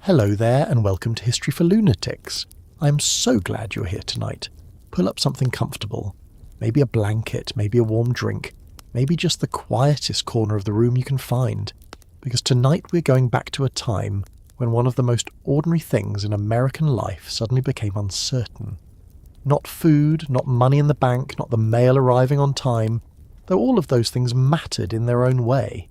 Hello there and welcome to History for Lunatics. I'm so glad you're here tonight. Pull up something comfortable. Maybe a blanket, maybe a warm drink, maybe just the quietest corner of the room you can find. Because tonight we're going back to a time when one of the most ordinary things in American life suddenly became uncertain. Not food, not money in the bank, not the mail arriving on time, though all of those things mattered in their own way.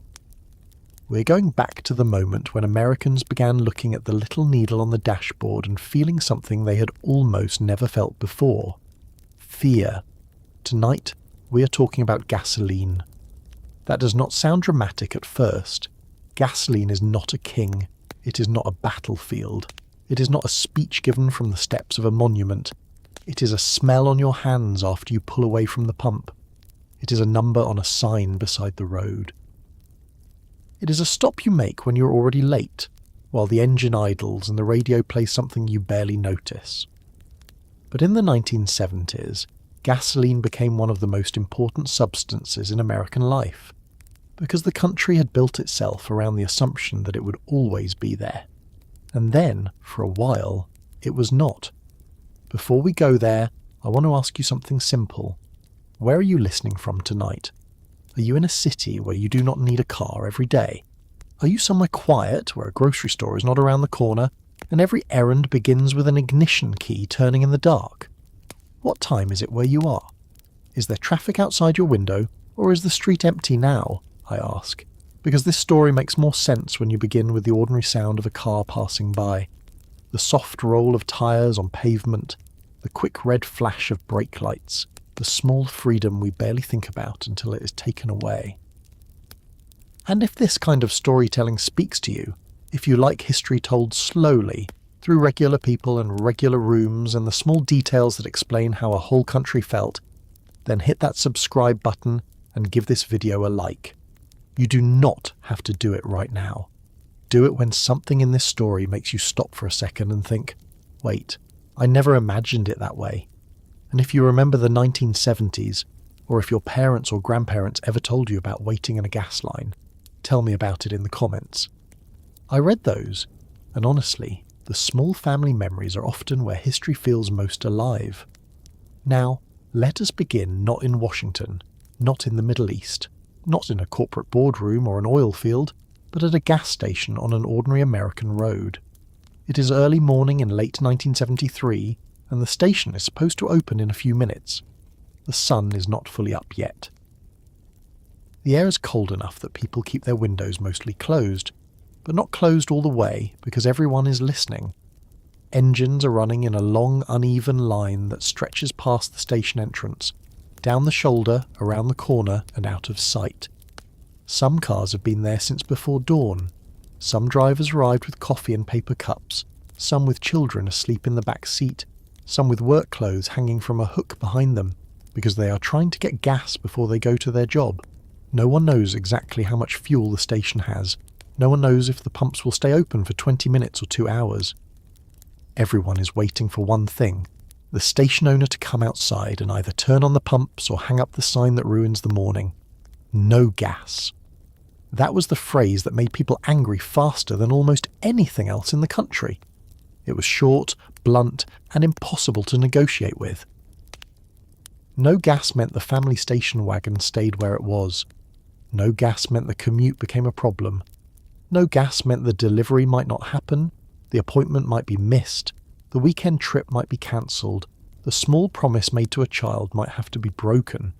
We're going back to the moment when Americans began looking at the little needle on the dashboard and feeling something they had almost never felt before. Fear. Tonight, we are talking about gasoline. That does not sound dramatic at first. Gasoline is not a king. It is not a battlefield. It is not a speech given from the steps of a monument. It is a smell on your hands after you pull away from the pump. It is a number on a sign beside the road. It is a stop you make when you're already late, while the engine idles and the radio plays something you barely notice. But in the 1970s, gasoline became one of the most important substances in American life, because the country had built itself around the assumption that it would always be there. And then, for a while, it was not. Before we go there, I want to ask you something simple. Where are you listening from tonight? Are you in a city where you do not need a car every day? Are you somewhere quiet where a grocery store is not around the corner and every errand begins with an ignition key turning in the dark? What time is it where you are? Is there traffic outside your window, or is the street empty now? I ask, because this story makes more sense when you begin with the ordinary sound of a car passing by. The soft roll of tyres on pavement, the quick red flash of brake lights, the small freedom we barely think about until it is taken away. And if this kind of storytelling speaks to you, if you like history told slowly, through regular people and regular rooms and the small details that explain how a whole country felt, then hit that subscribe button and give this video a like. You do not have to do it right now. Do it when something in this story makes you stop for a second and think, wait, I never imagined it that way. And if you remember the 1970s, or if your parents or grandparents ever told you about waiting in a gas line, tell me about it in the comments. I read those, and honestly, the small family memories are often where history feels most alive. Now, let us begin not in Washington, not in the Middle East, not in a corporate boardroom or an oil field, but at a gas station on an ordinary American road. It is early morning in late 1973, and the station is supposed to open in a few minutes. The sun is not fully up yet. The air is cold enough that people keep their windows mostly closed, but not closed all the way because everyone is listening. Engines are running in a long, uneven line that stretches past the station entrance, down the shoulder, around the corner, and out of sight. Some cars have been there since before dawn. Some drivers arrived with coffee and paper cups, some with children asleep in the back seat, some with work clothes hanging from a hook behind them, because they are trying to get gas before they go to their job. No one knows exactly how much fuel the station has. No one knows if the pumps will stay open for 20 minutes or 2 hours. Everyone is waiting for one thing, the station owner to come outside and either turn on the pumps or hang up the sign that ruins the morning. No gas. That was the phrase that made people angry faster than almost anything else in the country. It was short, blunt, and impossible to negotiate with. No gas meant the family station wagon stayed where it was. No gas meant the commute became a problem. No gas meant the delivery might not happen, the appointment might be missed, the weekend trip might be cancelled, the small promise made to a child might have to be broken.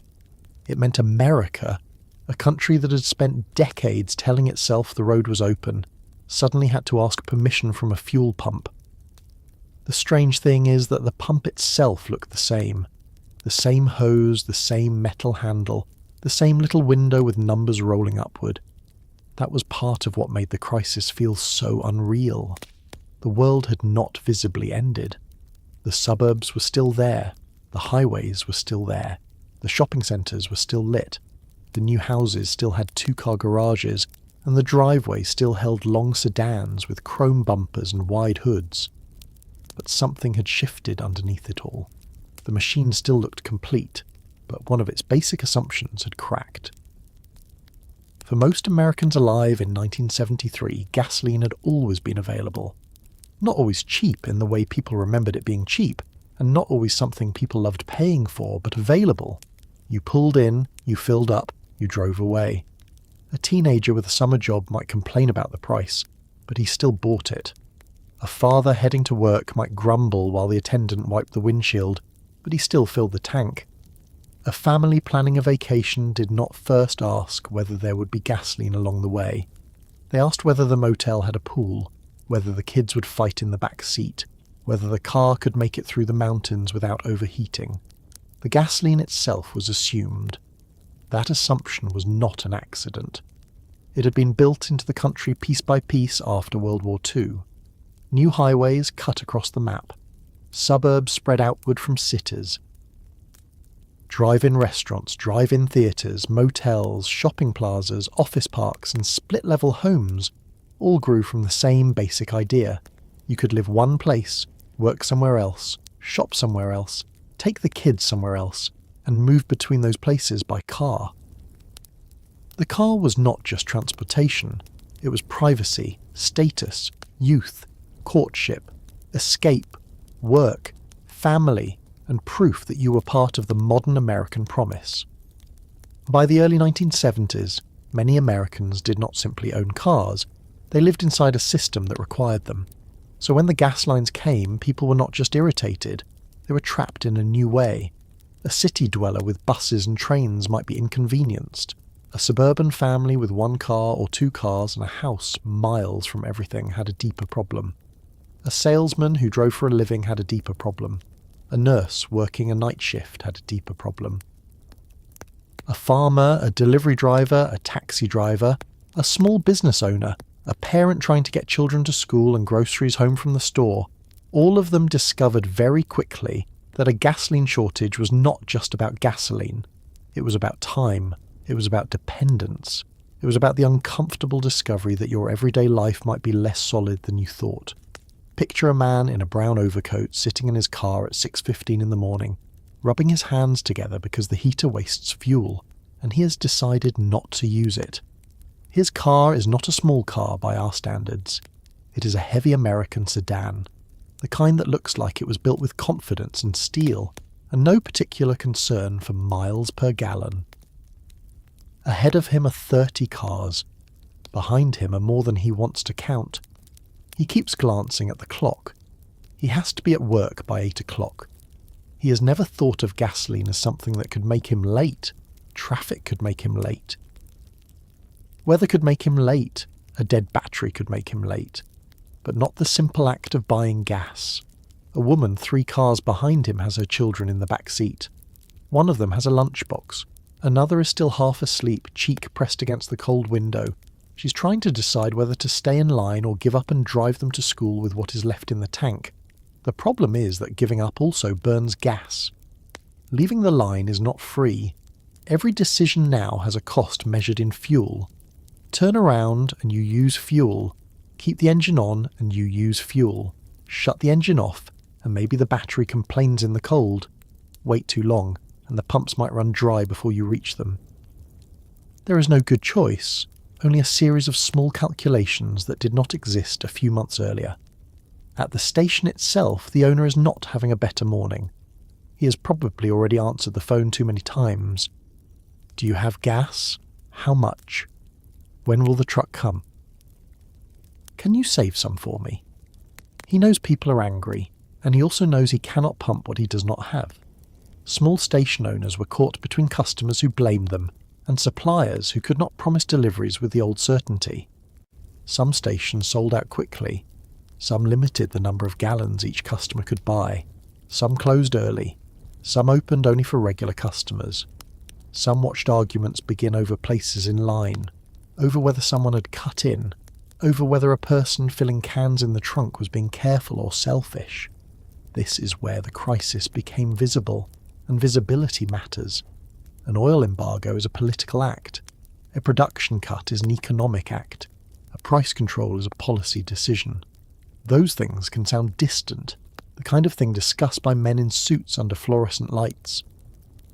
It meant America, a country that had spent decades telling itself the road was open, suddenly had to ask permission from a fuel pump. The strange thing is that the pump itself looked the same. The same hose, the same metal handle, the same little window with numbers rolling upward. That was part of what made the crisis feel so unreal. The world had not visibly ended. The suburbs were still there, the highways were still there, the shopping centres were still lit, the new houses still had 2-car garages, and the driveway still held long sedans with chrome bumpers and wide hoods. But something had shifted underneath it all. The machine still looked complete, but one of its basic assumptions had cracked. For most Americans alive in 1973, gasoline had always been available. Not always cheap in the way people remembered it being cheap, and not always something people loved paying for, but available. You pulled in, you filled up, you drove away. A teenager with a summer job might complain about the price, but he still bought it. A father heading to work might grumble while the attendant wiped the windshield, but he still filled the tank. A family planning a vacation did not first ask whether there would be gasoline along the way. They asked whether the motel had a pool, whether the kids would fight in the back seat, whether the car could make it through the mountains without overheating. The gasoline itself was assumed. That assumption was not an accident. It had been built into the country piece by piece after World War II. New highways cut across the map. Suburbs spread outward from cities. Drive-in restaurants, drive-in theatres, motels, shopping plazas, office parks and split-level homes all grew from the same basic idea. You could live one place, work somewhere else, shop somewhere else, take the kids somewhere else, and move between those places by car. The car was not just transportation. It was privacy, status, youth, courtship, escape, work, family, and proof that you were part of the modern American promise. By the early 1970s, many Americans did not simply own cars, they lived inside a system that required them. So when the gas lines came, people were not just irritated, they were trapped in a new way. A city dweller with buses and trains might be inconvenienced. A suburban family with one car or two cars and a house miles from everything had a deeper problem. A salesman who drove for a living had a deeper problem. A nurse working a night shift had a deeper problem. A farmer, a delivery driver, a taxi driver, a small business owner, a parent trying to get children to school and groceries home from the store, all of them discovered very quickly that a gasoline shortage was not just about gasoline. It was about time. It was about dependence. It was about the uncomfortable discovery that your everyday life might be less solid than you thought. Picture a man in a brown overcoat sitting in his car at 6:15 in the morning, rubbing his hands together because the heater wastes fuel, and he has decided not to use it. His car is not a small car by our standards. It is a heavy American sedan, the kind that looks like it was built with confidence and steel, and no particular concern for miles per gallon. Ahead of him are 30 cars. Behind him are more than he wants to count. He keeps glancing at the clock. He has to be at work by 8 o'clock. He has never thought of gasoline as something that could make him late. Traffic could make him late. Weather could make him late. A dead battery could make him late. But not the simple act of buying gas. A woman 3 cars behind him has her children in the back seat. One of them has a lunchbox. Another is still half asleep, cheek pressed against the cold window. She's trying to decide whether to stay in line or give up and drive them to school with what is left in the tank. The problem is that giving up also burns gas. Leaving the line is not free. Every decision now has a cost measured in fuel. Turn around and you use fuel. Keep the engine on and you use fuel. Shut the engine off and maybe the battery complains in the cold. Wait too long and the pumps might run dry before you reach them. There is no good choice, only a series of small calculations that did not exist a few months earlier. At the station itself, the owner is not having a better morning. He has probably already answered the phone too many times. Do you have gas? How much? When will the truck come? Can you save some for me? He knows people are angry, and he also knows he cannot pump what he does not have. Small station owners were caught between customers who blamed them and suppliers who could not promise deliveries with the old certainty. Some stations sold out quickly. Some limited the number of gallons each customer could buy. Some closed early. Some opened only for regular customers. Some watched arguments begin over places in line, over whether someone had cut in, over whether a person filling cans in the trunk was being careful or selfish. This is where the crisis became visible, and visibility matters. An oil embargo is a political act. A production cut is an economic act. A price control is a policy decision. Those things can sound distant, the kind of thing discussed by men in suits under fluorescent lights.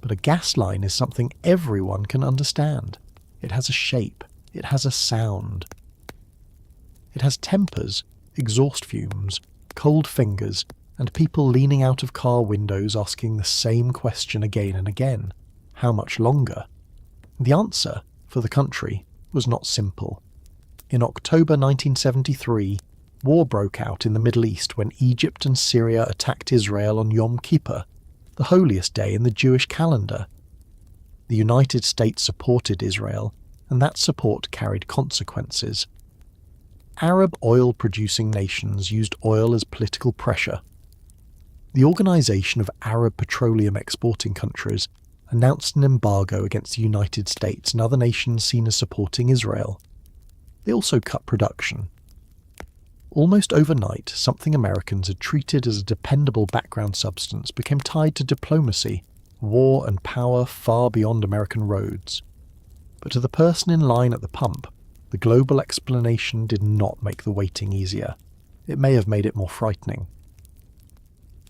But a gas line is something everyone can understand. It has a shape. It has a sound. It has tempers, exhaust fumes, cold fingers, and people leaning out of car windows asking the same question again and again. How much longer? The answer, for the country, was not simple. In October 1973, war broke out in the Middle East when Egypt and Syria attacked Israel on Yom Kippur, the holiest day in the Jewish calendar. The United States supported Israel, and that support carried consequences. Arab oil-producing nations used oil as political pressure. The Organization of Arab Petroleum Exporting Countries announced an embargo against the United States and other nations seen as supporting Israel. They also cut production. Almost overnight, something Americans had treated as a dependable background substance became tied to diplomacy, war and power far beyond American roads. But to the person in line at the pump, the global explanation did not make the waiting easier. It may have made it more frightening.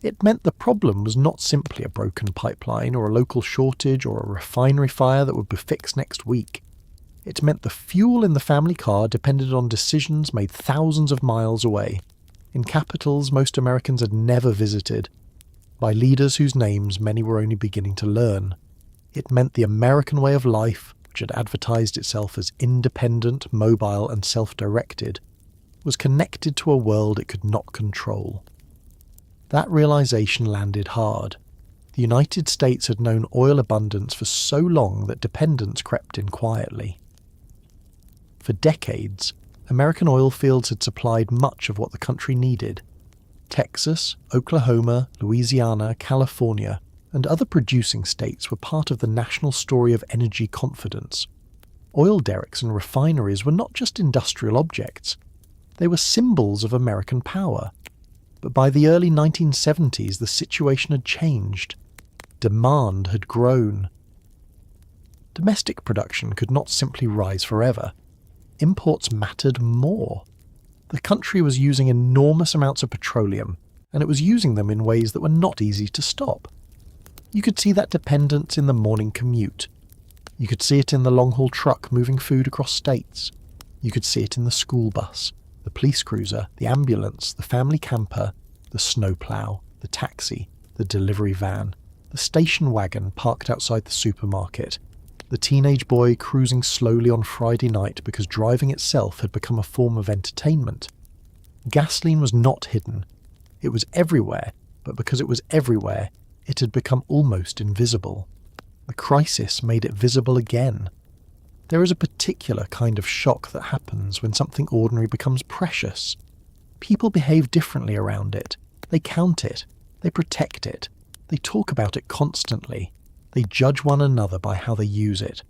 It meant the problem was not simply a broken pipeline or a local shortage or a refinery fire that would be fixed next week. It meant the fuel in the family car depended on decisions made thousands of miles away, in capitals most Americans had never visited, by leaders whose names many were only beginning to learn. It meant the American way of life, which had advertised itself as independent, mobile and self-directed, was connected to a world it could not control. That realization landed hard. The United States had known oil abundance for so long that dependence crept in quietly. For decades, American oil fields had supplied much of what the country needed. Texas, Oklahoma, Louisiana, California, and other producing states were part of the national story of energy confidence. Oil derricks and refineries were not just industrial objects. They were symbols of American power. But by the early 1970s, the situation had changed. Demand had grown. Domestic production could not simply rise forever. Imports mattered more. The country was using enormous amounts of petroleum, and it was using them in ways that were not easy to stop. You could see that dependence in the morning commute. You could see it in the long-haul truck moving food across states. You could see it in the school bus, the police cruiser, the ambulance, the family camper, the snowplow, the taxi, the delivery van, the station wagon parked outside the supermarket, the teenage boy cruising slowly on Friday night because driving itself had become a form of entertainment. Gasoline was not hidden. It was everywhere, but because it was everywhere, it had become almost invisible. The crisis made it visible again. There is a particular kind of shock that happens when something ordinary becomes precious. People behave differently around it. They count it. They protect it. They talk about it constantly. They judge one another by how they use it.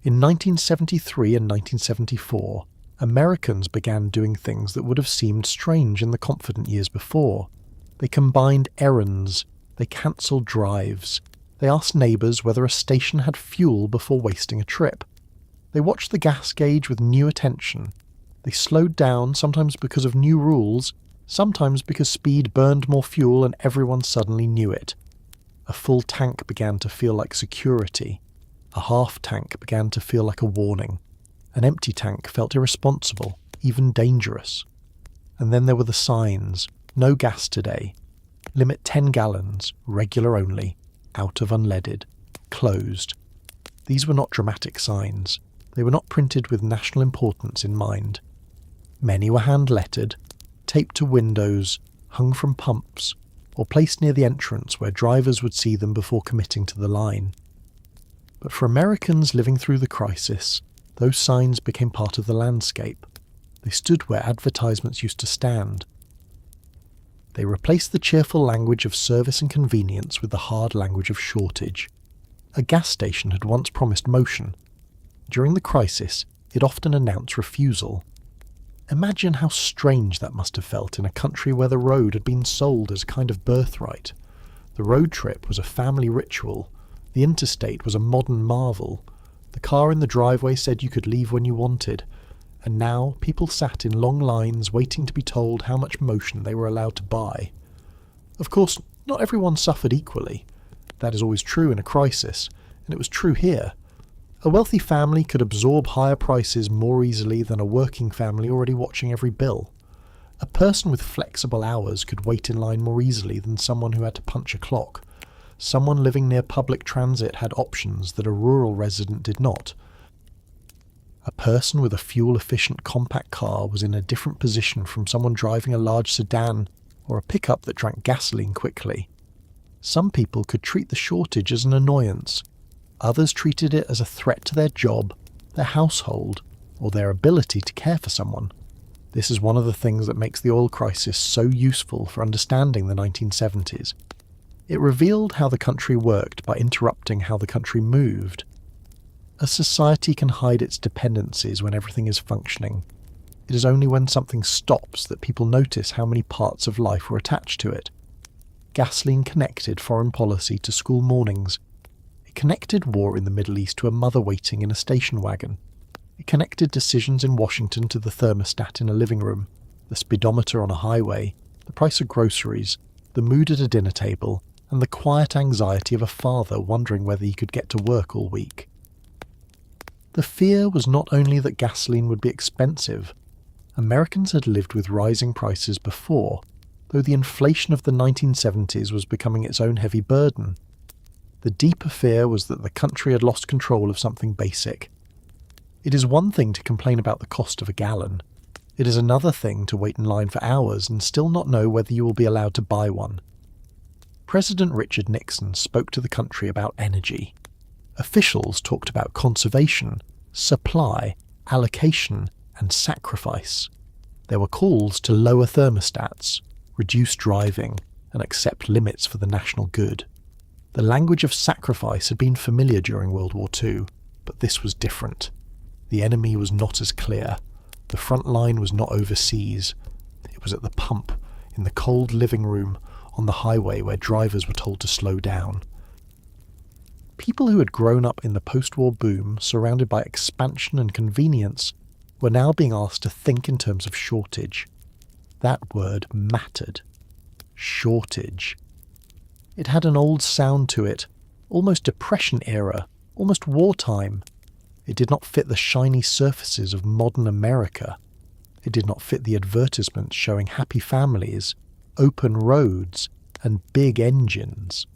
In 1973 and 1974, Americans began doing things that would have seemed strange in the confident years before. They combined errands. They cancelled drives. They asked neighbours whether a station had fuel before wasting a trip. They watched the gas gauge with new attention. They slowed down, sometimes because of new rules, sometimes because speed burned more fuel and everyone suddenly knew it. A full tank began to feel like security. A half tank began to feel like a warning. An empty tank felt irresponsible, even dangerous. And then there were the signs. No gas today. Limit 10 gallons, regular only, out of unleaded, closed. These were not dramatic signs. They were not printed with national importance in mind. Many were hand-lettered, taped to windows, hung from pumps, or placed near the entrance where drivers would see them before committing to the line. But for Americans living through the crisis, those signs became part of the landscape. They stood where advertisements used to stand. They replaced the cheerful language of service and convenience with the hard language of shortage. A gas station had once promised motion. During the crisis, it often announced refusal. Imagine how strange that must have felt in a country where the road had been sold as a kind of birthright. The road trip was a family ritual. The interstate was a modern marvel. The car in the driveway said you could leave when you wanted. And now people sat in long lines waiting to be told how much motion they were allowed to buy. Of course, not everyone suffered equally. That is always true in a crisis, and it was true here. A wealthy family could absorb higher prices more easily than a working family already watching every bill. A person with flexible hours could wait in line more easily than someone who had to punch a clock. Someone living near public transit had options that a rural resident did not. A person with a fuel-efficient compact car was in a different position from someone driving a large sedan or a pickup that drank gasoline quickly. Some people could treat the shortage as an annoyance. Others treated it as a threat to their job, their household, or their ability to care for someone. This is one of the things that makes the oil crisis so useful for understanding the 1970s. It revealed how the country worked by interrupting how the country moved. A society can hide its dependencies when everything is functioning. It is only when something stops that people notice how many parts of life were attached to it. Gasoline connected foreign policy to school mornings. It connected war in the Middle East to a mother waiting in a station wagon. It connected decisions in Washington to the thermostat in a living room, the speedometer on a highway, the price of groceries, the mood at a dinner table, and the quiet anxiety of a father wondering whether he could get to work all week. The fear was not only that gasoline would be expensive. Americans had lived with rising prices before, though the inflation of the 1970s was becoming its own heavy burden. The deeper fear was that the country had lost control of something basic. It is one thing to complain about the cost of a gallon. It is another thing to wait in line for hours and still not know whether you will be allowed to buy one. President Richard Nixon spoke to the country about energy. Officials talked about conservation, supply, allocation, and sacrifice. There were calls to lower thermostats, reduce driving, and accept limits for the national good. The language of sacrifice had been familiar during World War II, but this was different. The enemy was not as clear. The front line was not overseas. It was at the pump, in the cold living room, on the highway where drivers were told to slow down. People who had grown up in the post-war boom, surrounded by expansion and convenience, were now being asked to think in terms of shortage. That word mattered. Shortage. It had an old sound to it, almost Depression era, almost wartime. It did not fit the shiny surfaces of modern America. It did not fit the advertisements showing happy families, open roads, and big engines.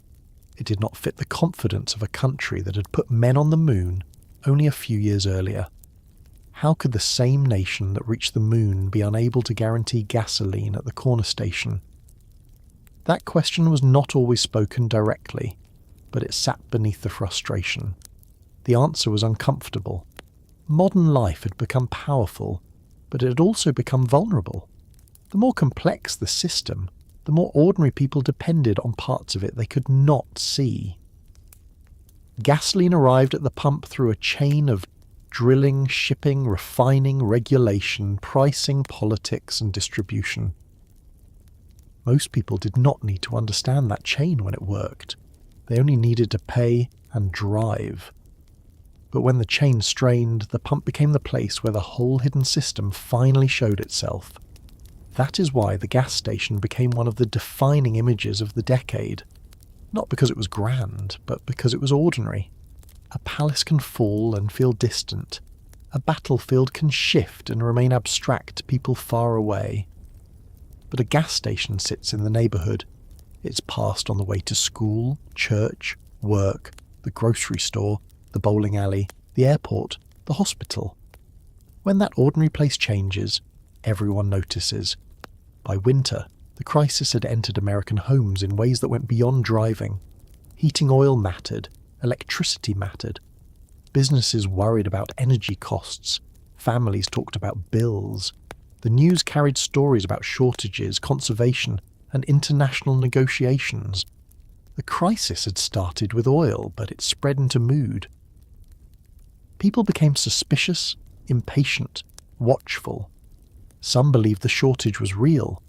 It did not fit the confidence of a country that had put men on the moon only a few years earlier. How could the same nation that reached the moon be unable to guarantee gasoline at the corner station? That question was not always spoken directly, but it sat beneath the frustration. The answer was uncomfortable. Modern life had become powerful, but it had also become vulnerable. The more complex the system, the more ordinary people depended on parts of it they could not see. Gasoline arrived at the pump through a chain of drilling, shipping, refining, regulation, pricing, politics, and distribution. Most people did not need to understand that chain when it worked. They only needed to pay and drive. But when the chain strained, the pump became the place where the whole hidden system finally showed itself. That is why the gas station became one of the defining images of the decade. Not because it was grand, but because it was ordinary. A palace can fall and feel distant. A battlefield can shift and remain abstract to people far away. But a gas station sits in the neighbourhood. It's passed on the way to school, church, work, the grocery store, the bowling alley, the airport, the hospital. When that ordinary place changes, everyone notices. By winter, the crisis had entered American homes in ways that went beyond driving. Heating oil mattered, electricity mattered. Businesses worried about energy costs. Families talked about bills. The news carried stories about shortages, conservation, and international negotiations. The crisis had started with oil, but it spread into mood. People became suspicious, impatient, watchful. Some believed the shortage was real.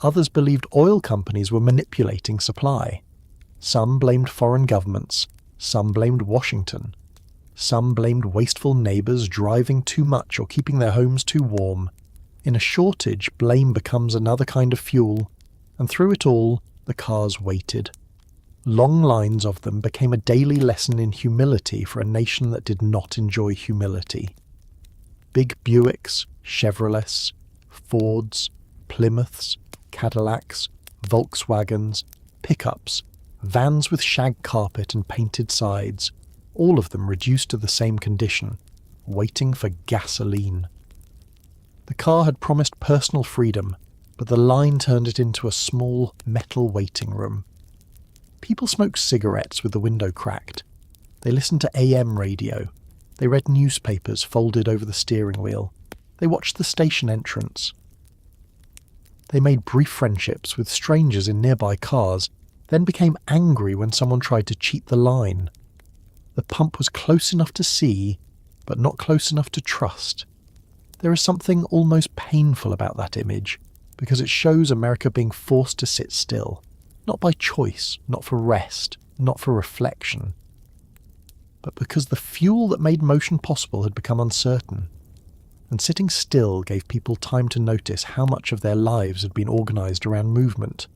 Others believed oil companies were manipulating supply. Some blamed foreign governments. Some blamed Washington. Some blamed wasteful neighbours driving too much or keeping their homes too warm. In a shortage, blame becomes another kind of fuel, and through it all, the cars waited. Long lines of them became a daily lesson in humility for a nation that did not enjoy humility. Big Buicks, Chevrolets, Fords, Plymouths, Cadillacs, Volkswagens, pickups, vans with shag carpet and painted sides, all of them reduced to the same condition, waiting for gasoline. The car had promised personal freedom, but the line turned it into a small metal waiting room. People smoked cigarettes with the window cracked. They listened to AM radio. They read newspapers folded over the steering wheel. They watched the station entrance. They made brief friendships with strangers in nearby cars, then became angry when someone tried to cheat the line. The pump was close enough to see, but not close enough to trust. There is something almost painful about that image, because it shows America being forced to sit still, not by choice, not for rest, not for reflection, but because the fuel that made motion possible had become uncertain, and sitting still gave people time to notice how much of their lives had been organised around movement.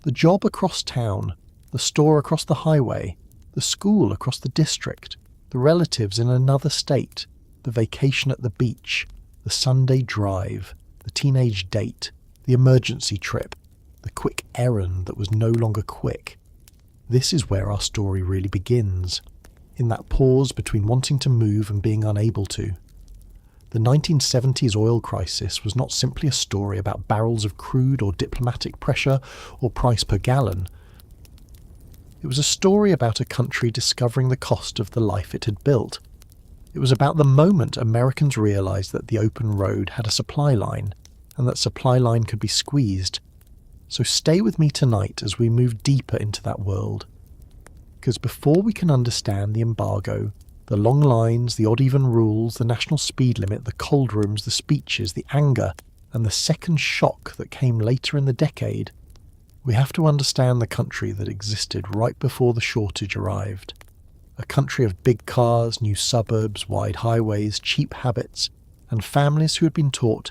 The job across town, the store across the highway, the school across the district, the relatives in another state, the vacation at the beach, the Sunday drive, the teenage date, the emergency trip, the quick errand that was no longer quick. This is where our story really begins, in that pause between wanting to move and being unable to. The 1970s oil crisis was not simply a story about barrels of crude or diplomatic pressure or price per gallon. It was a story about a country discovering the cost of the life it had built. It was about the moment Americans realised that the open road had a supply line, and that supply line could be squeezed. So stay with me tonight as we move deeper into that world. Because before we can understand the embargo, the long lines, the odd-even rules, the national speed limit, the cold rooms, the speeches, the anger, and the second shock that came later in the decade, we have to understand the country that existed right before the shortage arrived. A country of big cars, new suburbs, wide highways, cheap habits, and families who had been taught,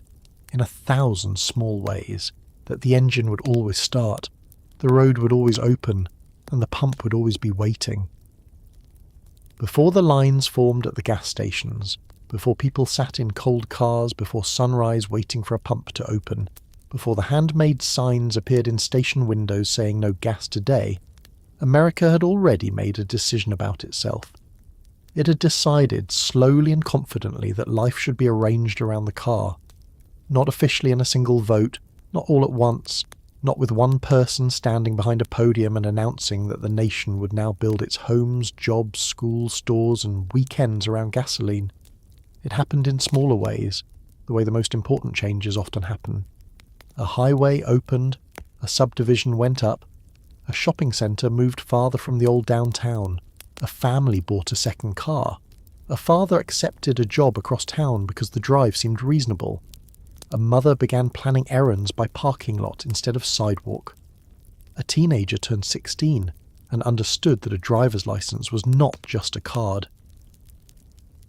in 1,000 small ways, that the engine would always start, the road would always open, and the pump would always be waiting. Before the lines formed at the gas stations, before people sat in cold cars before sunrise waiting for a pump to open, before the handmade signs appeared in station windows saying no gas today, America had already made a decision about itself. It had decided slowly and confidently that life should be arranged around the car, not officially in a single vote, not all at once, not with one person standing behind a podium and announcing that the nation would now build its homes, jobs, schools, stores and weekends around gasoline. It happened in smaller ways, the way the most important changes often happen. A highway opened, a subdivision went up, a shopping centre moved farther from the old downtown, a family bought a second car, a father accepted a job across town because the drive seemed reasonable, a mother began planning errands by parking lot instead of sidewalk. A teenager turned 16 and understood that a driver's license was not just a card.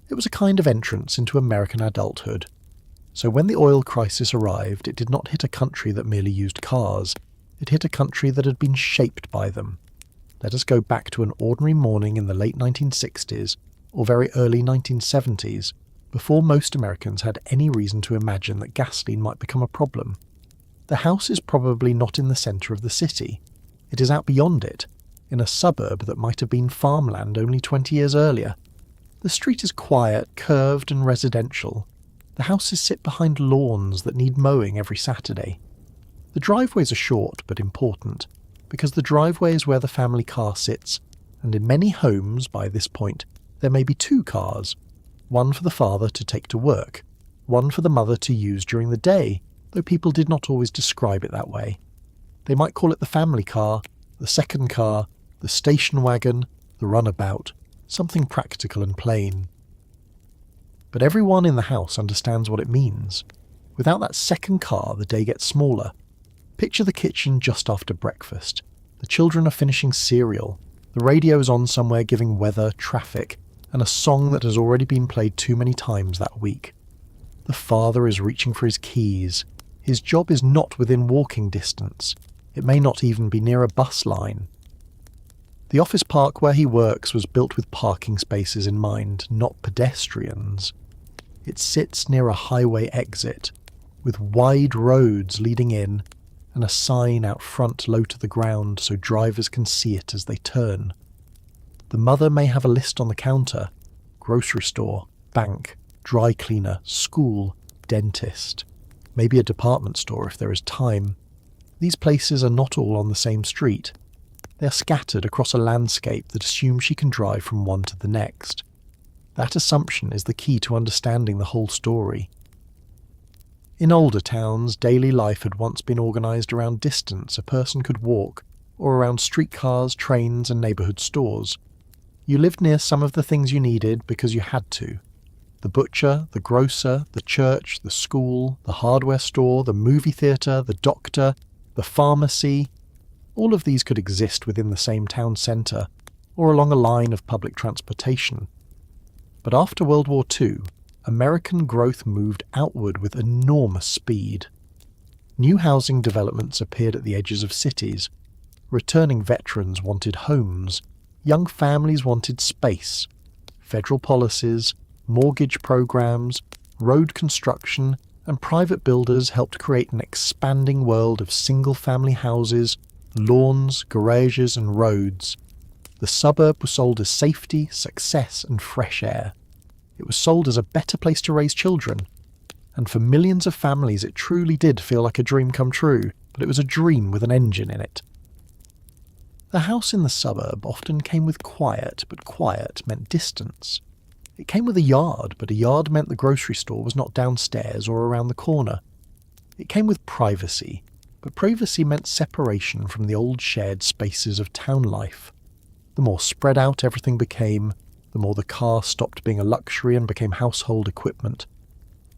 It was a kind of entrance into American adulthood. So when the oil crisis arrived, it did not hit a country that merely used cars. It hit a country that had been shaped by them. Let us go back to an ordinary morning in the late 1960s or very early 1970s, before most Americans had any reason to imagine that gasoline might become a problem. The house is probably not in the centre of the city. It is out beyond it, in a suburb that might have been farmland only 20 years earlier. The street is quiet, curved and residential. The houses sit behind lawns that need mowing every Saturday. The driveways are short but important, because the driveway is where the family car sits, and in many homes, by this point, there may be two cars, one for the father to take to work, one for the mother to use during the day, though people did not always describe it that way. They might call it the family car, the second car, the station wagon, the runabout, something practical and plain. But everyone in the house understands what it means. Without that second car, the day gets smaller. Picture the kitchen just after breakfast. The children are finishing cereal. The radio is on somewhere giving weather, traffic, and a song that has already been played too many times that week. The father is reaching for his keys. His job is not within walking distance. It may not even be near a bus line. The office park where he works was built with parking spaces in mind, not pedestrians. It sits near a highway exit. with wide roads leading in and a sign out front low to the ground so drivers can see it as they turn. The mother may have a list on the counter: grocery store, bank, dry cleaner, school, dentist, maybe a department store if there is time. These places are not all on the same street. They are scattered across a landscape that assumes she can drive from one to the next. That assumption is the key to understanding the whole story. In older towns, daily life had once been organised around distance a person could walk, or around streetcars, trains and neighbourhood stores. You lived near some of the things you needed because you had to. The butcher, the grocer, the church, the school, the hardware store, the movie theatre, the doctor, the pharmacy. All of these could exist within the same town centre, or along a line of public transportation. But after World War II, American growth moved outward with enormous speed. New housing developments appeared at the edges of cities. Returning veterans wanted homes. Young families wanted space. Federal policies, mortgage programs, road construction, and private builders helped create an expanding world of single-family houses, lawns, garages, and roads. The suburb was sold as safety, success, and fresh air. It was sold as a better place to raise children. And for millions of families it truly did feel like a dream come true, but it was a dream with an engine in it. The house in the suburb often came with quiet, but quiet meant distance. It came with a yard, but a yard meant the grocery store was not downstairs or around the corner. It came with privacy, but privacy meant separation from the old shared spaces of town life. The more spread out everything became, the more the car stopped being a luxury and became household equipment.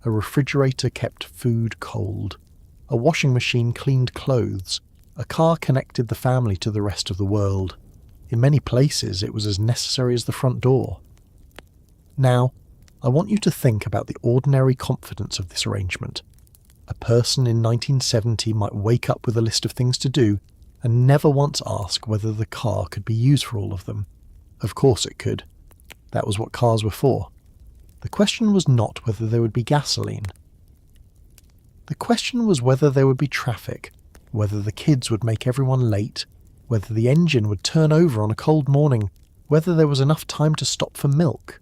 A refrigerator kept food cold. A washing machine cleaned clothes. A car connected the family to the rest of the world. In many places it was as necessary as the front door. Now, I want you to think about the ordinary confidence of this arrangement. A person in 1970 might wake up with a list of things to do and never once ask whether the car could be used for all of them. Of course it could. That was what cars were for. The question was not whether there would be gasoline. The question was whether there would be traffic, whether the kids would make everyone late, whether the engine would turn over on a cold morning, whether there was enough time to stop for milk.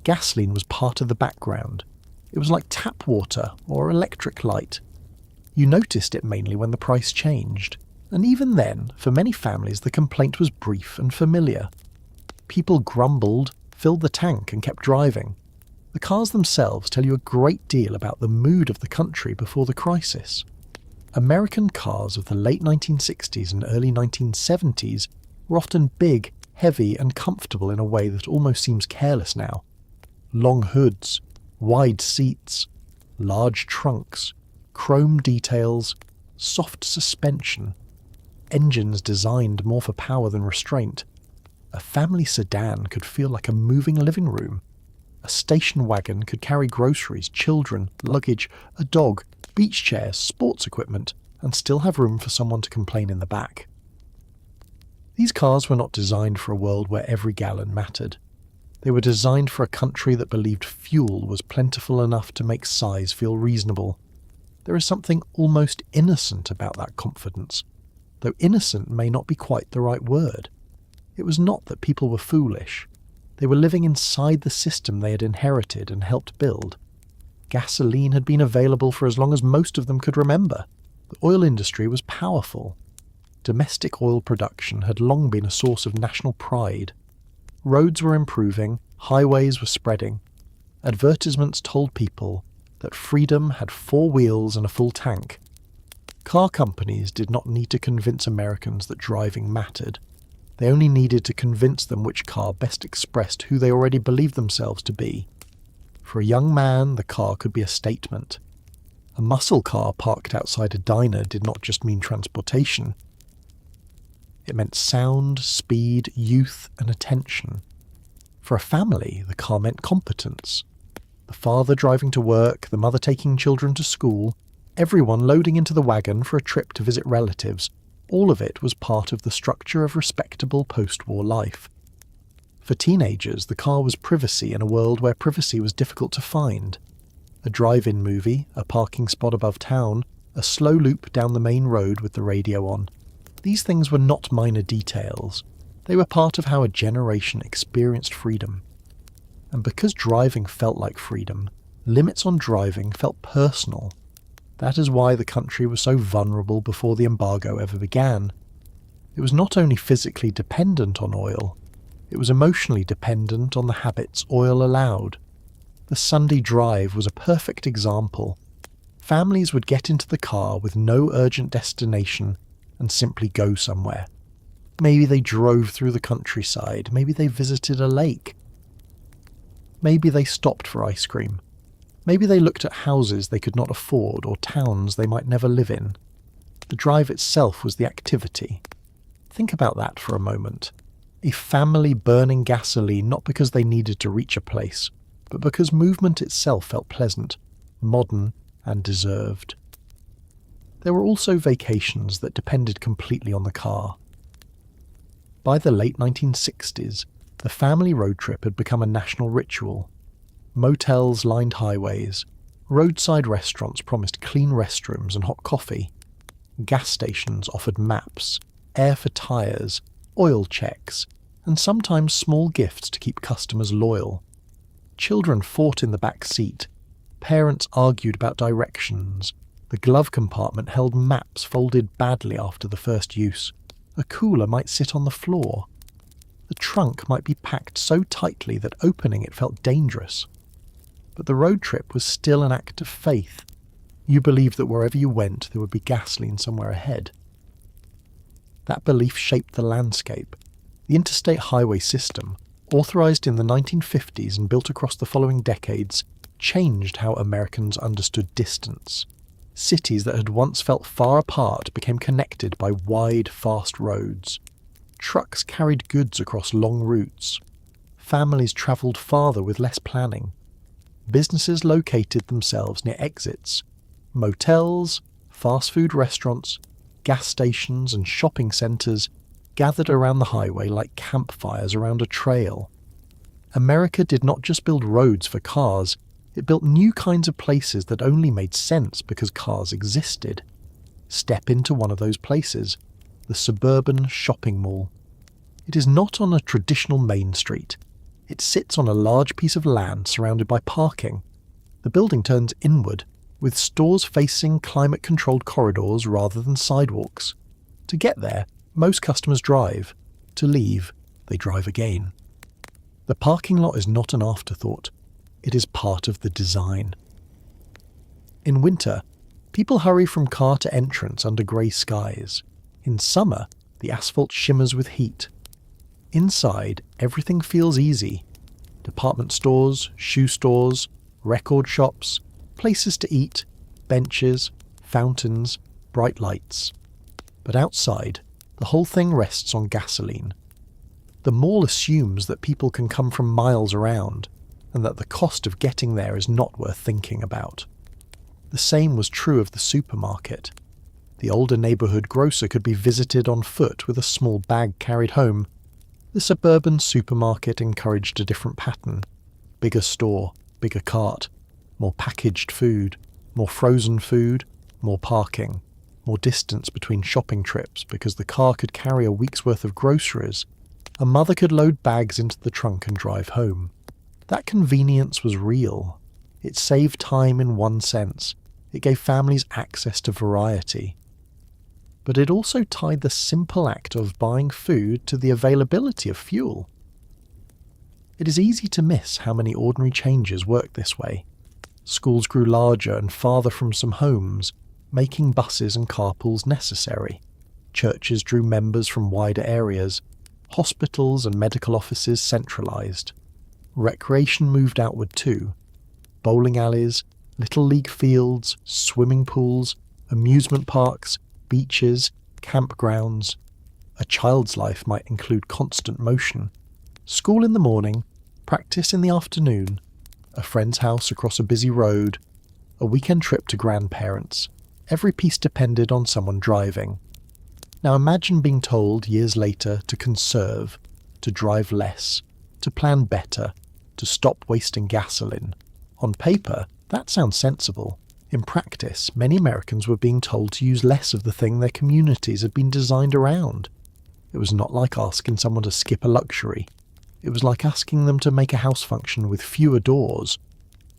Gasoline was part of the background. It was like tap water or electric light. You noticed it mainly when the price changed, and even then, for many families the complaint was brief and familiar. People grumbled, filled the tank and kept driving. The cars themselves tell you a great deal about the mood of the country before the crisis. American cars of the late 1960s and early 1970s were often big, heavy and comfortable in a way that almost seems careless now. Long hoods, wide seats, large trunks, chrome details, soft suspension, engines designed more for power than restraint. A family sedan could feel like a moving living room. A station wagon could carry groceries, children, luggage, a dog, beach chairs, sports equipment, and still have room for someone to complain in the back. These cars were not designed for a world where every gallon mattered. They were designed for a country that believed fuel was plentiful enough to make size feel reasonable. There is something almost innocent about that confidence, though innocent may not be quite the right word. It was not that people were foolish. They were living inside the system they had inherited and helped build. Gasoline had been available for as long as most of them could remember. The oil industry was powerful. Domestic oil production had long been a source of national pride. Roads were improving, highways were spreading. Advertisements told people that freedom had 4 wheels and a full tank. Car companies did not need to convince Americans that driving mattered. They only needed to convince them which car best expressed who they already believed themselves to be. For a young man, the car could be a statement. A muscle car parked outside a diner did not just mean transportation. It meant sound, speed, youth, and attention. For a family, the car meant competence. The father driving to work, the mother taking children to school, everyone loading into the wagon for a trip to visit relatives. All of it was part of the structure of respectable post-war life. For teenagers, the car was privacy in a world where privacy was difficult to find. A drive-in movie, a parking spot above town, a slow loop down the main road with the radio on. These things were not minor details. They were part of how a generation experienced freedom. And because driving felt like freedom, limits on driving felt personal. That is why the country was so vulnerable before the embargo ever began. It was not only physically dependent on oil, it was emotionally dependent on the habits oil allowed. The Sunday drive was a perfect example. Families would get into the car with no urgent destination and simply go somewhere. Maybe they drove through the countryside, maybe they visited a lake. Maybe they stopped for ice cream. Maybe they looked at houses they could not afford or towns they might never live in. The drive itself was the activity. Think about that for a moment. A family burning gasoline not because they needed to reach a place, but because movement itself felt pleasant, modern, and deserved. There were also vacations that depended completely on the car. By the late 1960s, the family road trip had become a national ritual. Motels lined highways. Roadside restaurants promised clean restrooms and hot coffee. Gas stations offered maps, air for tyres, oil checks, and sometimes small gifts to keep customers loyal. Children fought in the back seat. Parents argued about directions. The glove compartment held maps folded badly after the first use. A cooler might sit on the floor. The trunk might be packed so tightly that opening it felt dangerous. But the road trip was still an act of faith. You believed that wherever you went, there would be gasoline somewhere ahead. That belief shaped the landscape. The interstate highway system, authorized in the 1950s and built across the following decades, changed how Americans understood distance. Cities that had once felt far apart became connected by wide, fast roads. Trucks carried goods across long routes. Families travelled farther with less planning. Businesses located themselves near exits. Motels, fast food restaurants, gas stations and shopping centres gathered around the highway like campfires around a trail. America did not just build roads for cars, it built new kinds of places that only made sense because cars existed. Step into one of those places, the suburban shopping mall. It is not on a traditional main street. It sits on a large piece of land surrounded by parking. The building turns inward, with stores facing climate-controlled corridors rather than sidewalks. To get there, most customers drive. To leave, they drive again. The parking lot is not an afterthought. It is part of the design. In winter, people hurry from car to entrance under grey skies. In summer, the asphalt shimmers with heat. Inside, everything feels easy. Department stores, shoe stores, record shops, places to eat, benches, fountains, bright lights. But outside, the whole thing rests on gasoline. The mall assumes that people can come from miles around, and that the cost of getting there is not worth thinking about. The same was true of the supermarket. The older neighbourhood grocer could be visited on foot with a small bag carried home. The suburban supermarket encouraged a different pattern. Bigger store, bigger cart, more packaged food, more frozen food, more parking, more distance between shopping trips because the car could carry a week's worth of groceries. A mother could load bags into the trunk and drive home. That convenience was real. It saved time in one sense. It gave families access to variety. But it also tied the simple act of buying food to the availability of fuel. It is easy to miss how many ordinary changes worked this way. Schools grew larger and farther from some homes, making buses and carpools necessary. Churches drew members from wider areas. Hospitals and medical offices centralised. Recreation moved outward too. Bowling alleys, little league fields, swimming pools, amusement parks, beaches, campgrounds. A child's life might include constant motion. School in the morning, practice in the afternoon, a friend's house across a busy road, a weekend trip to grandparents. Every piece depended on someone driving. Now imagine being told years later to conserve, to drive less, to plan better, to stop wasting gasoline. On paper, That sounds sensible. In practice, many Americans were being told to use less of the thing their communities had been designed around. It was not like asking someone to skip a luxury. It was like asking them to make a house function with fewer doors.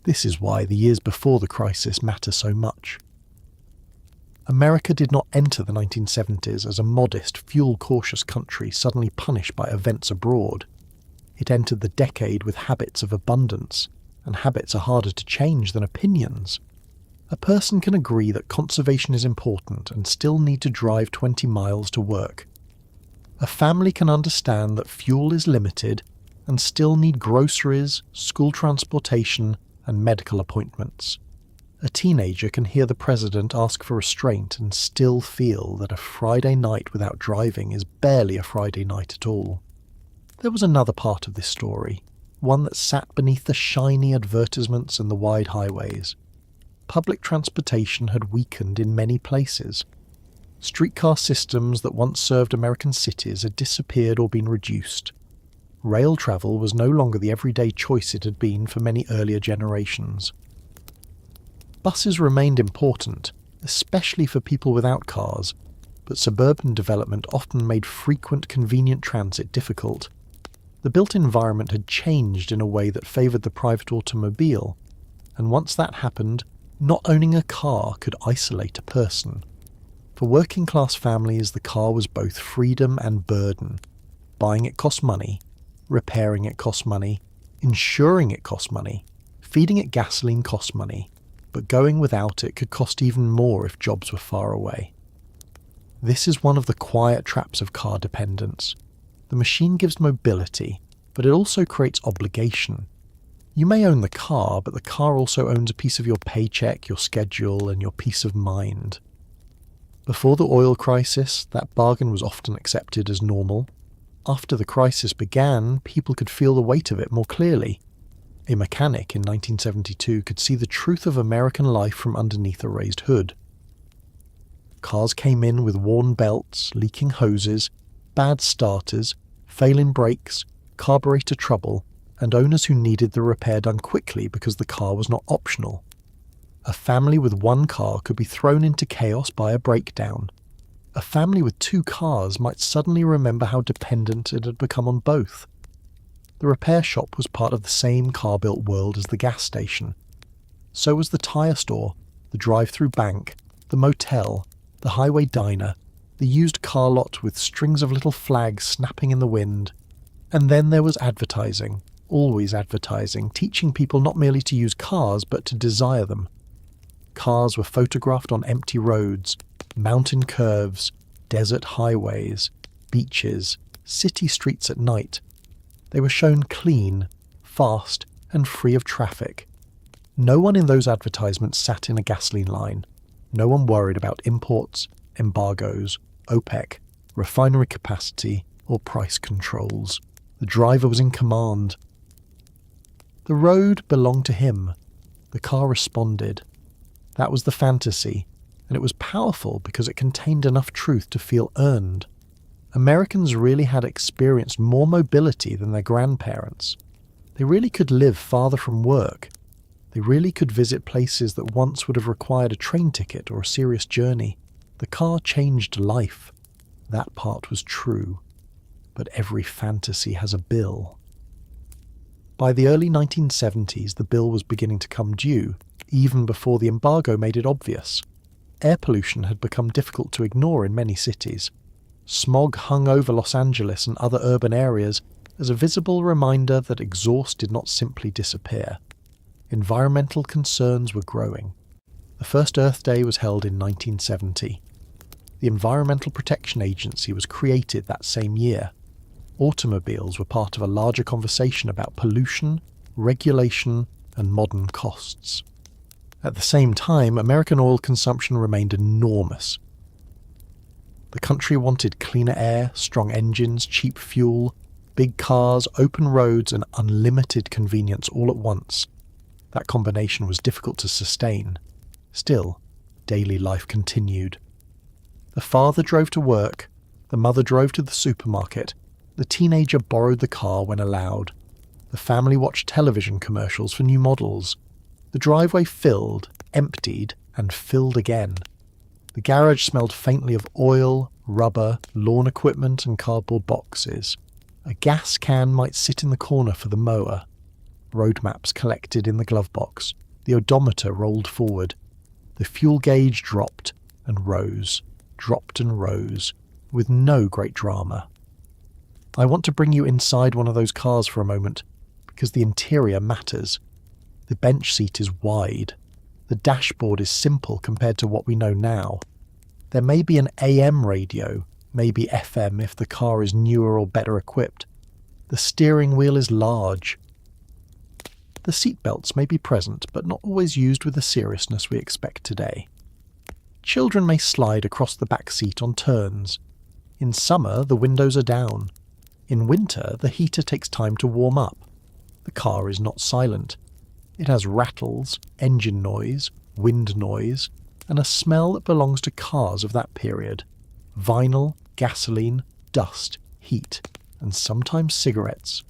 This is why the years before the crisis matter so much. America did not enter the 1970s as a modest, fuel-cautious country suddenly punished by events abroad. It entered the decade with habits of abundance, and habits are harder to change than opinions. A person can agree that conservation is important and still need to drive 20 miles to work. A family can understand that fuel is limited and still need groceries, school transportation, and medical appointments. A teenager can hear the president ask for restraint and still feel that a Friday night without driving is barely a Friday night at all. There was another part of this story, one that sat beneath the shiny advertisements and the wide highways. Public transportation had weakened in many places. Streetcar systems that once served American cities had disappeared or been reduced. Rail travel was no longer the everyday choice it had been for many earlier generations. Buses remained important, especially for people without cars, but suburban development often made frequent convenient transit difficult. The built environment had changed in a way that favoured the private automobile, and once that happened, not owning a car could isolate a person. For working-class families, the car was both freedom and burden. Buying it cost money, repairing it cost money, insuring it cost money, feeding it gasoline cost money, but going without it could cost even more if jobs were far away. This is one of the quiet traps of car dependence. The machine gives mobility, but it also creates obligation. You may own the car, but the car also owns a piece of your paycheck, your schedule, and your peace of mind. Before the oil crisis, that bargain was often accepted as normal. After the crisis began, people could feel the weight of it more clearly. A mechanic in 1972 could see the truth of American life from underneath a raised hood. Cars came in with worn belts, leaking hoses, bad starters, failing brakes, carburetor trouble, and owners who needed the repair done quickly because the car was not optional. A family with one car could be thrown into chaos by a breakdown. A family with two cars might suddenly remember how dependent it had become on both. The repair shop was part of the same car-built world as the gas station. So was the tyre store, the drive-through bank, the motel, the highway diner, the used car lot with strings of little flags snapping in the wind. And then there was advertising, always advertising, teaching people not merely to use cars but to desire them. Cars were photographed on empty roads, mountain curves, desert highways, beaches, city streets at night. They were shown clean, fast, and free of traffic. No one in those advertisements sat in a gasoline line. No one worried about imports, embargoes, OPEC, refinery capacity, or price controls. The driver was in command. The road belonged to him. The car responded. That was the fantasy, and it was powerful because it contained enough truth to feel earned. Americans really had experienced more mobility than their grandparents. They really could live farther from work. They really could visit places that once would have required a train ticket or a serious journey. The car changed life. That part was true. But every fantasy has a bill. By the early 1970s, the bill was beginning to come due, even before the embargo made it obvious. Air pollution had become difficult to ignore in many cities. Smog hung over Los Angeles and other urban areas as a visible reminder that exhaust did not simply disappear. Environmental concerns were growing. The first Earth Day was held in 1970. The Environmental Protection Agency was created that same year. Automobiles were part of a larger conversation about pollution, regulation, and modern costs. At the same time, American oil consumption remained enormous. The country wanted cleaner air, strong engines, cheap fuel, big cars, open roads, and unlimited convenience all at once. That combination was difficult to sustain. Still, daily life continued. The father drove to work, the mother drove to the supermarket, the teenager borrowed the car when allowed. The family watched television commercials for new models. The driveway filled, emptied, and filled again. The garage smelled faintly of oil, rubber, lawn equipment, and cardboard boxes. A gas can might sit in the corner for the mower. Road maps collected in the glove box. The odometer rolled forward. The fuel gauge dropped and rose, with no great drama. I want to bring you inside one of those cars for a moment, because the interior matters. The bench seat is wide. The dashboard is simple compared to what we know now. There may be an AM radio, maybe FM if the car is newer or better equipped. The steering wheel is large. The seatbelts may be present, but not always used with the seriousness we expect today. Children may slide across the back seat on turns. In summer, the windows are down. In winter, the heater takes time to warm up. The car is not silent. It has rattles, engine noise, wind noise, and a smell that belongs to cars of that period. Vinyl, gasoline, dust, heat, and sometimes cigarettes.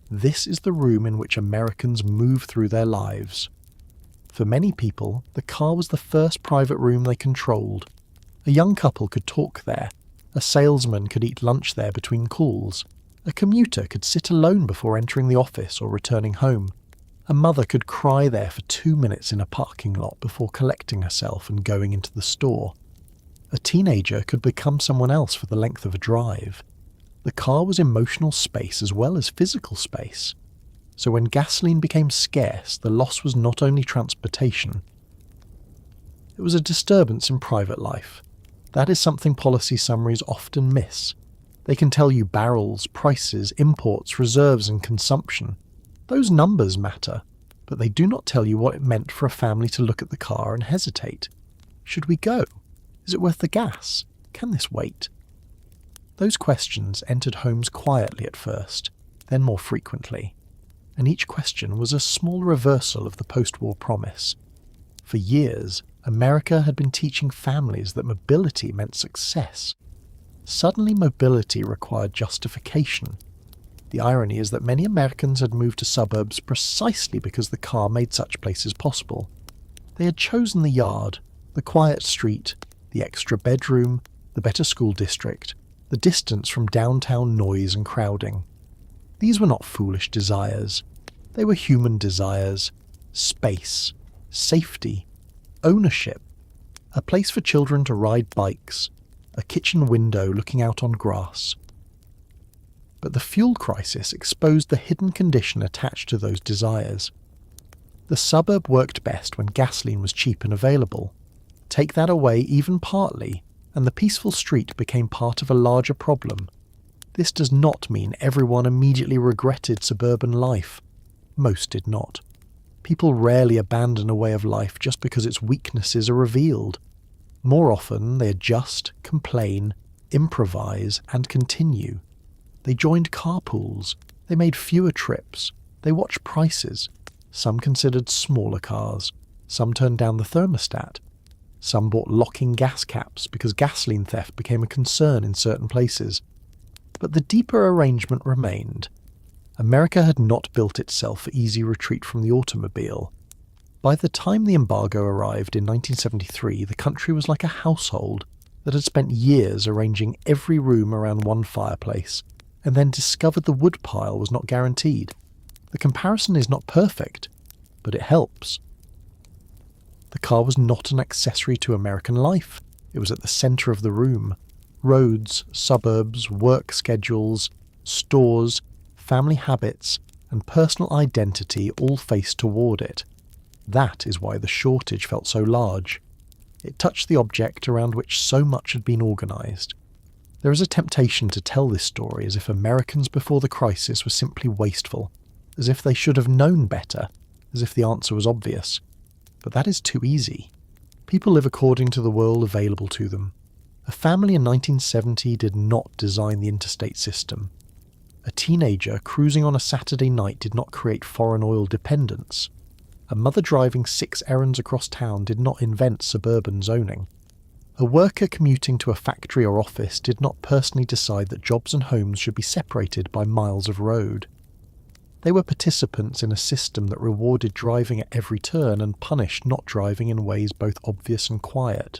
This is the room in which Americans move through their lives. For many people, the car was the first private room they controlled. A young couple could talk there. A salesman could eat lunch there between calls. A commuter could sit alone before entering the office or returning home. A mother could cry there for 2 minutes in a parking lot before collecting herself and going into the store. A teenager could become someone else for the length of a drive. The car was emotional space as well as physical space. So when gasoline became scarce, the loss was not only transportation. It was a disturbance in private life. That is something policy summaries often miss. They can tell you barrels, prices, imports, reserves, and consumption. Those numbers matter, but they do not tell you what it meant for a family to look at the car and hesitate. Should we go? Is it worth the gas? Can this wait? Those questions entered homes quietly at first, then more frequently, and each question was a small reversal of the post-war promise. For years, America had been teaching families that mobility meant success. Suddenly, mobility required justification. The irony is that many Americans had moved to suburbs precisely because the car made such places possible. They had chosen the yard, the quiet street, the extra bedroom, the better school district, the distance from downtown noise and crowding. These were not foolish desires. They were human desires. Space, safety, ownership, a place for children to ride bikes, a kitchen window looking out on grass. But the fuel crisis exposed the hidden condition attached to those desires. The suburb worked best when gasoline was cheap and available. Take that away even partly, and the peaceful street became part of a larger problem. This does not mean everyone immediately regretted suburban life. Most did not. People rarely abandon a way of life just because its weaknesses are revealed. More often, they adjust, complain, improvise, and continue. They joined carpools. They made fewer trips. They watched prices. Some considered smaller cars. Some turned down the thermostat. Some bought locking gas caps because gasoline theft became a concern in certain places. But the deeper arrangement remained. America had not built itself for easy retreat from the automobile. By the time the embargo arrived in 1973, the country was like a household that had spent years arranging every room around one fireplace, and then discovered the woodpile was not guaranteed. The comparison is not perfect, but it helps. The car was not an accessory to American life. It was at the centre of the room. Roads, suburbs, work schedules, stores, family habits, and personal identity all faced toward it. That is why the shortage felt so large. It touched the object around which so much had been organised. There is a temptation to tell this story as if Americans before the crisis were simply wasteful, as if they should have known better, as if the answer was obvious. But that is too easy. People live according to the world available to them. A family in 1970 did not design the interstate system. A teenager cruising on a Saturday night did not create foreign oil dependence. A mother driving 6 errands across town did not invent suburban zoning. A worker commuting to a factory or office did not personally decide that jobs and homes should be separated by miles of road. They were participants in a system that rewarded driving at every turn and punished not driving in ways both obvious and quiet.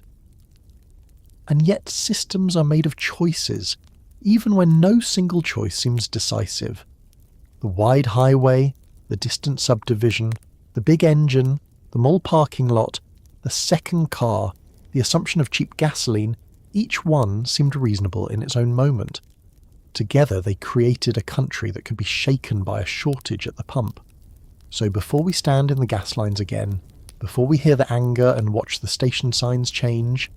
And yet systems are made of choices, even when no single choice seems decisive. The wide highway, the distant subdivision, the big engine, the mall parking lot, the second car, the assumption of cheap gasoline, each one seemed reasonable in its own moment. Together they created a country that could be shaken by a shortage at the pump. So before we stand in the gas lines again, before we hear the anger and watch the station signs change,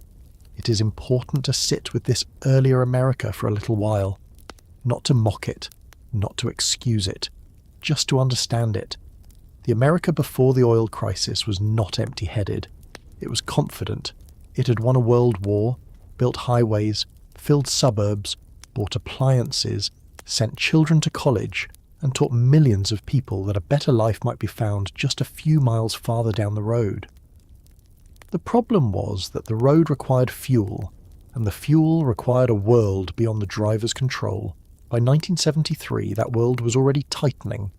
it is important to sit with this earlier America for a little while. Not to mock it, not to excuse it, just to understand it. The America before the oil crisis was not empty-headed. It was confident. It had won a world war, built highways, filled suburbs, bought appliances, sent children to college, and taught millions of people that a better life might be found just a few miles farther down the road. The problem was that the road required fuel, and the fuel required a world beyond the driver's control. By 1973, that world was already tightening.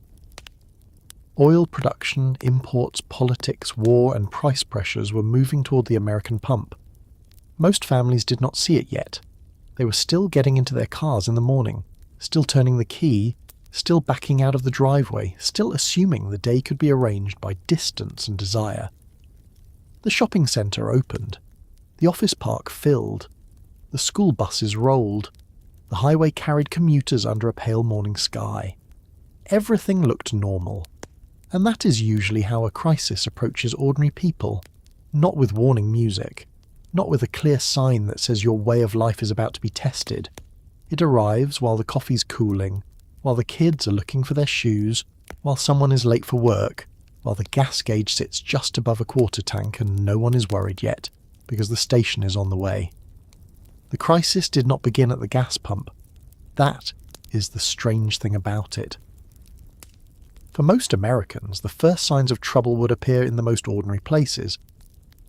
Oil production, imports, politics, war, and price pressures were moving toward the American pump. Most families did not see it yet. They were still getting into their cars in the morning, still turning the key, still backing out of the driveway, still assuming the day could be arranged by distance and desire. The shopping centre opened. The office park filled. The school buses rolled. The highway carried commuters under a pale morning sky. Everything looked normal. And that is usually how a crisis approaches ordinary people, not with warning music, not with a clear sign that says your way of life is about to be tested. It arrives while the coffee's cooling, while the kids are looking for their shoes, while someone is late for work, while the gas gauge sits just above a quarter tank and no one is worried yet, because the station is on the way. The crisis did not begin at the gas pump. That is the strange thing about it. For most Americans, the first signs of trouble would appear in the most ordinary places.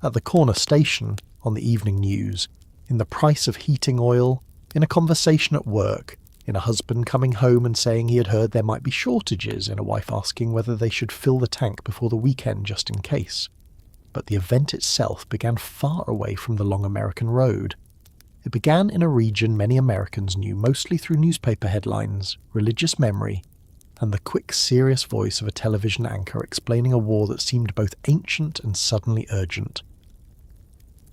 At the corner station, on the evening news, in the price of heating oil, in a conversation at work, in a husband coming home and saying he had heard there might be shortages, in a wife asking whether they should fill the tank before the weekend just in case. But the event itself began far away from the long American road. It began in a region many Americans knew mostly through newspaper headlines, religious memory, and the quick, serious voice of a television anchor explaining a war that seemed both ancient and suddenly urgent.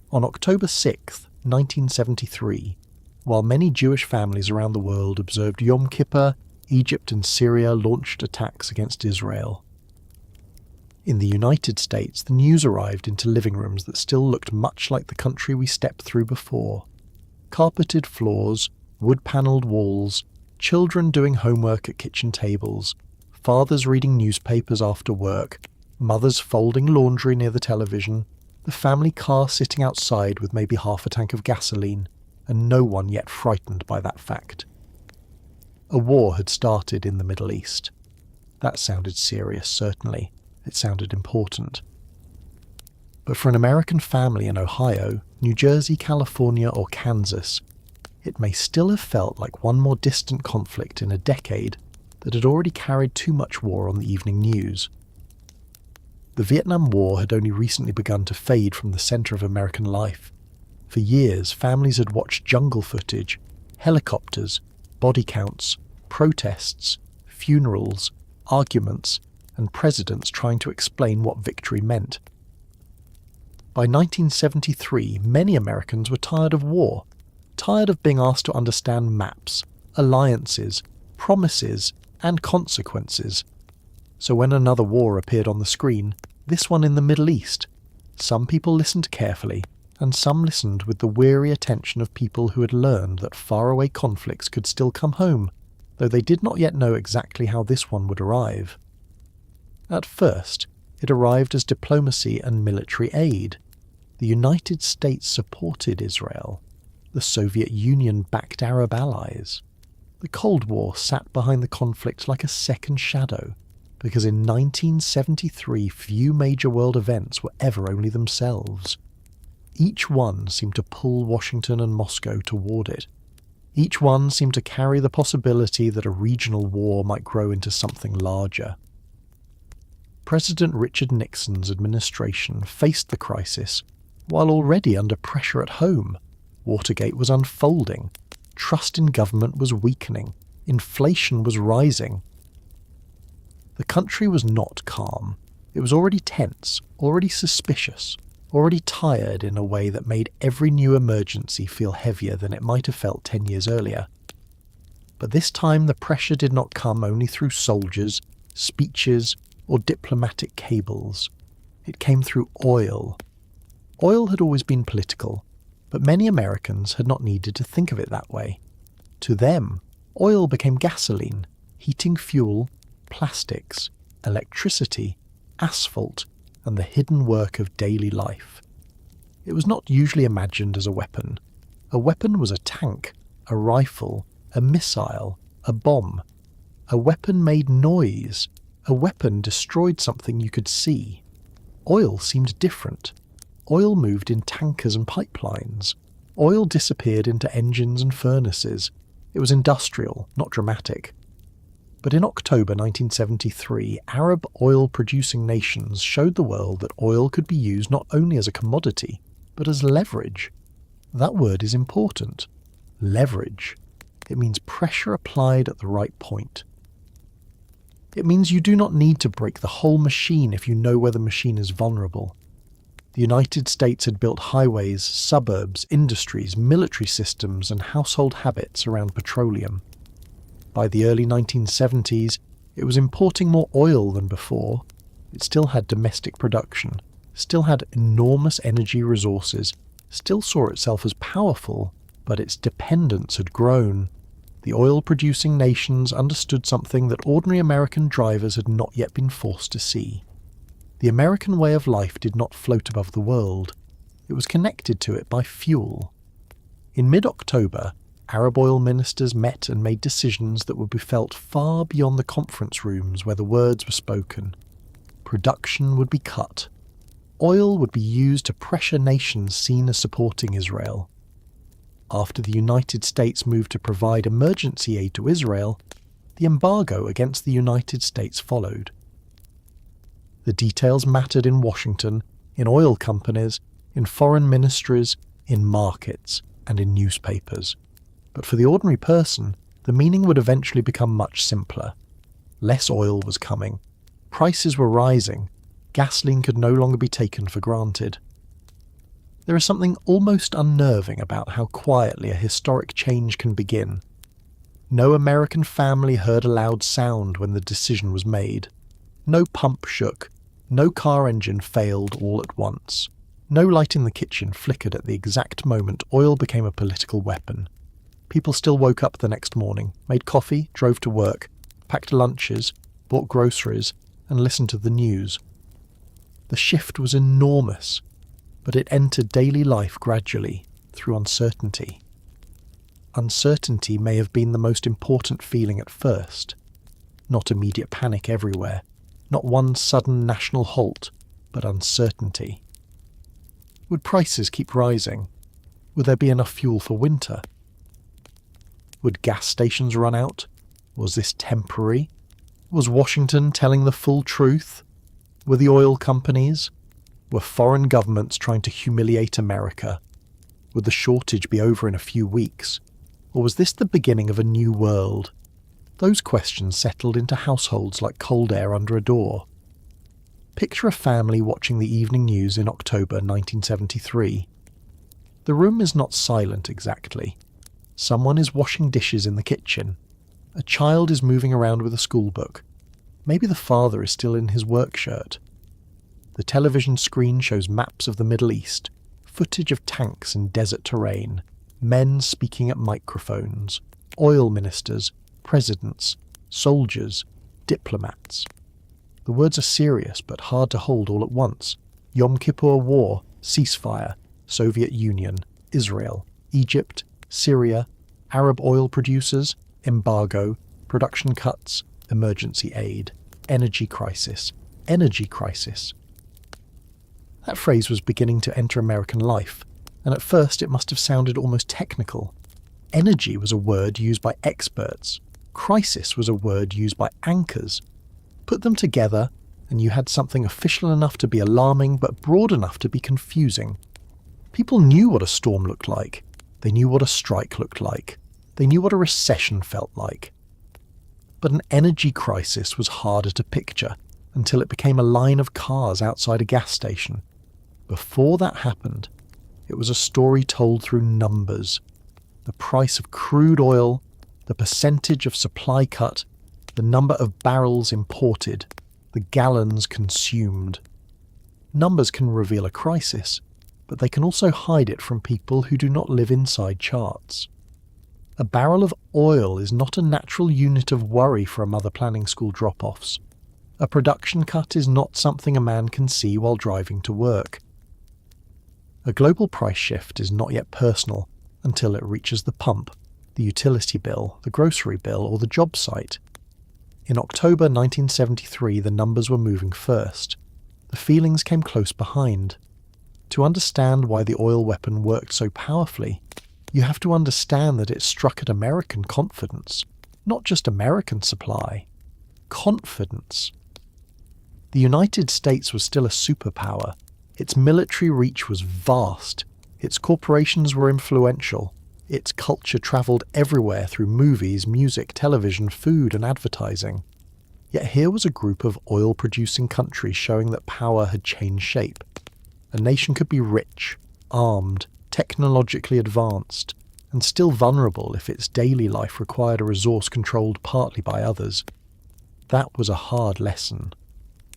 On October 6, 1973, while many Jewish families around the world observed Yom Kippur, Egypt and Syria launched attacks against Israel. In the United States, the news arrived into living rooms that still looked much like the country we stepped through before. Carpeted floors, wood-panelled walls, children doing homework at kitchen tables, fathers reading newspapers after work, mothers folding laundry near the television, the family car sitting outside with maybe half a tank of gasoline, and no one yet frightened by that fact. A war had started in the Middle East. That sounded serious, certainly. It sounded important. But for an American family in Ohio, New Jersey, California, or Kansas, it may still have felt like one more distant conflict in a decade that had already carried too much war on the evening news. The Vietnam War had only recently begun to fade from the centre of American life. For years, families had watched jungle footage, helicopters, body counts, protests, funerals, arguments, and presidents trying to explain what victory meant. By 1973, many Americans were tired of war, tired of being asked to understand maps, alliances, promises, and consequences. So when another war appeared on the screen, this one in the Middle East, some people listened carefully, and some listened with the weary attention of people who had learned that faraway conflicts could still come home, though they did not yet know exactly how this one would arrive. At first, it arrived as diplomacy and military aid. The United States supported Israel. The Soviet Union backed Arab allies. The Cold War sat behind the conflict like a second shadow, because in 1973 few major world events were ever only themselves. Each one seemed to pull Washington and Moscow toward it. Each one seemed to carry the possibility that a regional war might grow into something larger. President Richard Nixon's administration faced the crisis while already under pressure at home. Watergate was unfolding, trust in government was weakening, inflation was rising. The country was not calm. It was already tense, already suspicious, already tired in a way that made every new emergency feel heavier than it might have felt 10 years earlier. But this time the pressure did not come only through soldiers, speeches, or diplomatic cables. It came through oil. Oil had always been political, but many Americans had not needed to think of it that way. To them, oil became gasoline, heating fuel, plastics, electricity, asphalt, and the hidden work of daily life. It was not usually imagined as a weapon. A weapon was a tank, a rifle, a missile, a bomb. A weapon made noise. A weapon destroyed something you could see. Oil seemed different. Oil moved in tankers and pipelines. Oil disappeared into engines and furnaces. It was industrial, not dramatic. But in October 1973, Arab oil-producing nations showed the world that oil could be used not only as a commodity, but as leverage. That word is important. Leverage. It means pressure applied at the right point. It means you do not need to break the whole machine if you know where the machine is vulnerable. The United States had built highways, suburbs, industries, military systems, and household habits around petroleum. By the early 1970s, it was importing more oil than before. It still had domestic production, still had enormous energy resources, still saw itself as powerful, but its dependence had grown. The oil-producing nations understood something that ordinary American drivers had not yet been forced to see. The American way of life did not float above the world. It was connected to it by fuel. In mid-October, Arab oil ministers met and made decisions that would be felt far beyond the conference rooms where the words were spoken. Production would be cut. Oil would be used to pressure nations seen as supporting Israel. After the United States moved to provide emergency aid to Israel, the embargo against the United States followed. The details mattered in Washington, in oil companies, in foreign ministries, in markets, and in newspapers. But for the ordinary person, the meaning would eventually become much simpler. Less oil was coming. Prices were rising. Gasoline could no longer be taken for granted. There is something almost unnerving about how quietly a historic change can begin. No American family heard a loud sound when the decision was made. No pump shook. No car engine failed all at once. No light in the kitchen flickered at the exact moment oil became a political weapon. People still woke up the next morning, made coffee, drove to work, packed lunches, bought groceries, and listened to the news. The shift was enormous, but it entered daily life gradually, through uncertainty. Uncertainty may have been the most important feeling at first. Not immediate panic everywhere, not one sudden national halt, but uncertainty. Would prices keep rising? Would there be enough fuel for winter? Would gas stations run out? Was this temporary? Was Washington telling the full truth? Were the oil companies? Were foreign governments trying to humiliate America? Would the shortage be over in a few weeks? Or was this the beginning of a new world? Those questions settled into households like cold air under a door. Picture a family watching the evening news in October 1973. The room is not silent exactly. Someone is washing dishes in the kitchen. A child is moving around with a schoolbook. Maybe the father is still in his work shirt. The television screen shows maps of the Middle East, footage of tanks in desert terrain, men speaking at microphones, oil ministers, presidents, soldiers, diplomats. The words are serious but hard to hold all at once. Yom Kippur War, ceasefire, Soviet Union, Israel, Egypt, Syria, Arab oil producers, embargo, production cuts, emergency aid, energy crisis, energy crisis. That phrase was beginning to enter American life, and at first it must have sounded almost technical. Energy was a word used by experts. Crisis was a word used by anchors. Put them together, and you had something official enough to be alarming but broad enough to be confusing. People knew what a storm looked like. They knew what a strike looked like. They knew what a recession felt like. But an energy crisis was harder to picture until it became a line of cars outside a gas station. Before that happened, it was a story told through numbers. The price of crude oil, the percentage of supply cut, the number of barrels imported, the gallons consumed. Numbers can reveal a crisis, but they can also hide it from people who do not live inside charts. A barrel of oil is not a natural unit of worry for a mother planning school drop-offs. A production cut is not something a man can see while driving to work. A global price shift is not yet personal until it reaches the pump, the utility bill, the grocery bill, or the job site. In October 1973, the numbers were moving first. The feelings came close behind. To understand why the oil weapon worked so powerfully, you have to understand that it struck at American confidence, not just American supply. Confidence. The United States was still a superpower. Its military reach was vast. Its corporations were influential. Its culture travelled everywhere through movies, music, television, food, and advertising. Yet here was a group of oil-producing countries showing that power had changed shape. A nation could be rich, armed, technologically advanced, and still vulnerable if its daily life required a resource controlled partly by others. That was a hard lesson.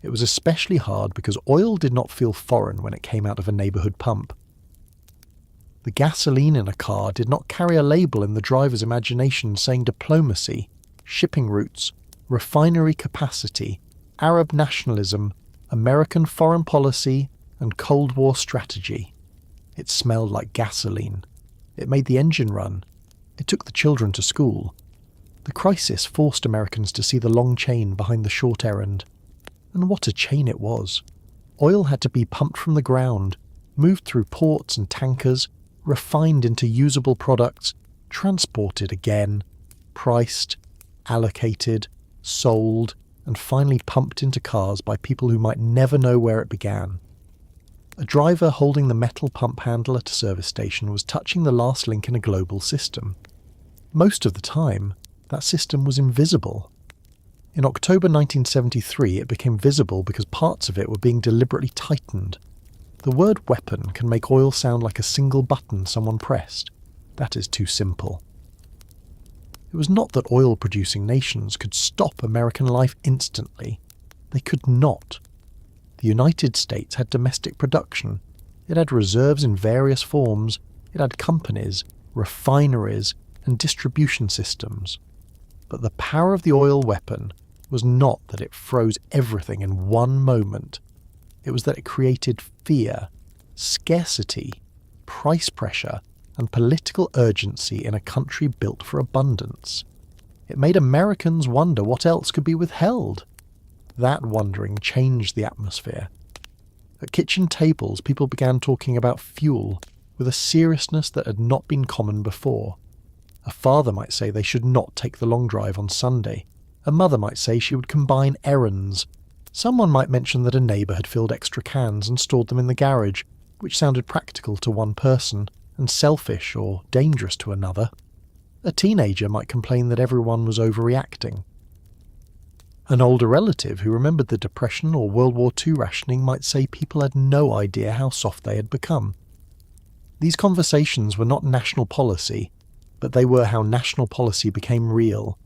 It was especially hard because oil did not feel foreign when it came out of a neighbourhood pump. The gasoline in a car did not carry a label in the driver's imagination saying diplomacy, shipping routes, refinery capacity, Arab nationalism, American foreign policy, and Cold War strategy. It smelled like gasoline. It made the engine run. It took the children to school. The crisis forced Americans to see the long chain behind the short errand. And what a chain it was. Oil had to be pumped from the ground, moved through ports and tankers, refined into usable products, transported again, priced, allocated, sold, and finally pumped into cars by people who might never know where it began. A driver holding the metal pump handle at a service station was touching the last link in a global system. Most of the time, that system was invisible. In October 1973, it became visible because parts of it were being deliberately tightened. The word weapon can make oil sound like a single button someone pressed. That is too simple. It was not that oil-producing nations could stop American life instantly. They could not. The United States had domestic production. It had reserves in various forms. It had companies, refineries, and distribution systems. But the power of the oil weapon was not that it froze everything in one moment. It was that it created fear, scarcity, price pressure, and political urgency in a country built for abundance. It made Americans wonder what else could be withheld. That wondering changed the atmosphere. At kitchen tables, people began talking about fuel with a seriousness that had not been common before. A father might say they should not take the long drive on Sunday. A mother might say she would combine errands. Someone might mention that a neighbour had filled extra cans and stored them in the garage, which sounded practical to one person and selfish or dangerous to another. A teenager might complain that everyone was overreacting. An older relative who remembered the Depression or World War II rationing might say people had no idea how soft they had become. These conversations were not national policy, but they were how national policy became real.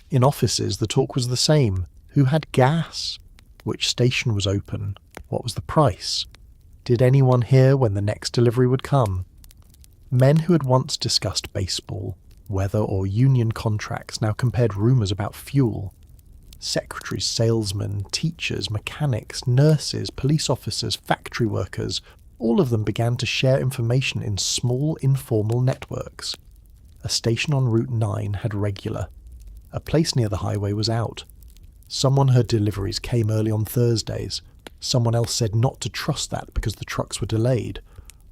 In offices, the talk was the same. Who had gas? Which station was open? What was the price? Did anyone hear when the next delivery would come? Men who had once discussed baseball, weather, or union contracts now compared rumours about fuel. Secretaries, salesmen, teachers, mechanics, nurses, police officers, factory workers, all of them began to share information in small, informal networks. A station on Route 9 had regular. A place near the highway was out. Someone heard deliveries came early on Thursdays. Someone else said not to trust that because the trucks were delayed.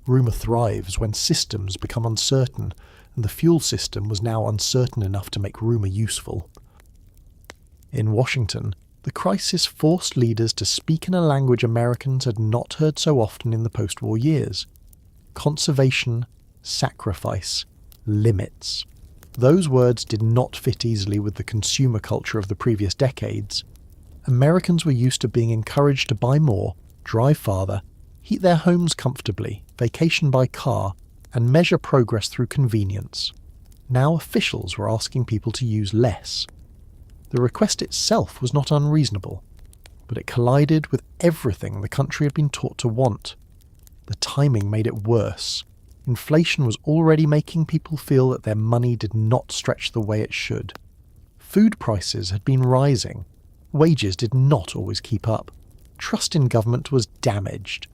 Rumour thrives when systems become uncertain, and the fuel system was now uncertain enough to make rumour useful. In Washington, the crisis forced leaders to speak in a language Americans had not heard so often in the post-war years. Conservation, sacrifice, limits. Those words did not fit easily with the consumer culture of the previous decades. Americans were used to being encouraged to buy more, drive farther, heat their homes comfortably, vacation by car, and measure progress through convenience. Now officials were asking people to use less. The request itself was not unreasonable, but it collided with everything the country had been taught to want. The timing made it worse. Inflation was already making people feel that their money did not stretch the way it should. Food prices had been rising. Wages did not always keep up. Trust in government was damaged.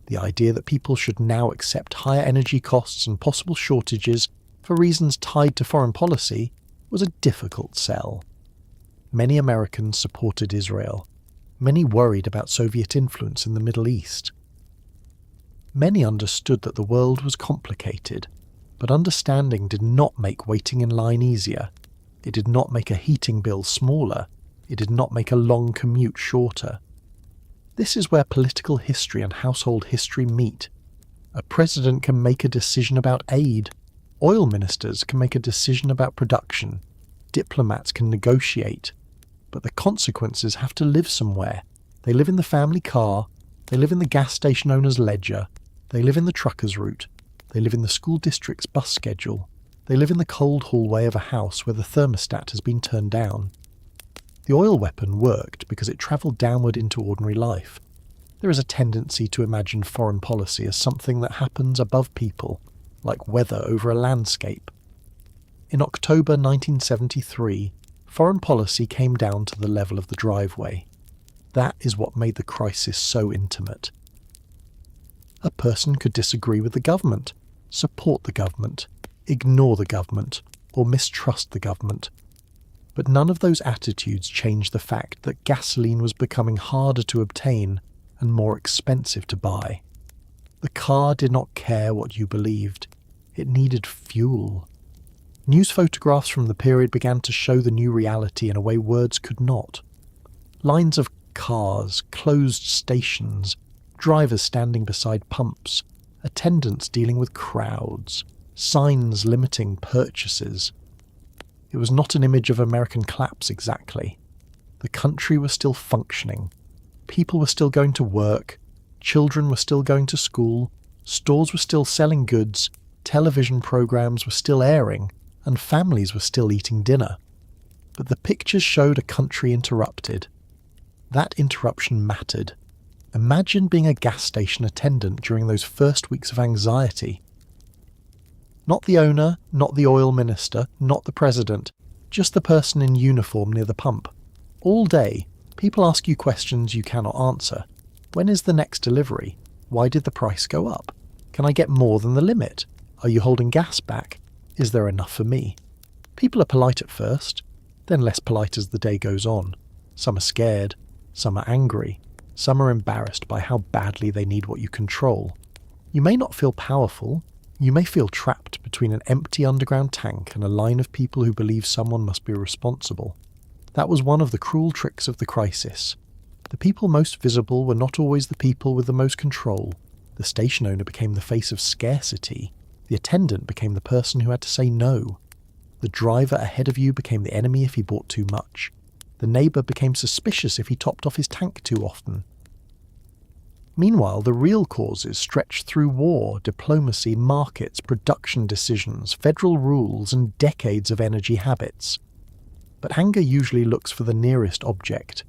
The idea that people should now accept higher energy costs and possible shortages for reasons tied to foreign policy was a difficult sell. Many Americans supported Israel. Many worried about Soviet influence in the Middle East. Many understood that the world was complicated, but understanding did not make waiting in line easier. It did not make a heating bill smaller. It did not make a long commute shorter. This is where political history and household history meet. A president can make a decision about aid. Oil ministers can make a decision about production. Diplomats can negotiate. But the consequences have to live somewhere. They live in the family car. They live in the gas station owner's ledger. They live in the trucker's route. They live in the school district's bus schedule. They live in the cold hallway of a house where the thermostat has been turned down. The oil weapon worked because it travelled downward into ordinary life. There is a tendency to imagine foreign policy as something that happens above people, like weather over a landscape. In October 1973, foreign policy came down to the level of the driveway. That is what made the crisis so intimate. A person could disagree with the government, support the government, ignore the government, or mistrust the government. But none of those attitudes changed the fact that gasoline was becoming harder to obtain and more expensive to buy. The car did not care what you believed. It needed fuel. News photographs from the period began to show the new reality in a way words could not. Lines of cars, closed stations, drivers standing beside pumps, attendants dealing with crowds, signs limiting purchases. It was not an image of American collapse exactly. The country was still functioning. People were still going to work, children were still going to school, stores were still selling goods, television programs were still airing, and families were still eating dinner. But the pictures showed a country interrupted. That interruption mattered. Imagine being a gas station attendant during those first weeks of anxiety. Not the owner, not the oil minister, not the president, just the person in uniform near the pump. All day, people ask you questions you cannot answer. When is the next delivery? Why did the price go up? Can I get more than the limit? Are you holding gas back? Is there enough for me? People are polite at first, then less polite as the day goes on. Some are scared, some are angry, some are embarrassed by how badly they need what you control. You may not feel powerful. You may feel trapped between an empty underground tank and a line of people who believe someone must be responsible. That was one of the cruel tricks of the crisis. The people most visible were not always the people with the most control. The station owner became the face of scarcity. The attendant became the person who had to say no. The driver ahead of you became the enemy if he bought too much. The neighbour became suspicious if he topped off his tank too often. Meanwhile, the real causes stretched through war, diplomacy, markets, production decisions, federal rules, and decades of energy habits. But anger usually looks for the nearest object.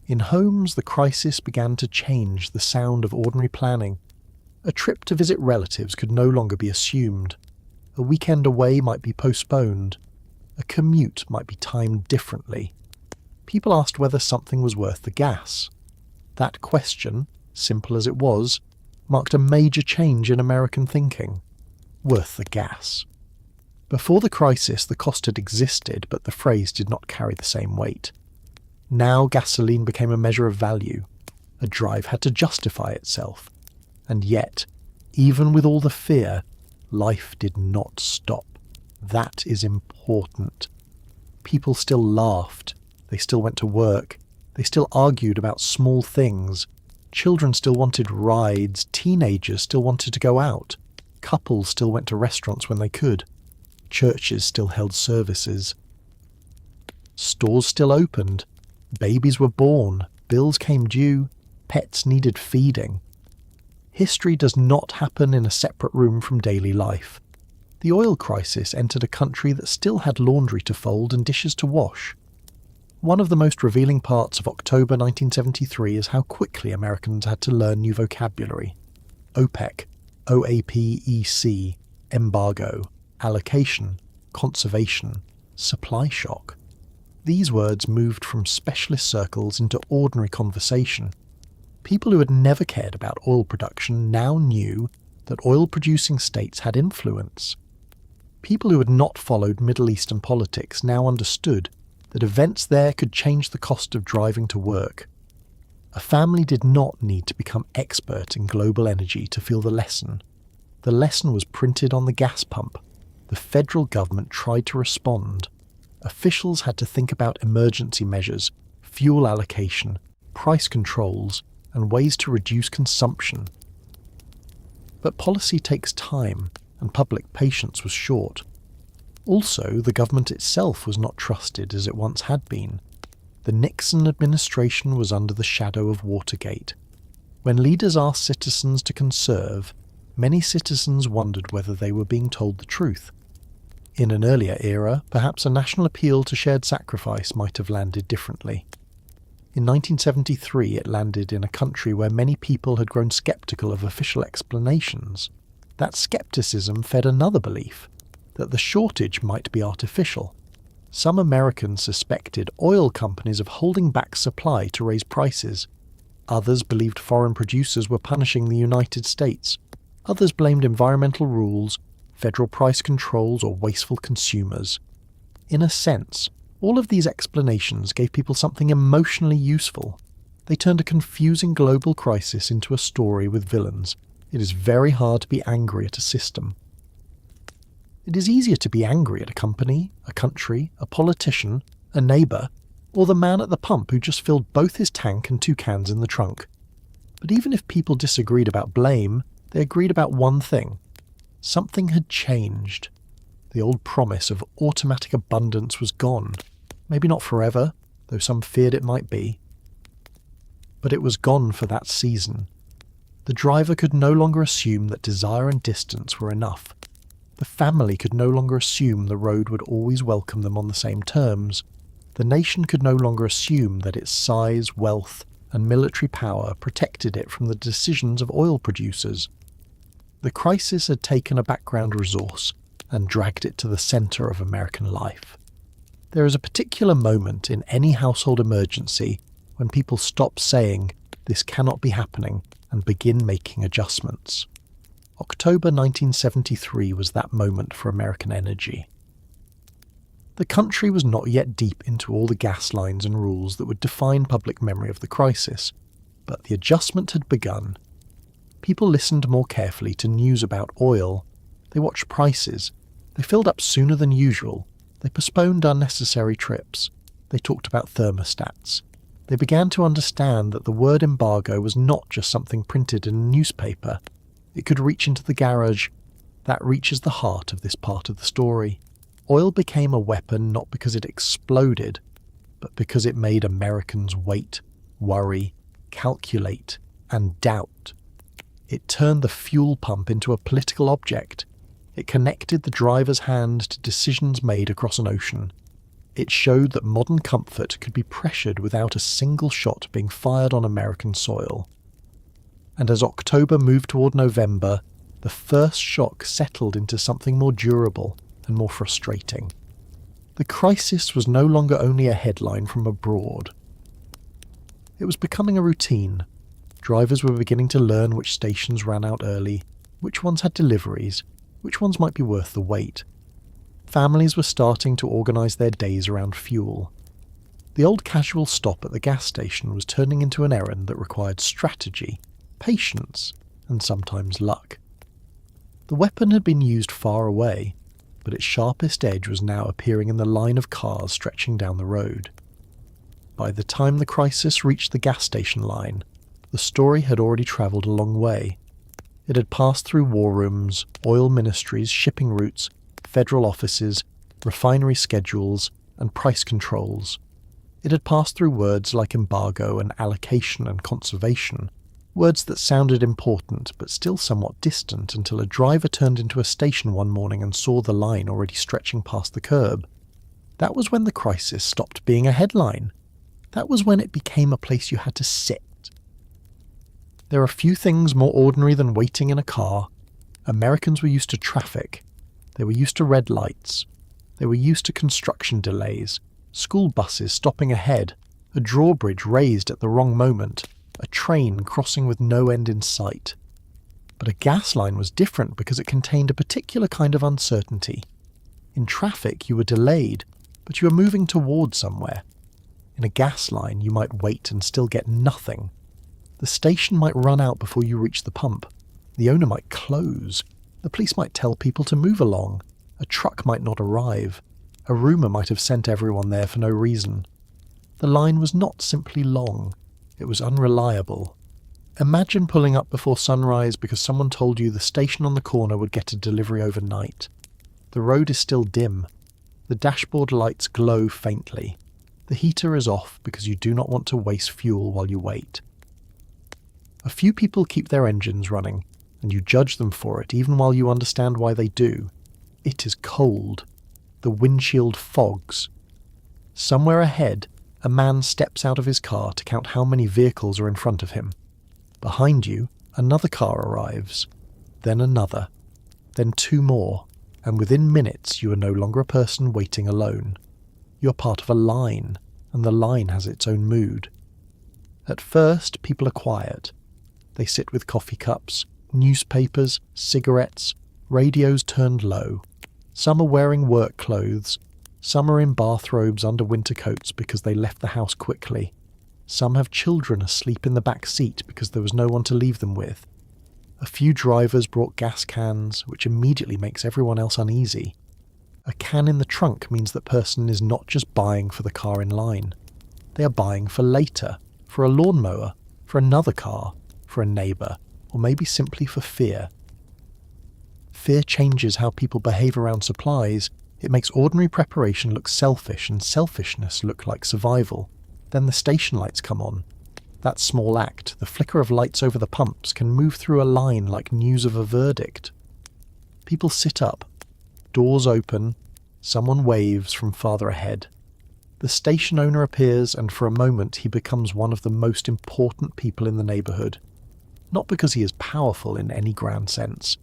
In homes, the crisis began to change the sound of ordinary planning. A trip to visit relatives could no longer be assumed. A weekend away might be postponed. A commute might be timed differently. People asked whether something was worth the gas. That question, simple as it was, marked a major change in American thinking. Worth the gas. Before the crisis, the cost had existed, but the phrase did not carry the same weight. Now gasoline became a measure of value. A drive had to justify itself. And yet, even with all the fear, life did not stop. That is important. People still laughed. They still went to work. They still argued about small things. Children still wanted rides. Teenagers still wanted to go out. Couples still went to restaurants when they could. Churches still held services. Stores still opened. Babies were born. Bills came due. Pets needed feeding. History does not happen in a separate room from daily life. The oil crisis entered a country that still had laundry to fold and dishes to wash. One of the most revealing parts of October 1973 is how quickly Americans had to learn new vocabulary. OPEC, OAPEC, embargo, allocation, conservation, supply shock. These words moved from specialist circles into ordinary conversation. People who had never cared about oil production now knew that oil-producing states had influence. People who had not followed Middle Eastern politics now understood that events there could change the cost of driving to work. A family did not need to become expert in global energy to feel the lesson. The lesson was printed on the gas pump. The federal government tried to respond. Officials had to think about emergency measures, fuel allocation, price controls, and ways to reduce consumption. But policy takes time, and public patience was short. Also, the government itself was not trusted as it once had been. The Nixon administration was under the shadow of Watergate. When leaders asked citizens to conserve, many citizens wondered whether they were being told the truth. In an earlier era, perhaps a national appeal to shared sacrifice might have landed differently. In 1973, it landed in a country where many people had grown sceptical of official explanations. That skepticism fed another belief, that the shortage might be artificial. Some Americans suspected oil companies of holding back supply to raise prices. Others believed foreign producers were punishing the United States. Others blamed environmental rules, federal price controls, or wasteful consumers. In a sense, all of these explanations gave people something emotionally useful. They turned a confusing global crisis into a story with villains. It is very hard to be angry at a system. It is easier to be angry at a company, a country, a politician, a neighbour, or the man at the pump who just filled both his tank and 2 cans in the trunk. But even if people disagreed about blame, they agreed about one thing. Something had changed. The old promise of automatic abundance was gone. Maybe not forever, though some feared it might be. But it was gone for that season. The driver could no longer assume that desire and distance were enough. The family could no longer assume the road would always welcome them on the same terms. The nation could no longer assume that its size, wealth, and military power protected it from the decisions of oil producers. The crisis had taken a background resource and dragged it to the centre of American life. There is a particular moment in any household emergency when people stop saying, "This cannot be happening," and begin making adjustments. October 1973 was that moment for American energy. The country was not yet deep into all the gas lines and rules that would define public memory of the crisis, but the adjustment had begun. People listened more carefully to news about oil. They watched prices. They filled up sooner than usual. They postponed unnecessary trips. They talked about thermostats. They began to understand that the word embargo was not just something printed in a newspaper. It could reach into the garage. That reaches the heart of this part of the story. Oil became a weapon not because it exploded, but because it made Americans wait, worry, calculate, and doubt. It turned the fuel pump into a political object. It connected the driver's hand to decisions made across an ocean. It showed that modern comfort could be pressured without a single shot being fired on American soil. And as October moved toward November, the first shock settled into something more durable and more frustrating. The crisis was no longer only a headline from abroad. It was becoming a routine. Drivers were beginning to learn which stations ran out early, which ones had deliveries, which ones might be worth the wait. Families were starting to organise their days around fuel. The old casual stop at the gas station was turning into an errand that required strategy, patience, and sometimes luck. The weapon had been used far away. but its sharpest edge was now appearing in the line of cars stretching down the road. By the time the crisis reached the gas station line, the story had already travelled a long way. It had passed through war rooms, oil ministries, shipping routes, federal offices, refinery schedules, and price controls. It had passed through words like embargo and allocation and conservation, words that sounded important but still somewhat distant until a driver turned into a station one morning and saw the line already stretching past the curb. That was when the crisis stopped being a headline. That was when it became a place you had to sit. There are few things more ordinary than waiting in a car. Americans were used to traffic. They were used to red lights. They were used to construction delays, school buses stopping ahead, a drawbridge raised at the wrong moment, a train crossing with no end in sight. But a gas line was different because it contained a particular kind of uncertainty. In traffic, you were delayed, but you were moving toward somewhere. In a gas line, you might wait and still get nothing. The station might run out before you reach the pump. The owner might close. The police might tell people to move along. A truck might not arrive. A rumour might have sent everyone there for no reason. The line was not simply long. It was unreliable. Imagine pulling up before sunrise because someone told you the station on the corner would get a delivery overnight. The road is still dim. The dashboard lights glow faintly. The heater is off because you do not want to waste fuel while you wait. A few people keep their engines running, and you judge them for it even while you understand why they do. It is cold. The windshield fogs. Somewhere ahead, a man steps out of his car to count how many vehicles are in front of him. Behind you, another car arrives. Then another. Then two more, and within minutes you are no longer a person waiting alone. You are part of a line, and the line has its own mood. At first, people are quiet. They sit with coffee cups, newspapers, cigarettes, radios turned low. Some are wearing work clothes. Some are in bathrobes under winter coats because they left the house quickly. Some have children asleep in the back seat because there was no one to leave them with. A few drivers brought gas cans, which immediately makes everyone else uneasy. A can in the trunk means that person is not just buying for the car in line. They are buying for later, for a lawnmower, for another car, for a neighbour, or maybe simply for fear. Fear changes how people behave around supplies. It makes ordinary preparation look selfish and selfishness look like survival. Then the station lights come on. That small act, the flicker of lights over the pumps, can move through a line like news of a verdict. People sit up. Doors open. Someone waves from farther ahead. The station owner appears, and for a moment he becomes one of the most important people in the neighbourhood. Not because he is powerful in any grand sense.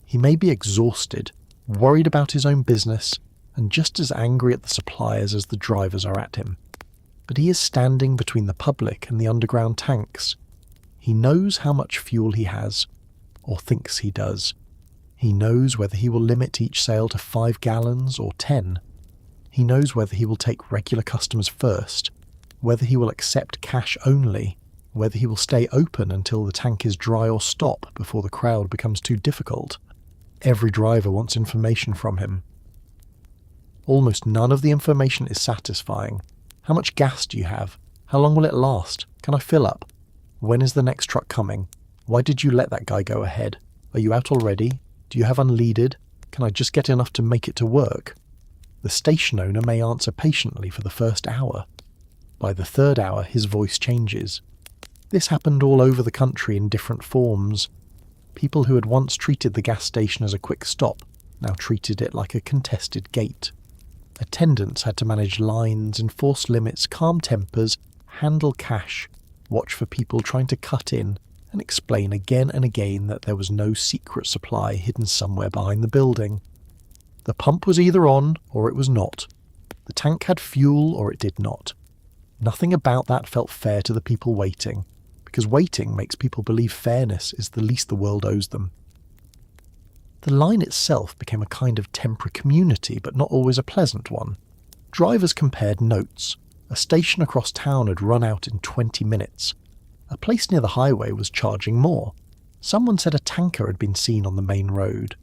He may be exhausted, worried about his own business, and just as angry at the suppliers as the drivers are at him. But he is standing between the public and the underground tanks. He knows how much fuel he has, or thinks he does. He knows whether he will limit each sale to 5 gallons or 10. He knows whether he will take regular customers first, whether he will accept cash only, whether he will stay open until the tank is dry or stop before the crowd becomes too difficult. Every driver wants information from him. Almost none of the information is satisfying. How much gas do you have? How long will it last? Can I fill up? When is the next truck coming? Why did you let that guy go ahead? Are you out already? Do you have unleaded? Can I just get enough to make it to work? The station owner may answer patiently for the first hour. By the third hour, his voice changes. This happened all over the country in different forms. People who had once treated the gas station as a quick stop now treated it like a contested gate. Attendants had to manage lines, enforce limits, calm tempers, handle cash, watch for people trying to cut in, and explain again and again that there was no secret supply hidden somewhere behind the building. The pump was either on or it was not. The tank had fuel or it did not. Nothing about that felt fair to the people waiting, because waiting makes people believe fairness is the least the world owes them. The line itself became a kind of temporary community, but not always a pleasant one. Drivers compared notes. A station across town had run out in 20 minutes. A place near the highway was charging more. Someone said a tanker had been seen on the main road.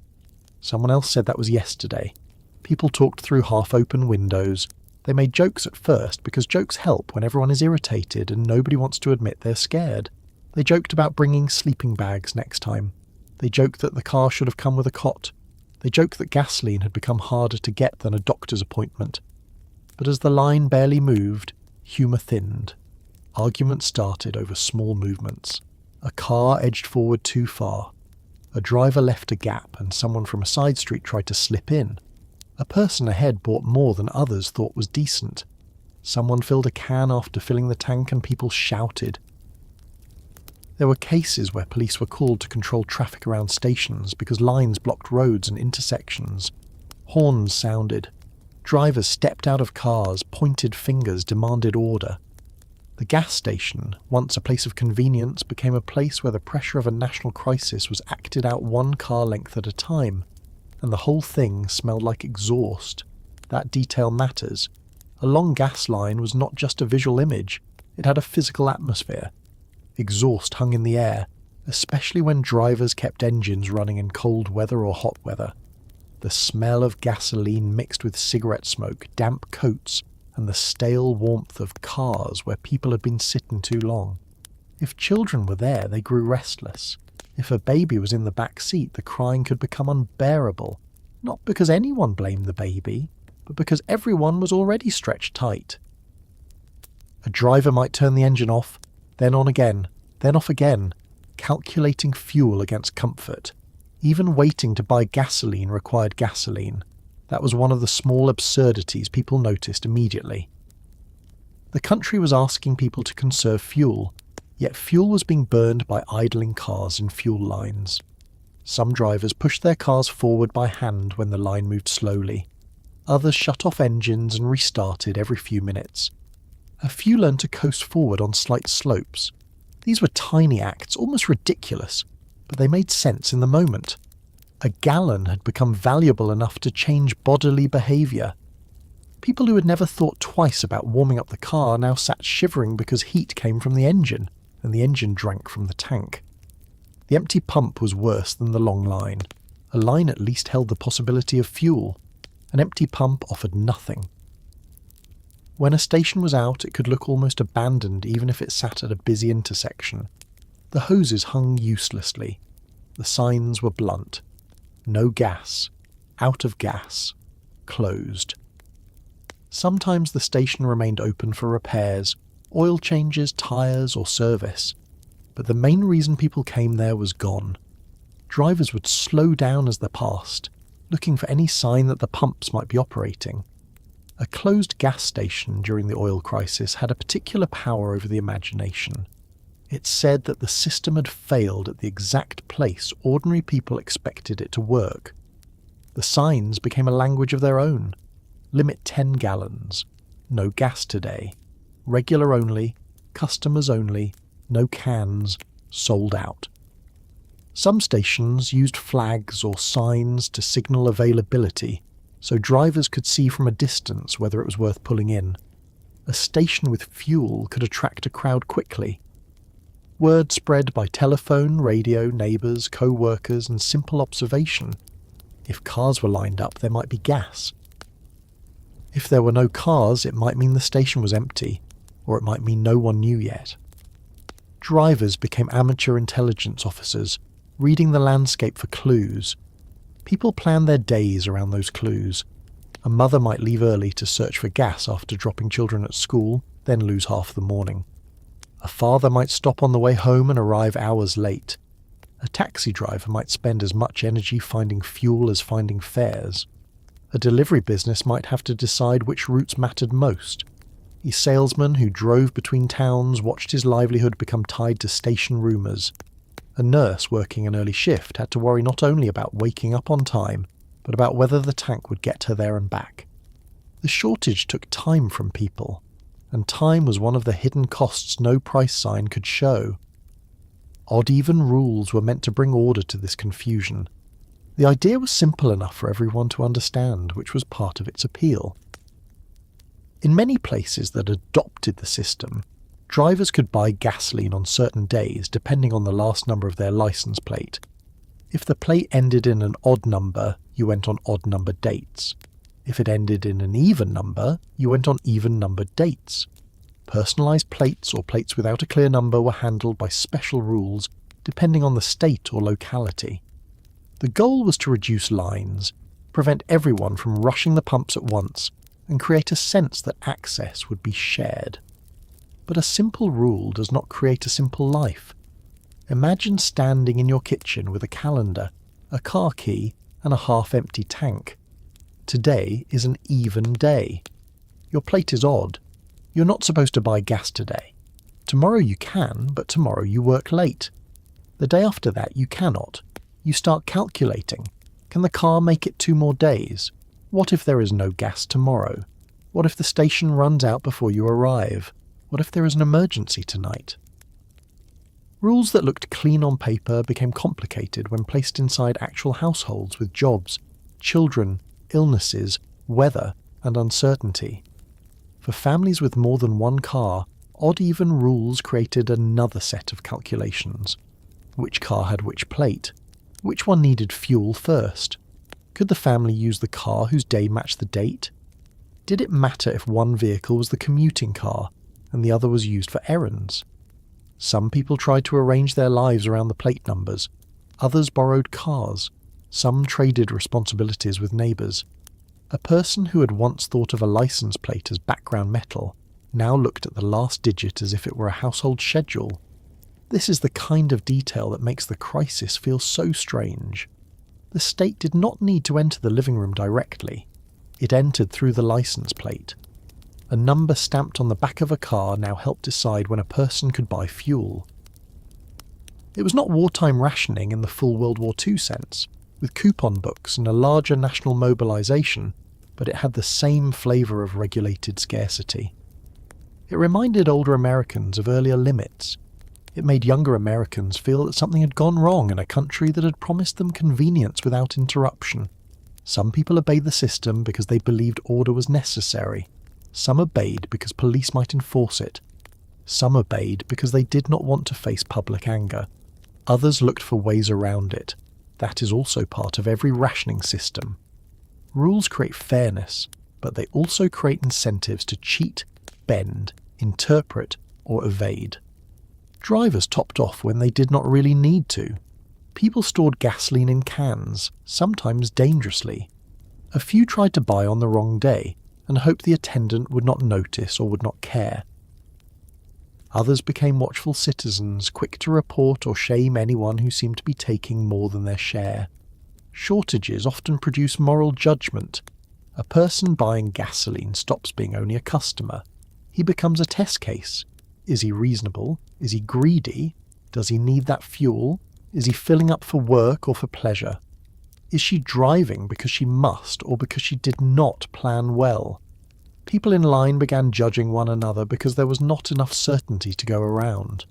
Someone else said that was yesterday. People talked through half-open windows. They made jokes at first because jokes help when everyone is irritated and nobody wants to admit they're scared. They joked about bringing sleeping bags next time. They joked that the car should have come with a cot. They joked that gasoline had become harder to get than a doctor's appointment. But as the line barely moved, humour thinned. Arguments started over small movements. A car edged forward too far. A driver left a gap and someone from a side street tried to slip in. A person ahead bought more than others thought was decent. Someone filled a can after filling the tank and people shouted. There were cases where police were called to control traffic around stations because lines blocked roads and intersections. Horns sounded. Drivers stepped out of cars, pointed fingers, demanded order. The gas station, once a place of convenience, became a place where the pressure of a national crisis was acted out one car length at a time, and the whole thing smelled like exhaust. That detail matters. A long gas line was not just a visual image, it had a physical atmosphere. Exhaust hung in the air, especially when drivers kept engines running in cold weather or hot weather. The smell of gasoline mixed with cigarette smoke, damp coats, and the stale warmth of cars where people had been sitting too long. If children were there, they grew restless. If a baby was in the back seat, the crying could become unbearable, not because anyone blamed the baby, but because everyone was already stretched tight. A driver might turn the engine off, then on again, then off again, calculating fuel against comfort. Even waiting to buy gasoline required gasoline. That was one of the small absurdities people noticed immediately. The country was asking people to conserve fuel, yet fuel was being burned by idling cars in fuel lines. Some drivers pushed their cars forward by hand when the line moved slowly. Others shut off engines and restarted every few minutes. A few learned to coast forward on slight slopes. These were tiny acts, almost ridiculous, but they made sense in the moment. A gallon had become valuable enough to change bodily behaviour. People who had never thought twice about warming up the car now sat shivering because heat came from the engine, and the engine drank from the tank. The empty pump was worse than the long line. A line at least held the possibility of fuel. An empty pump offered nothing. When a station was out, it could look almost abandoned even if it sat at a busy intersection. The hoses hung uselessly. The signs were blunt. No gas. Out of gas. Closed. Sometimes the station remained open for repairs, oil changes, tyres or service. But the main reason people came there was gone. Drivers would slow down as they passed, looking for any sign that the pumps might be operating. A closed gas station during the oil crisis had a particular power over the imagination. It said that the system had failed at the exact place ordinary people expected it to work. The signs became a language of their own. Limit 10 gallons. No gas today. Regular only. Customers only. No cans. Sold out. Some stations used flags or signs to signal availability, so drivers could see from a distance whether it was worth pulling in. A station with fuel could attract a crowd quickly. Word spread by telephone, radio, neighbours, co-workers and simple observation. If cars were lined up, there might be gas. If there were no cars, it might mean the station was empty, or it might mean no one knew yet. Drivers became amateur intelligence officers, reading the landscape for clues. People planned their days around those clues. A mother might leave early to search for gas after dropping children at school, then lose half the morning. A father might stop on the way home and arrive hours late. A taxi driver might spend as much energy finding fuel as finding fares. A delivery business might have to decide which routes mattered most. A salesman who drove between towns watched his livelihood become tied to station rumours. A nurse working an early shift had to worry not only about waking up on time, but about whether the tank would get her there and back. The shortage took time from people, and time was one of the hidden costs no price sign could show. Odd-even rules were meant to bring order to this confusion. The idea was simple enough for everyone to understand, which was part of its appeal. In many places that adopted the system, drivers could buy gasoline on certain days depending on the last number of their license plate. If the plate ended in an odd number, you went on odd number dates. If it ended in an even number, you went on even-numbered dates. Personalised plates or plates without a clear number were handled by special rules depending on the state or locality. The goal was to reduce lines, prevent everyone from rushing the pumps at once, and create a sense that access would be shared. But a simple rule does not create a simple life. Imagine standing in your kitchen with a calendar, a car key, and a half-empty tank. Today is an even day. Your plate is odd. You're not supposed to buy gas today. Tomorrow you can, but tomorrow you work late. The day after that you cannot. You start calculating. Can the car make it 2 more days? What if there is no gas tomorrow? What if the station runs out before you arrive? What if there is an emergency tonight? Rules that looked clean on paper became complicated when placed inside actual households with jobs, children, illnesses, weather, and uncertainty. For families with more than one car, odd-even rules created another set of calculations. Which car had which plate? Which one needed fuel first? Could the family use the car whose day matched the date? Did it matter if one vehicle was the commuting car and the other was used for errands? Some people tried to arrange their lives around the plate numbers. Others borrowed cars. Some traded responsibilities with neighbours. A person who had once thought of a license plate as background metal now looked at the last digit as if it were a household schedule. This is the kind of detail that makes the crisis feel so strange. The state did not need to enter the living room directly. It entered through the license plate. A number stamped on the back of a car now helped decide when a person could buy fuel. It was not wartime rationing in the full World War II sense, with coupon books and a larger national mobilisation, but it had the same flavour of regulated scarcity. It reminded older Americans of earlier limits. It made younger Americans feel that something had gone wrong in a country that had promised them convenience without interruption. Some people obeyed the system because they believed order was necessary. Some obeyed because police might enforce it. Some obeyed because they did not want to face public anger. Others looked for ways around it. That is also part of every rationing system. Rules create fairness, but they also create incentives to cheat, bend, interpret, or evade. Drivers topped off when they did not really need to. People stored gasoline in cans, sometimes dangerously. A few tried to buy on the wrong day and hoped the attendant would not notice or would not care. Others became watchful citizens, quick to report or shame anyone who seemed to be taking more than their share. Shortages often produce moral judgment. A person buying gasoline stops being only a customer. He becomes a test case. Is he reasonable? Is he greedy? Does he need that fuel? Is he filling up for work or for pleasure? Is she driving because she must or because she did not plan well? People in line began judging one another because there was not enough certainty to go around.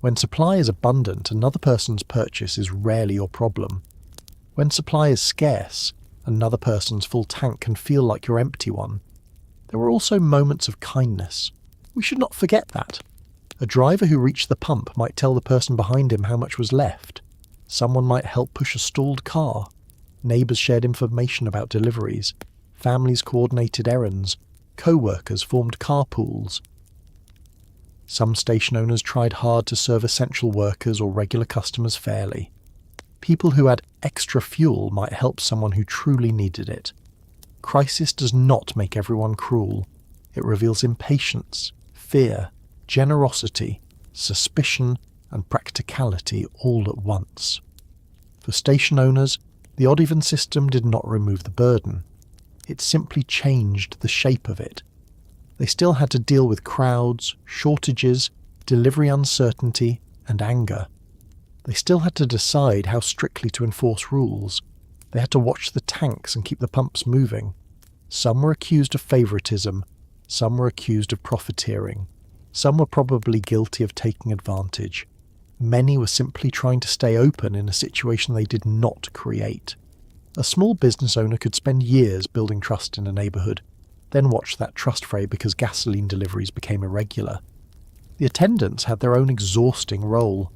When supply is abundant, another person's purchase is rarely your problem. When supply is scarce, another person's full tank can feel like your empty one. There were also moments of kindness. We should not forget that. A driver who reached the pump might tell the person behind him how much was left. Someone might help push a stalled car. Neighbours shared information about deliveries. Families coordinated errands. Co-workers formed carpools. Some station owners tried hard to serve essential workers or regular customers fairly. People who had extra fuel might help someone who truly needed it. Crisis does not make everyone cruel. It reveals impatience, fear, generosity, suspicion, and practicality all at once. For station owners, the odd-even system did not remove the burden. It simply changed the shape of it. They still had to deal with crowds, shortages, delivery uncertainty, and anger. They still had to decide how strictly to enforce rules. They had to watch the tanks and keep the pumps moving. Some were accused of favouritism. Some were accused of profiteering. Some were probably guilty of taking advantage. Many were simply trying to stay open in a situation they did not create. A small business owner could spend years building trust in a neighbourhood, then watch that trust fray because gasoline deliveries became irregular. The attendants had their own exhausting role.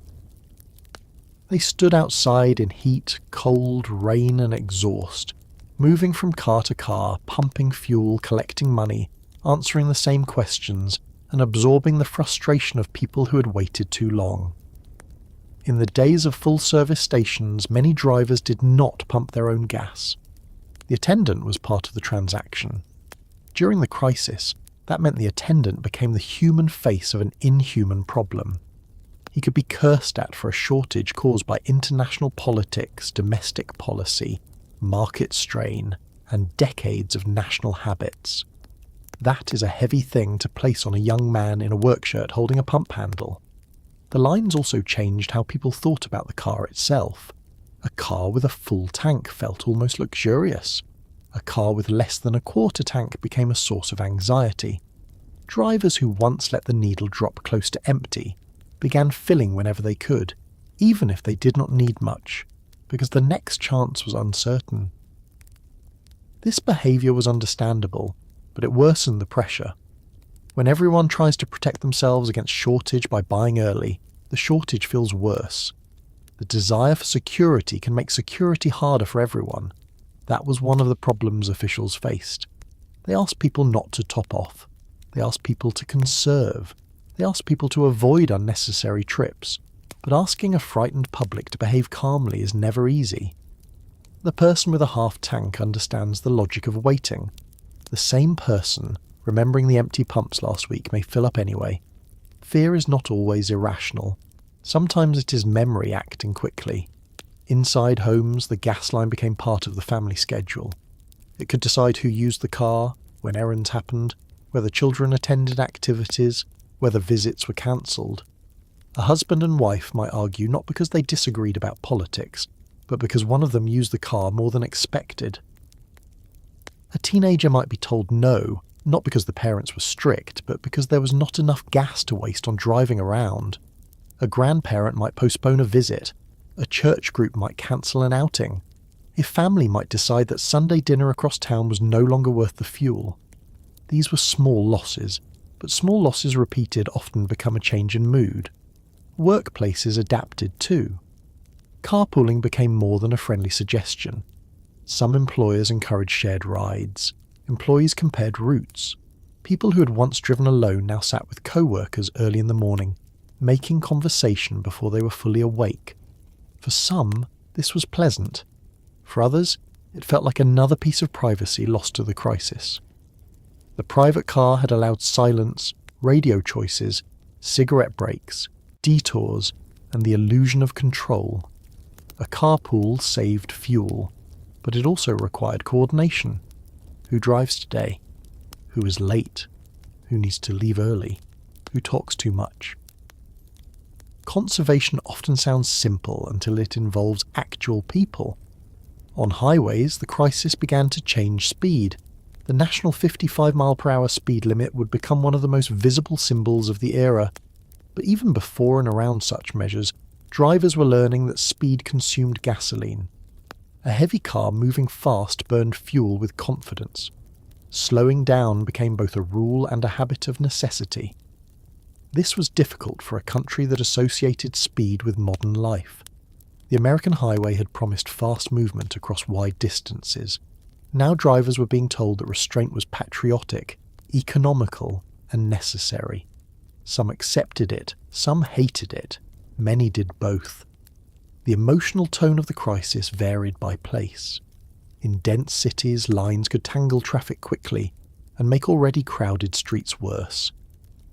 They stood outside in heat, cold, rain and exhaust. moving from car to car, pumping fuel, collecting money, answering the same questions, and absorbing the frustration of people who had waited too long. In the days of full-service stations, many drivers did not pump their own gas. The attendant was part of the transaction. During the crisis, that meant the attendant became the human face of an inhuman problem. He could be cursed at for a shortage caused by international politics, domestic policy, market strain, and decades of national habits. That is a heavy thing to place on a young man in a work shirt holding a pump handle. The lines also changed how people thought about the car itself. A car with a full tank felt almost luxurious. A car with less than a quarter tank became a source of anxiety. Drivers who once let the needle drop close to empty began filling whenever they could, even if they did not need much, because the next chance was uncertain. This behaviour was understandable, but it worsened the pressure. When everyone tries to protect themselves against shortage by buying early, the shortage feels worse. The desire for security can make security harder for everyone. That was one of the problems officials faced. They asked people not to top off. They asked people to conserve. They asked people to avoid unnecessary trips. But asking a frightened public to behave calmly is never easy. The person with a half tank understands the logic of waiting. The same person, remembering the empty pumps last week, may fill up anyway. Fear is not always irrational. Sometimes it is memory acting quickly. Inside homes, the gas line became part of the family schedule. It could decide who used the car, when errands happened, whether children attended activities, whether visits were cancelled. A husband and wife might argue not because they disagreed about politics, but because one of them used the car more than expected. A teenager might be told no, not because the parents were strict, but because there was not enough gas to waste on driving around. A grandparent might postpone a visit. A church group might cancel an outing. A family might decide that Sunday dinner across town was no longer worth the fuel. These were small losses, but small losses repeated often become a change in mood. Workplaces adapted too. Carpooling became more than a friendly suggestion. Some employers encouraged shared rides. Employees compared routes. People who had once driven alone now sat with co-workers early in the morning, making conversation before they were fully awake. For some, this was pleasant. For others, it felt like another piece of privacy lost to the crisis. The private car had allowed silence, radio choices, cigarette breaks, detours, and the illusion of control. A carpool saved fuel, but it also required coordination. Who drives today? Who is late? Who needs to leave early? Who talks too much? Conservation often sounds simple until it involves actual people. On highways, the crisis began to change speed. The national 55-mile-per-hour speed limit would become one of the most visible symbols of the era. But even before and around such measures, drivers were learning that speed consumed gasoline. A heavy car moving fast burned fuel with confidence. Slowing down became both a rule and a habit of necessity. This was difficult for a country that associated speed with modern life. The American highway had promised fast movement across wide distances. Now drivers were being told that restraint was patriotic, economical, and necessary. Some accepted it, some hated it, many did both. The emotional tone of the crisis varied by place. In dense cities, lines could tangle traffic quickly and make already crowded streets worse.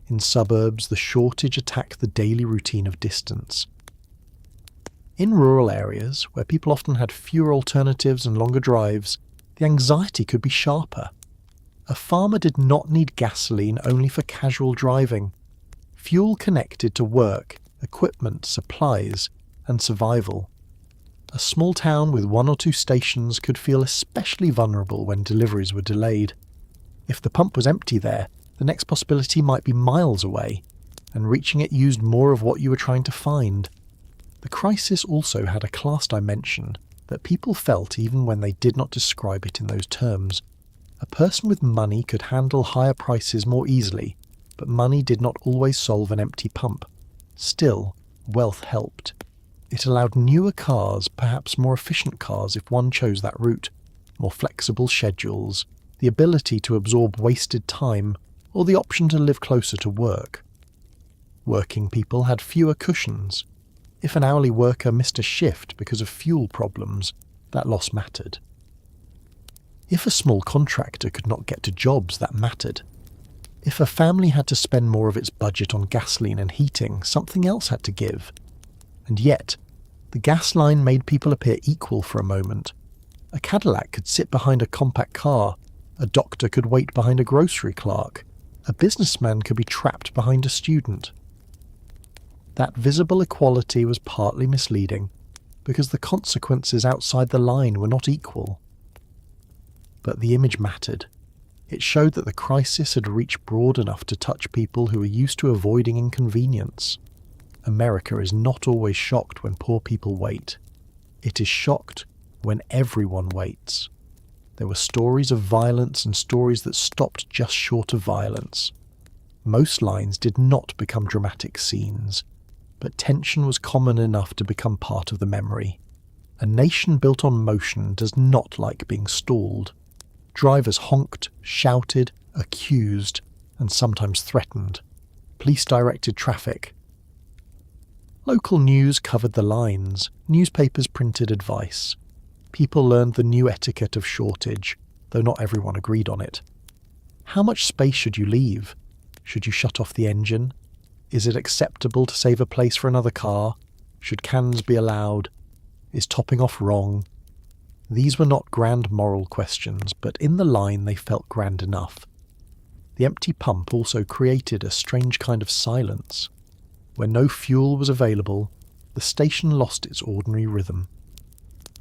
In suburbs, the shortage attacked the daily routine of distance. In rural areas, where people often had fewer alternatives and longer drives, the anxiety could be sharper. A farmer did not need gasoline only for casual driving. Fuel connected to work, equipment, supplies, and survival. A small town with 1 or 2 stations could feel especially vulnerable when deliveries were delayed. If the pump was empty there, the next possibility might be miles away, and reaching it used more of what you were trying to find. The crisis also had a class dimension that people felt even when they did not describe it in those terms. A person with money could handle higher prices more easily, but money did not always solve an empty pump. Still, wealth helped. It allowed newer cars, perhaps more efficient cars if one chose that route, more flexible schedules, the ability to absorb wasted time, or the option to live closer to work. Working people had fewer cushions. If an hourly worker missed a shift because of fuel problems, that loss mattered. If a small contractor could not get to jobs, that mattered. If a family had to spend more of its budget on gasoline and heating, something else had to give. And yet, the gas line made people appear equal for a moment. A Cadillac could sit behind a compact car, a doctor could wait behind a grocery clerk, a businessman could be trapped behind a student. That visible equality was partly misleading, because the consequences outside the line were not equal. But the image mattered. It showed that the crisis had reached broad enough to touch people who were used to avoiding inconvenience. America is not always shocked when poor people wait. It is shocked when everyone waits. There were stories of violence and stories that stopped just short of violence. Most lines did not become dramatic scenes, but tension was common enough to become part of the memory. A nation built on motion does not like being stalled. Drivers honked, shouted, accused, and sometimes threatened. Police directed traffic. Local news covered the lines. Newspapers printed advice. People learned the new etiquette of shortage, though not everyone agreed on it. How much space should you leave? Should you shut off the engine? Is it acceptable to save a place for another car? Should cans be allowed? Is topping off wrong? These were not grand moral questions, but in the line they felt grand enough. The empty pump also created a strange kind of silence. When no fuel was available, the station lost its ordinary rhythm.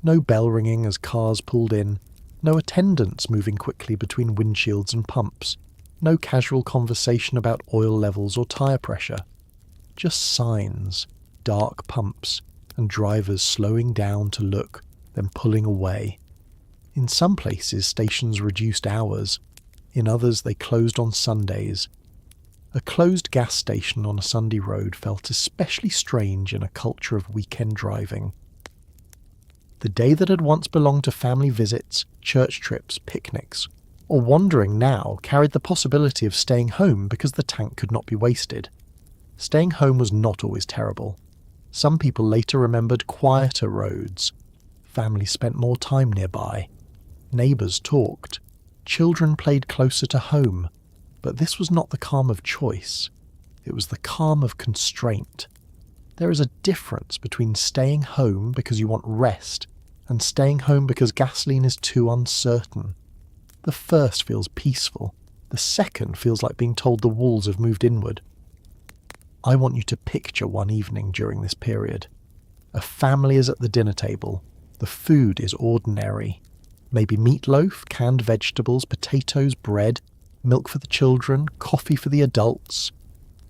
No bell ringing as cars pulled in, no attendants moving quickly between windshields and pumps, no casual conversation about oil levels or tyre pressure. Just signs, dark pumps, and drivers slowing down to look, then pulling away. In some places, stations reduced hours. In others, they closed on Sundays. A closed gas station on a Sunday road felt especially strange in a culture of weekend driving. The day that had once belonged to family visits, church trips, picnics, or wandering now carried the possibility of staying home because the tank could not be wasted. Staying home was not always terrible. Some people later remembered quieter roads. Families spent more time nearby. Neighbours talked. Children played closer to home. But this was not the calm of choice. It was the calm of constraint. There is a difference between staying home because you want rest and staying home because gasoline is too uncertain. The first feels peaceful. The second feels like being told the walls have moved inward. I want you to picture one evening during this period. A family is at the dinner table. The food is ordinary. Maybe meatloaf, canned vegetables, potatoes, bread, milk for the children, coffee for the adults.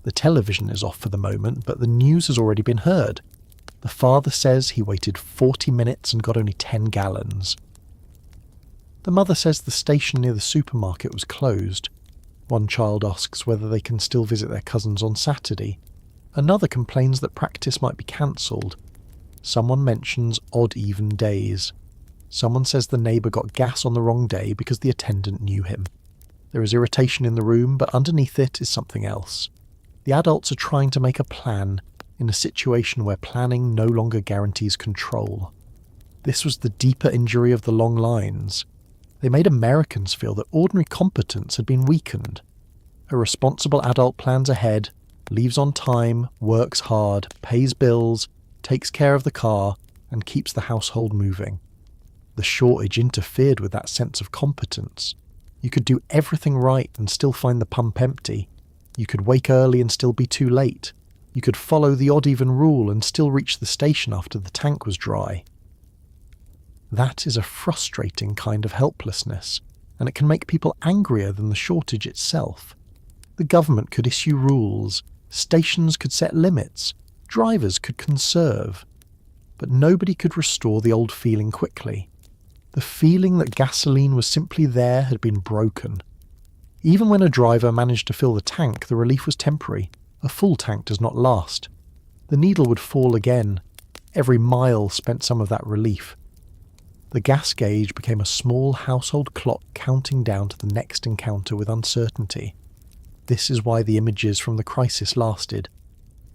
The television is off for the moment, but the news has already been heard. The father says he waited 40 minutes and got only 10 gallons. The mother says the station near the supermarket was closed. One child asks whether they can still visit their cousins on Saturday. Another complains that practice might be cancelled. Someone mentions odd-even days. Someone says the neighbour got gas on the wrong day because the attendant knew him. There is irritation in the room, but underneath it is something else. The adults are trying to make a plan in a situation where planning no longer guarantees control. This was the deeper injury of the long lines. They made Americans feel that ordinary competence had been weakened. A responsible adult plans ahead, leaves on time, works hard, pays bills, takes care of the car, and keeps the household moving. The shortage interfered with that sense of competence. You could do everything right and still find the pump empty. You could wake early and still be too late. You could follow the odd-even rule and still reach the station after the tank was dry. That is a frustrating kind of helplessness, and it can make people angrier than the shortage itself. The government could issue rules, stations could set limits, drivers could conserve, but nobody could restore the old feeling quickly. The feeling that gasoline was simply there had been broken. Even when a driver managed to fill the tank, the relief was temporary. A full tank does not last. The needle would fall again. Every mile spent some of that relief. The gas gauge became a small household clock counting down to the next encounter with uncertainty. This is why the images from the crisis lasted.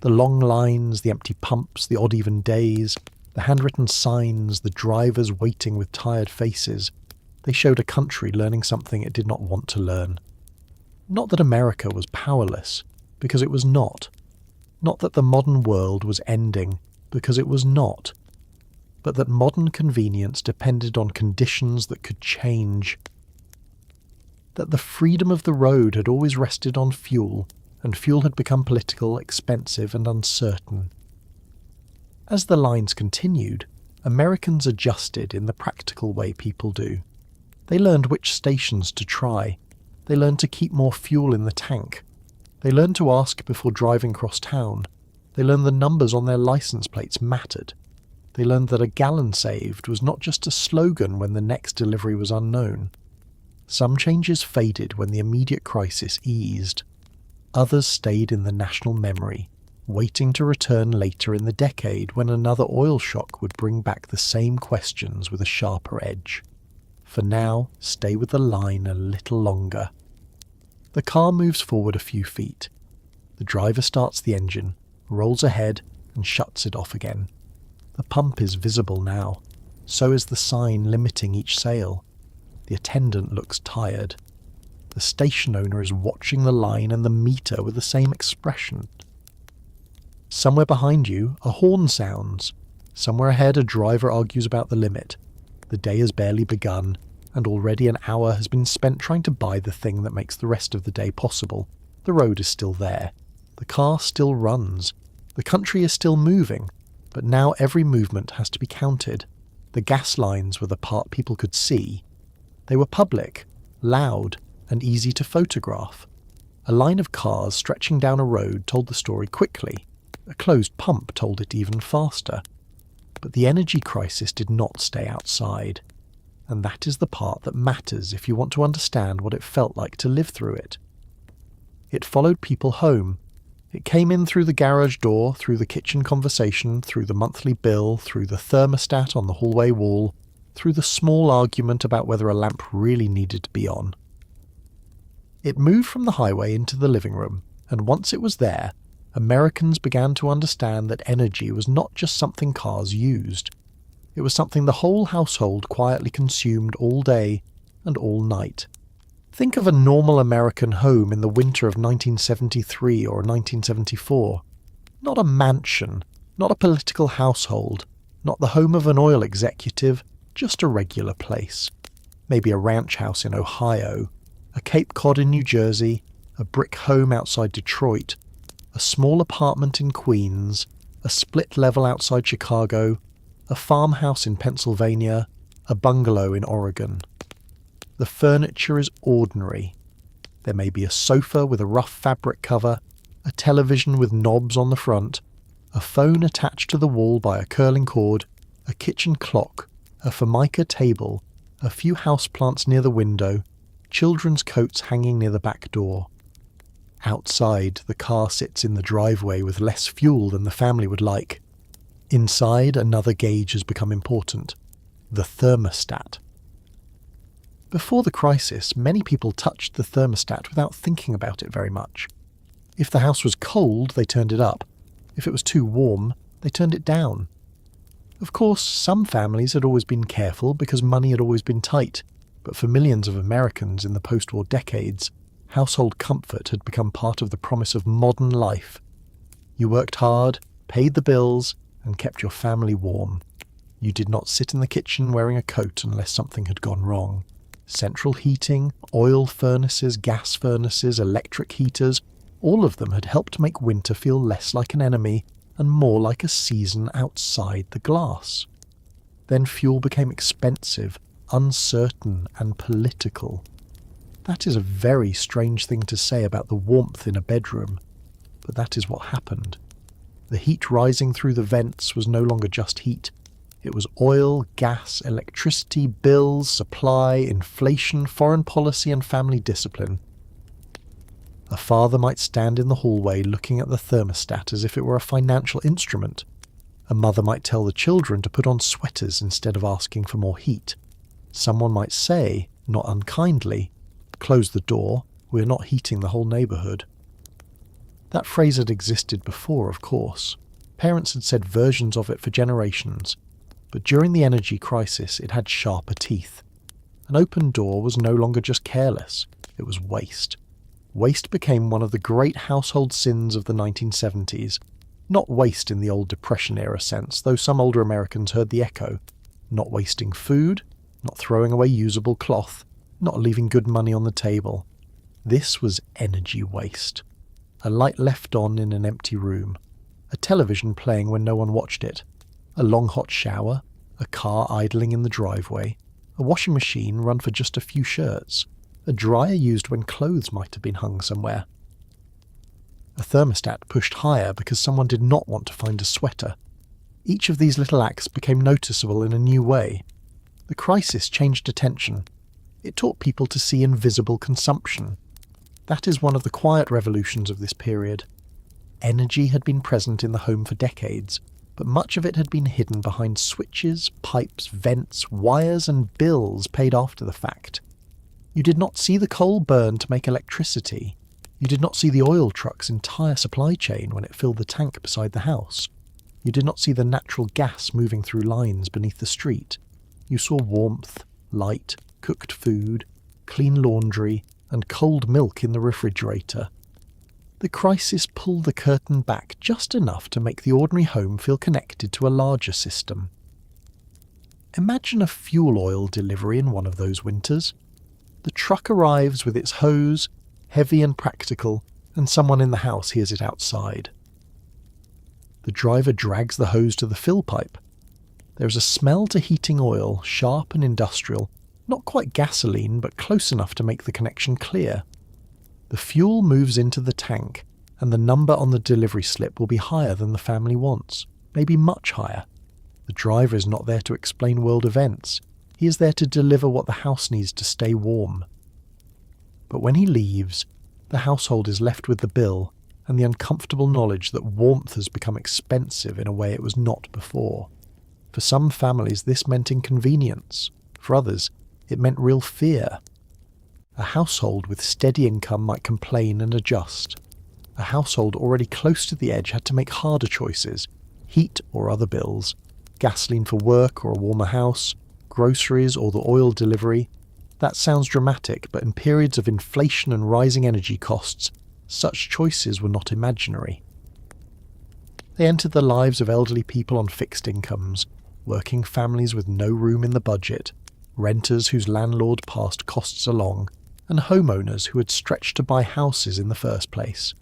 The long lines, the empty pumps, the odd-even days, the handwritten signs, the drivers waiting with tired faces. They showed a country learning something it did not want to learn. Not that America was powerless, because it was not. Not that the modern world was ending, because it was not. But that modern convenience depended on conditions that could change. That the freedom of the road had always rested on fuel, and fuel had become political, expensive, and uncertain. As the lines continued, Americans adjusted in the practical way people do. They learned which stations to try. They learned to keep more fuel in the tank. They learned to ask before driving across town. They learned the numbers on their license plates mattered. They learned that a gallon saved was not just a slogan when the next delivery was unknown. Some changes faded when the immediate crisis eased. Others stayed in the national memory, waiting to return later in the decade when another oil shock would bring back the same questions with a sharper edge. For now, stay with the line a little longer. The car moves forward a few feet. The driver starts the engine, rolls ahead, and shuts it off again. The pump is visible now. So is the sign limiting each sail. The attendant looks tired. The station owner is watching the line and the meter with the same expression. Somewhere behind you, a horn sounds. Somewhere ahead, a driver argues about the limit. The day has barely begun, and already an hour has been spent trying to buy the thing that makes the rest of the day possible. The road is still there. The car still runs. The country is still moving, but now every movement has to be counted. The gas lines were the part people could see. They were public, loud, and easy to photograph. A line of cars stretching down a road told the story quickly. A closed pump told it even faster. But the energy crisis did not stay outside. And that is the part that matters if you want to understand what it felt like to live through it. It followed people home. It came in through the garage door, through the kitchen conversation, through the monthly bill, through the thermostat on the hallway wall, through the small argument about whether a lamp really needed to be on. It moved from the highway into the living room, and once it was there, Americans began to understand that energy was not just something cars used. It was something the whole household quietly consumed all day and all night. Think of a normal American home in the winter of 1973 or 1974. Not a mansion, not a political household, not the home of an oil executive, just a regular place. Maybe a ranch house in Ohio, a Cape Cod in New Jersey, a brick home outside Detroit, a small apartment in Queens, a split level outside Chicago, a farmhouse in Pennsylvania, a bungalow in Oregon. The furniture is ordinary. There may be a sofa with a rough fabric cover, a television with knobs on the front, a phone attached to the wall by a curling cord, a kitchen clock, a formica table, a few houseplants near the window, children's coats hanging near the back door. Outside, the car sits in the driveway with less fuel than the family would like. Inside, another gauge has become important: the thermostat. Before the crisis, many people touched the thermostat without thinking about it very much. If the house was cold, they turned it up. If it was too warm, they turned it down. Of course, some families had always been careful because money had always been tight, but for millions of Americans in the post-war decades, household comfort had become part of the promise of modern life. You worked hard, paid the bills, and kept your family warm. You did not sit in the kitchen wearing a coat unless something had gone wrong. Central heating, oil furnaces, gas furnaces, electric heaters, all of them had helped make winter feel less like an enemy and more like a season outside the glass. Then fuel became expensive, uncertain, and political. That is a very strange thing to say about the warmth in a bedroom, but that is what happened. The heat rising through the vents was no longer just heat. It was oil, gas, electricity, bills, supply, inflation, foreign policy, and family discipline. A father might stand in the hallway looking at the thermostat as if it were a financial instrument. A mother might tell the children to put on sweaters instead of asking for more heat. Someone might say, not unkindly, "Close the door, we're not heating the whole neighbourhood." That phrase had existed before, of course. Parents had said versions of it for generations, but during the energy crisis it had sharper teeth. An open door was no longer just careless, it was waste. Waste became one of the great household sins of the 1970s. Not waste in the old Depression-era sense, though some older Americans heard the echo. Not wasting food, not throwing away usable cloth, not leaving good money on the table. This was energy waste. A light left on in an empty room. A television playing when no one watched it. A long hot shower. A car idling in the driveway. A washing machine run for just a few shirts. A dryer used when clothes might have been hung somewhere. A thermostat pushed higher because someone did not want to find a sweater. Each of these little acts became noticeable in a new way. The crisis changed attention. It taught people to see invisible consumption. That is one of the quiet revolutions of this period. Energy had been present in the home for decades, but much of it had been hidden behind switches, pipes, vents, wires and bills paid after the fact. You did not see the coal burn to make electricity. You did not see the oil truck's entire supply chain when it filled the tank beside the house. You did not see the natural gas moving through lines beneath the street. You saw warmth, light, cooked food, clean laundry, and cold milk in the refrigerator. The crisis pulled the curtain back just enough to make the ordinary home feel connected to a larger system. Imagine a fuel oil delivery in one of those winters. The truck arrives with its hose, heavy and practical, and someone in the house hears it outside. The driver drags the hose to the fill pipe. There is a smell to heating oil, sharp and industrial, not quite gasoline, but close enough to make the connection clear. The fuel moves into the tank, and the number on the delivery slip will be higher than the family wants, maybe much higher. The driver is not there to explain world events. He is there to deliver what the house needs to stay warm. But when he leaves, the household is left with the bill and the uncomfortable knowledge that warmth has become expensive in a way it was not before. For some families, this meant inconvenience. For others, it meant real fear. A household with steady income might complain and adjust. A household already close to the edge had to make harder choices, heat or other bills, gasoline for work or a warmer house, groceries or the oil delivery. That sounds dramatic, but in periods of inflation and rising energy costs, such choices were not imaginary. They entered the lives of elderly people on fixed incomes, working families with no room in the budget, renters whose landlord passed costs along, and homeowners who had stretched to buy houses in the first place.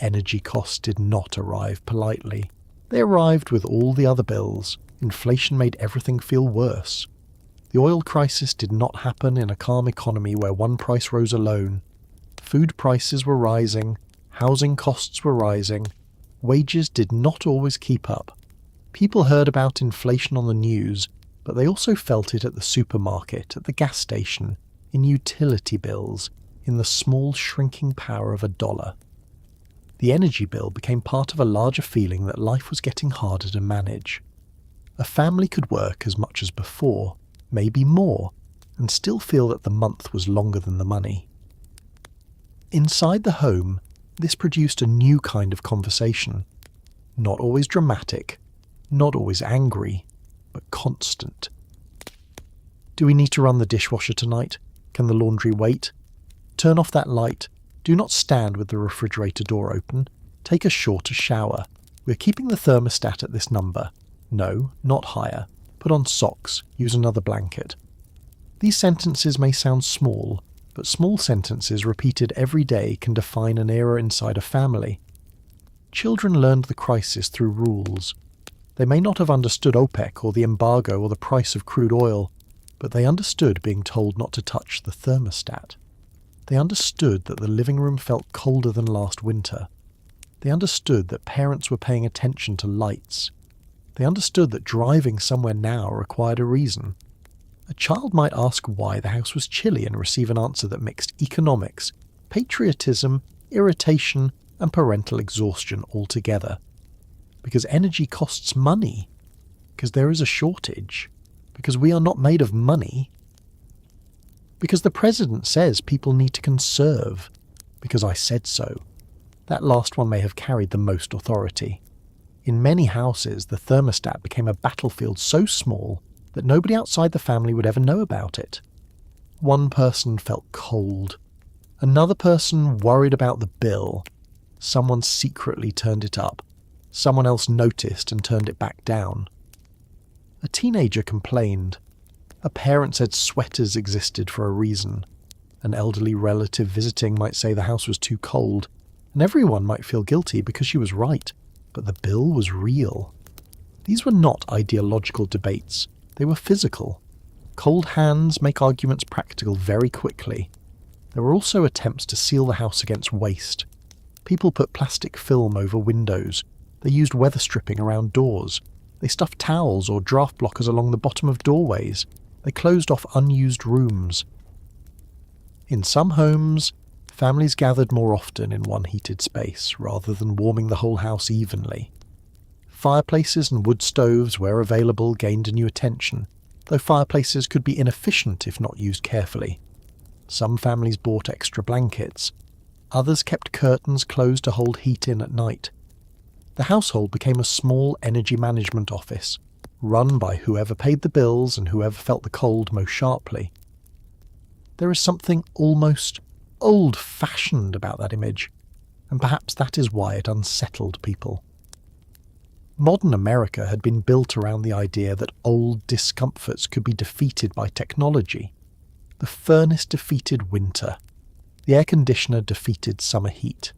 Energy costs did not arrive politely. They arrived with all the other bills. Inflation made everything feel worse. The oil crisis did not happen in a calm economy where one price rose alone. Food prices were rising, housing costs were rising, wages did not always keep up. People heard about inflation on the news, but they also felt it at the supermarket, at the gas station, in utility bills, in the small shrinking power of $1. The energy bill became part of a larger feeling that life was getting harder to manage. A family could work as much as before, maybe more, and still feel that the month was longer than the money. Inside the home, this produced a new kind of conversation. Not always dramatic, not always angry, but constant. Do we need to run the dishwasher tonight? Can the laundry wait? Turn off that light. Do not stand with the refrigerator door open. Take a shorter shower. We're keeping the thermostat at this number. No, not higher. Put on socks. Use another blanket. These sentences may sound small, but small sentences repeated every day can define an era inside a family. Children learned the crisis through rules. They may not have understood OPEC or the embargo or the price of crude oil, but they understood being told not to touch the thermostat. They understood that the living room felt colder than last winter. They understood that parents were paying attention to lights. They understood that driving somewhere now required a reason. A child might ask why the house was chilly and receive an answer that mixed economics, patriotism, irritation, and parental exhaustion all together. because energy costs money, because there is a shortage, because we are not made of money, because the president says people need to conserve, because I said so. That last one may have carried the most authority. In many houses, the thermostat became a battlefield so small that nobody outside the family would ever know about it. One person felt cold. Another person worried about the bill. Someone secretly turned it up. Someone else noticed and turned it back down. A teenager complained. A parent said sweaters existed for a reason. An elderly relative visiting might say the house was too cold, and everyone might feel guilty because she was right, but the bill was real. These were not ideological debates, they were physical. Cold hands make arguments practical very quickly. There were also attempts to seal the house against waste. People put plastic film over windows. They used weather stripping around doors. They stuffed towels or draft blockers along the bottom of doorways. They closed off unused rooms. In some homes, families gathered more often in one heated space, rather than warming the whole house evenly. Fireplaces and wood stoves, where available, gained a new attention, though fireplaces could be inefficient if not used carefully. Some families bought extra blankets. Others kept curtains closed to hold heat in at night. The household became a small energy management office, run by whoever paid the bills and whoever felt the cold most sharply. There is something almost old-fashioned about that image, and perhaps that is why it unsettled people. Modern America had been built around the idea that old discomforts could be defeated by technology. The furnace defeated winter. The air conditioner defeated summer heat.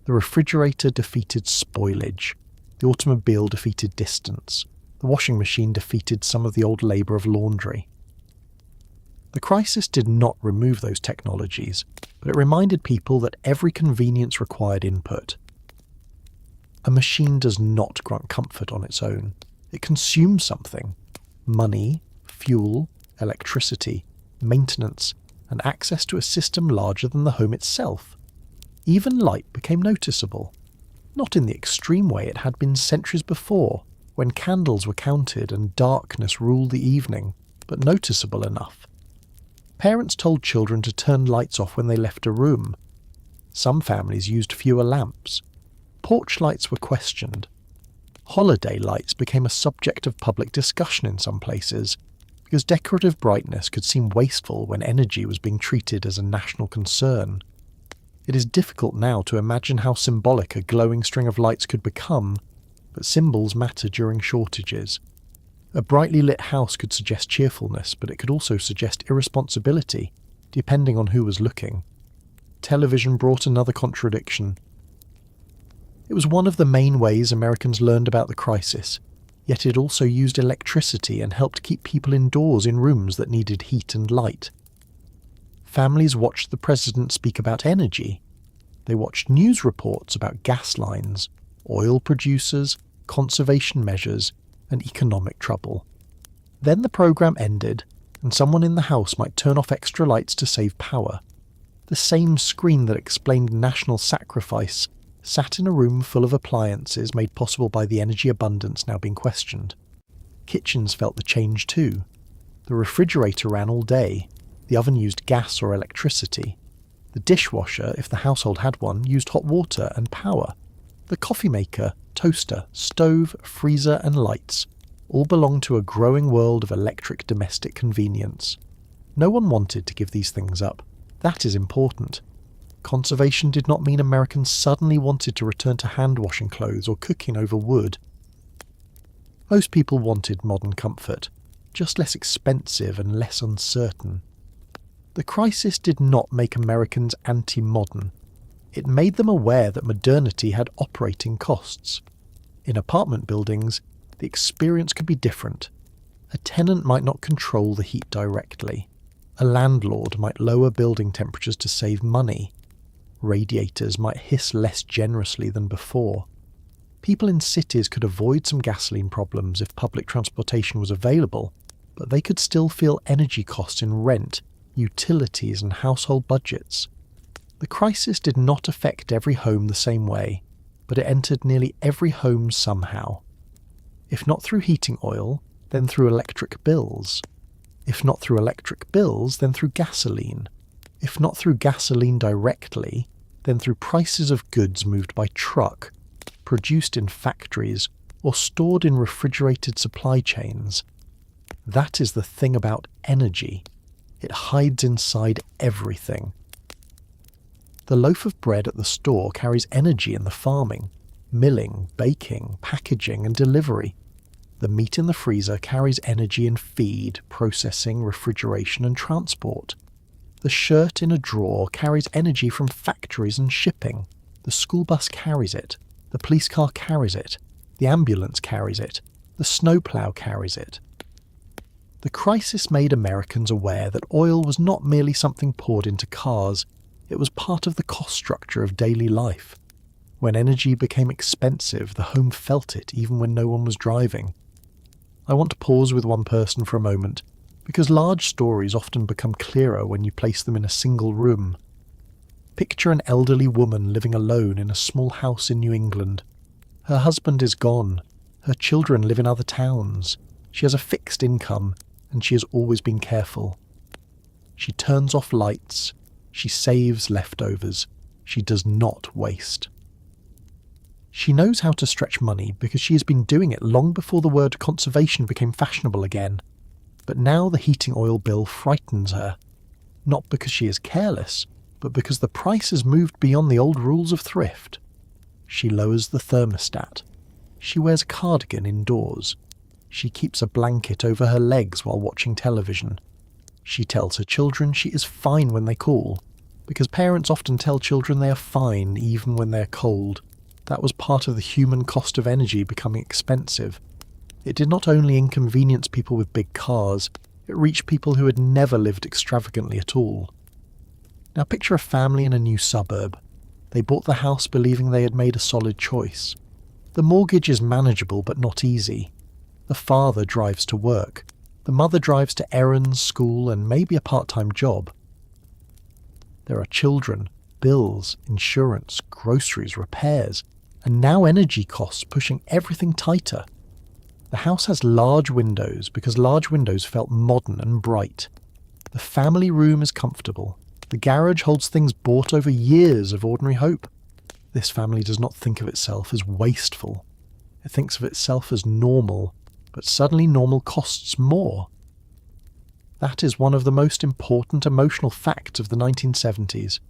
The refrigerator defeated spoilage. The automobile defeated distance. The washing machine defeated some of the old labour of laundry. The crisis did not remove those technologies, but it reminded people that every convenience required input. A machine does not grant comfort on its own. It consumes something: money, fuel, electricity, maintenance, and access to a system larger than the home itself. Even light became noticeable, not in the extreme way it had been centuries before, when candles were counted and darkness ruled the evening, but noticeable enough. Parents told children to turn lights off when they left a room. Some families used fewer lamps. Porch lights were questioned. Holiday lights became a subject of public discussion in some places, because decorative brightness could seem wasteful when energy was being treated as a national concern. It is difficult now to imagine how symbolic a glowing string of lights could become, but symbols matter during shortages. A brightly lit house could suggest cheerfulness, but it could also suggest irresponsibility, depending on who was looking. Television brought another contradiction. It was one of the main ways Americans learned about the crisis, yet it also used electricity and helped keep people indoors in rooms that needed heat and light. Families watched the president speak about energy. They watched news reports about gas lines, oil producers, conservation measures, and economic trouble. Then the program ended, and someone in the house might turn off extra lights to save power. The same screen that explained national sacrifice sat in a room full of appliances made possible by the energy abundance now being questioned. Kitchens felt the change too. The refrigerator ran all day. The oven used gas or electricity. The dishwasher, if the household had one, used hot water and power. The coffee maker, toaster, stove, freezer and lights all belonged to a growing world of electric domestic convenience. No one wanted to give these things up. That is important. Conservation did not mean Americans suddenly wanted to return to hand-washing clothes or cooking over wood. Most people wanted modern comfort, just less expensive and less uncertain. The crisis did not make Americans anti-modern. It made them aware that modernity had operating costs. In apartment buildings, the experience could be different. A tenant might not control the heat directly. A landlord might lower building temperatures to save money. Radiators might hiss less generously than before. People in cities could avoid some gasoline problems if public transportation was available, but they could still feel energy costs in rent, utilities and household budgets. The crisis did not affect every home the same way. but it entered nearly every home somehow. If not through heating oil, then through electric bills. If not through electric bills, then through gasoline. If not through gasoline directly, then through prices of goods moved by truck, produced in factories, or stored in refrigerated supply chains. That is the thing about energy. It hides inside everything. The loaf of bread at the store carries energy in the farming, milling, baking, packaging, and delivery. The meat in the freezer carries energy in feed, processing, refrigeration, and transport. The shirt in a drawer carries energy from factories and shipping. The school bus carries it. The police car carries it. The ambulance carries it. The snowplow carries it. The crisis made Americans aware that oil was not merely something poured into cars, it was part of the cost structure of daily life. When energy became expensive, the home felt it even when no one was driving. I want to pause with one person for a moment, because large stories often become clearer when you place them in a single room. Picture an elderly woman living alone in a small house in New England. Her husband is gone. Her children live in other towns. She has a fixed income, and she has always been careful. She turns off lights. She saves leftovers. She does not waste. She knows how to stretch money because she has been doing it long before the word conservation became fashionable again. But now the heating oil bill frightens her. Not because she is careless, but because the price has moved beyond the old rules of thrift. She lowers the thermostat. She wears a cardigan indoors. She keeps a blanket over her legs while watching television. She tells her children she is fine when they call, because parents often tell children they are fine even when they are cold. That was part of the human cost of energy becoming expensive. It did not only inconvenience people with big cars, it reached people who had never lived extravagantly at all. Now picture a family in a new suburb. They bought the house believing they had made a solid choice. The mortgage is manageable but not easy. The father drives to work. The mother drives to errands, school, and maybe a part-time job. There are children, bills, insurance, groceries, repairs, and now energy costs pushing everything tighter. The house has large windows because large windows felt modern and bright. The family room is comfortable. The garage holds things bought over years of ordinary hope. This family does not think of itself as wasteful. It thinks of itself as normal, but suddenly normal costs more. That is one of the most important emotional facts of the 1970s.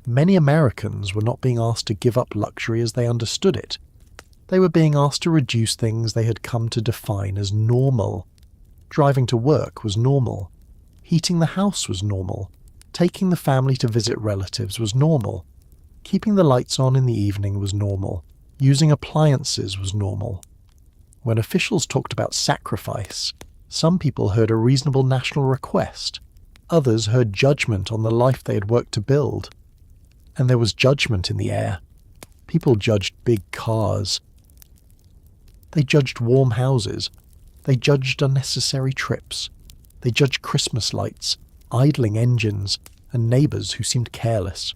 Many Americans were not being asked to give up luxury as they understood it. They were being asked to reduce things they had come to define as normal. Driving to work was normal. Heating the house was normal. Taking the family to visit relatives was normal. Keeping the lights on in the evening was normal. Using appliances was normal. When officials talked about sacrifice, some people heard a reasonable national request. Others heard judgment on the life they had worked to build. And there was judgment in the air. People judged big cars. They judged warm houses. They judged unnecessary trips. They judged Christmas lights, idling engines, and neighbours who seemed careless.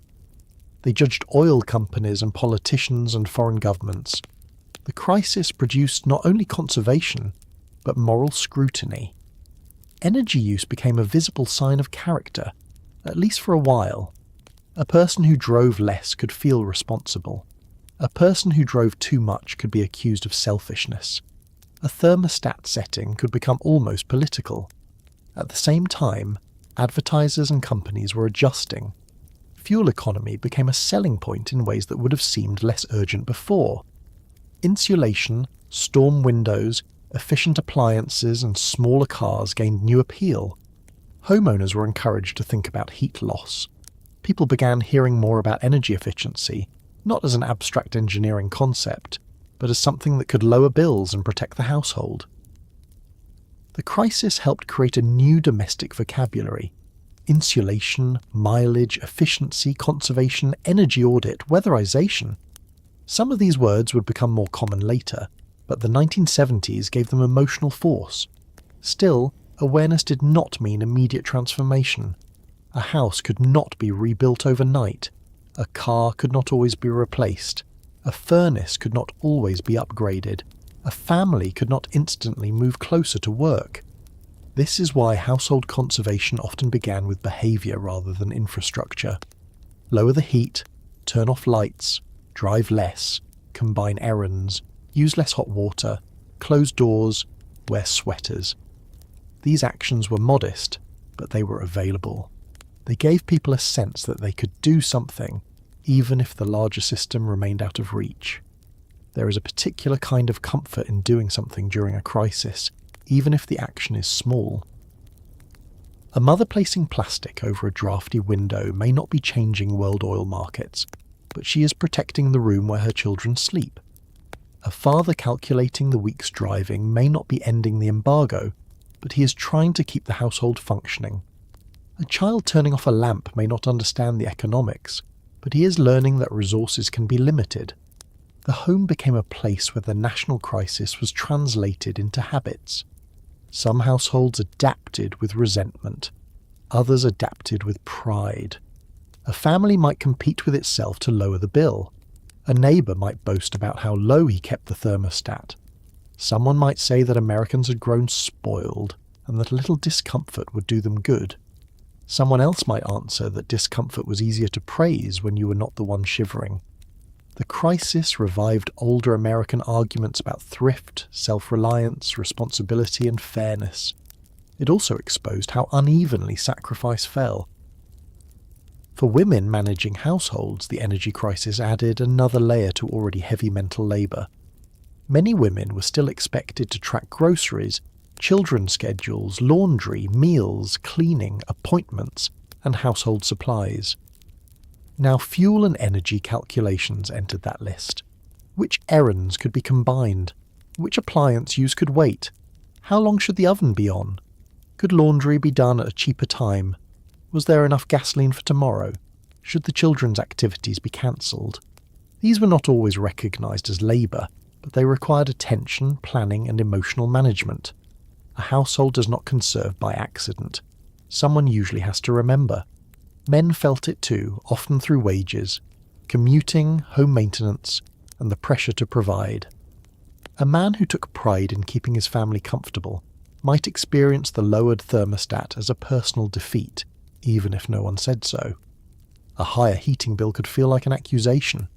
They judged oil companies and politicians and foreign governments. The crisis produced not only conservation, but moral scrutiny. Energy use became a visible sign of character, at least for a while. A person who drove less could feel responsible. A person who drove too much could be accused of selfishness. A thermostat setting could become almost political. At the same time, advertisers and companies were adjusting. Fuel economy became a selling point in ways that would have seemed less urgent before. Insulation, storm windows, efficient appliances and smaller cars gained new appeal. Homeowners were encouraged to think about heat loss. People began hearing more about energy efficiency, not as an abstract engineering concept, but as something that could lower bills and protect the household. The crisis helped create a new domestic vocabulary. Insulation, mileage, efficiency, conservation, energy audit, weatherization. Some of these words would become more common later, but the 1970s gave them emotional force. Still, awareness did not mean immediate transformation. A house could not be rebuilt overnight. A car could not always be replaced. A furnace could not always be upgraded. A family could not instantly move closer to work. This is why household conservation often began with behaviour rather than infrastructure. Lower the heat, turn off lights, drive less, combine errands, use less hot water, close doors, wear sweaters. These actions were modest, but they were available. They gave people a sense that they could do something, even if the larger system remained out of reach. There is a particular kind of comfort in doing something during a crisis, even if the action is small. A mother placing plastic over a drafty window may not be changing world oil markets, but she is protecting the room where her children sleep. A father calculating the week's driving may not be ending the embargo, but he is trying to keep the household functioning. A child turning off a lamp may not understand the economics, but he is learning that resources can be limited. The home became a place where the national crisis was translated into habits. Some households adapted with resentment, others adapted with pride. A family might compete with itself to lower the bill. A neighbour might boast about how low he kept the thermostat. Someone might say that Americans had grown spoiled and that a little discomfort would do them good. Someone else might answer that discomfort was easier to praise when you were not the one shivering. The crisis revived older American arguments about thrift, self-reliance, responsibility and fairness. It also exposed how unevenly sacrifice fell. For women managing households, the energy crisis added another layer to already heavy mental labour. Many women were still expected to track groceries, children's schedules, laundry, meals, cleaning, appointments, and household supplies. Now fuel and energy calculations entered that list. Which errands could be combined? Which appliance use could wait? How long should the oven be on? Could laundry be done at a cheaper time? Was there enough gasoline for tomorrow? Should the children's activities be cancelled? These were not always recognised as labour, but they required attention, planning and emotional management. A household does not conserve by accident. Someone usually has to remember. Men felt it too, often through wages, commuting, home maintenance, and the pressure to provide. A man who took pride in keeping his family comfortable might experience the lowered thermostat as a personal defeat, even if no one said so. A higher heating bill could feel like an accusation.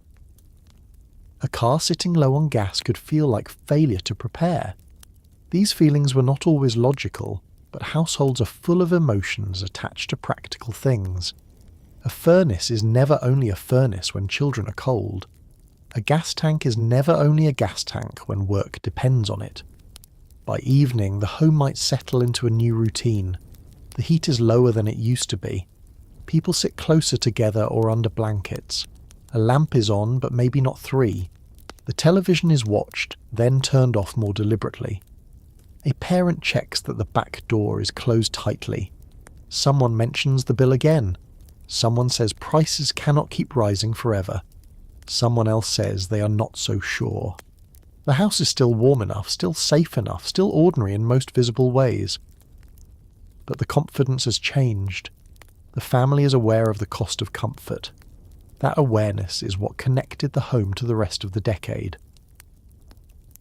A car sitting low on gas could feel like failure to prepare. These feelings were not always logical, but households are full of emotions attached to practical things. A furnace is never only a furnace when children are cold. A gas tank is never only a gas tank when work depends on it. By evening, the home might settle into a new routine. The heat is lower than it used to be. People sit closer together or under blankets. A lamp is on, but maybe not 3. The television is watched, then turned off more deliberately. A parent checks that the back door is closed tightly. Someone mentions the bill again. Someone says prices cannot keep rising forever. Someone else says they are not so sure. The house is still warm enough, still safe enough, still ordinary in most visible ways. But the confidence has changed. The family is aware of the cost of comfort. That awareness is what connected the home to the rest of the decade.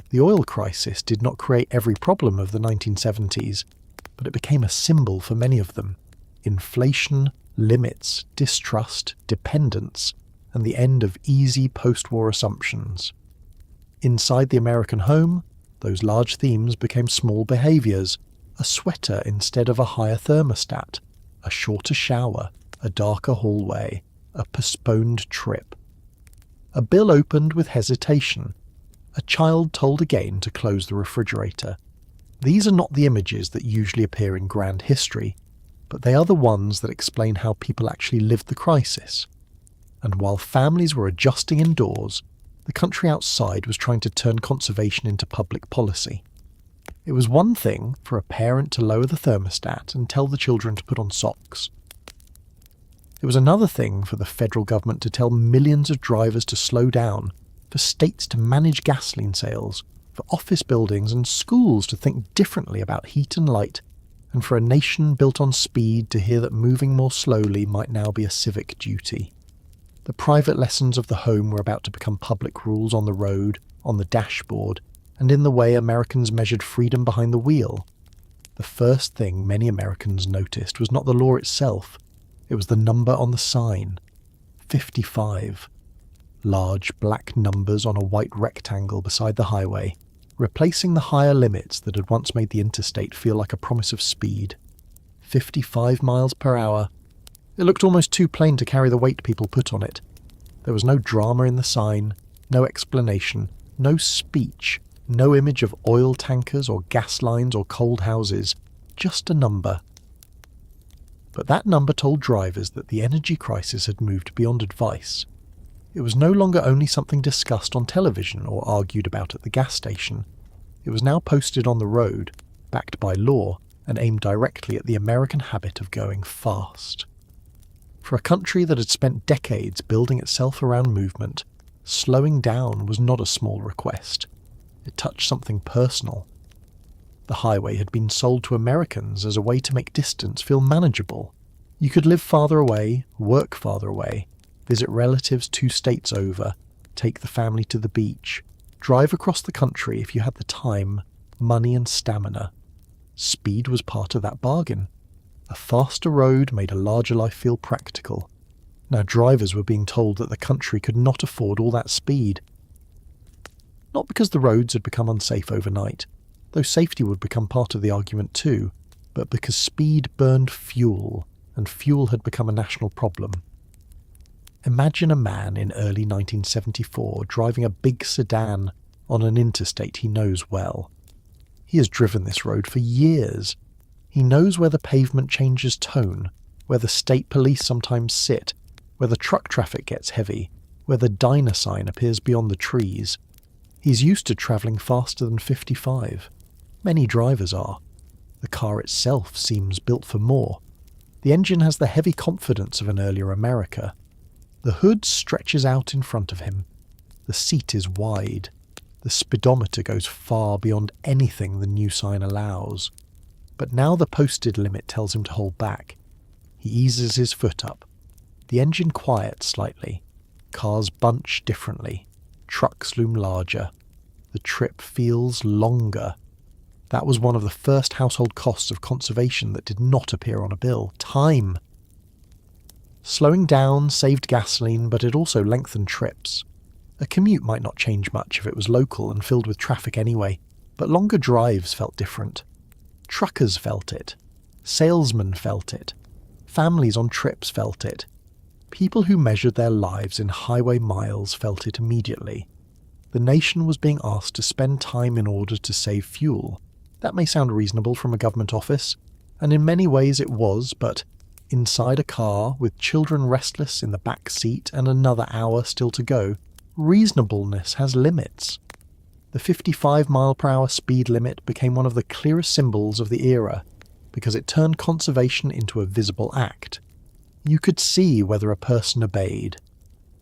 The oil crisis did not create every problem of the 1970s, but it became a symbol for many of them. Inflation, limits, distrust, dependence, and the end of easy post-war assumptions. Inside the American home, those large themes became small behaviours, a sweater instead of a higher thermostat, a shorter shower, a darker hallway, a postponed trip. A bill opened with hesitation. A child told again to close the refrigerator. These are not the images that usually appear in grand history, but they are the ones that explain how people actually lived the crisis. And while families were adjusting indoors, the country outside was trying to turn conservation into public policy. It was one thing for a parent to lower the thermostat and tell the children to put on socks. It was another thing for the federal government to tell millions of drivers to slow down, for states to manage gasoline sales, for office buildings and schools to think differently about heat and light, and for a nation built on speed to hear that moving more slowly might now be a civic duty. The private lessons of the home were about to become public rules on the road, on the dashboard, and in the way Americans measured freedom behind the wheel. The first thing many Americans noticed was not the law itself, it was the number on the sign. 55. Large black numbers on a white rectangle beside the highway, replacing the higher limits that had once made the interstate feel like a promise of speed. 55 miles per hour. It looked almost too plain to carry the weight people put on it. There was no drama in the sign, no explanation, no speech, no image of oil tankers or gas lines or cold houses, just a number. But that number told drivers that the energy crisis had moved beyond advice. It was no longer only something discussed on television or argued about at the gas station. It was now posted on the road, backed by law, and aimed directly at the American habit of going fast. For a country that had spent decades building itself around movement, slowing down was not a small request. It touched something personal. The highway had been sold to Americans as a way to make distance feel manageable. You could live farther away, work farther away, visit relatives 2 states over, take the family to the beach, drive across the country if you had the time, money and stamina. Speed was part of that bargain. A faster road made a larger life feel practical. Now drivers were being told that the country could not afford all that speed. Not because the roads had become unsafe overnight, though safety would become part of the argument too, but because speed burned fuel, and fuel had become a national problem. Imagine a man in early 1974 driving a big sedan on an interstate he knows well. He has driven this road for years. He knows where the pavement changes tone, where the state police sometimes sit, where the truck traffic gets heavy, where the diner sign appears beyond the trees. He's used to travelling faster than 55. Many drivers are. The car itself seems built for more. The engine has the heavy confidence of an earlier America. The hood stretches out in front of him. The seat is wide. The speedometer goes far beyond anything the new sign allows. But now the posted limit tells him to hold back. He eases his foot up. The engine quiets slightly. Cars bunch differently. Trucks loom larger. The trip feels longer. That was one of the first household costs of conservation that did not appear on a bill. Time. Slowing down saved gasoline, but it also lengthened trips. A commute might not change much if it was local and filled with traffic anyway, but longer drives felt different. Truckers felt it. Salesmen felt it. Families on trips felt it. People who measured their lives in highway miles felt it immediately. The nation was being asked to spend time in order to save fuel. That may sound reasonable from a government office, and in many ways it was, but inside a car, with children restless in the back seat and another hour still to go, reasonableness has limits. The 55-mile-per-hour speed limit became one of the clearest symbols of the era, because it turned conservation into a visible act. You could see whether a person obeyed.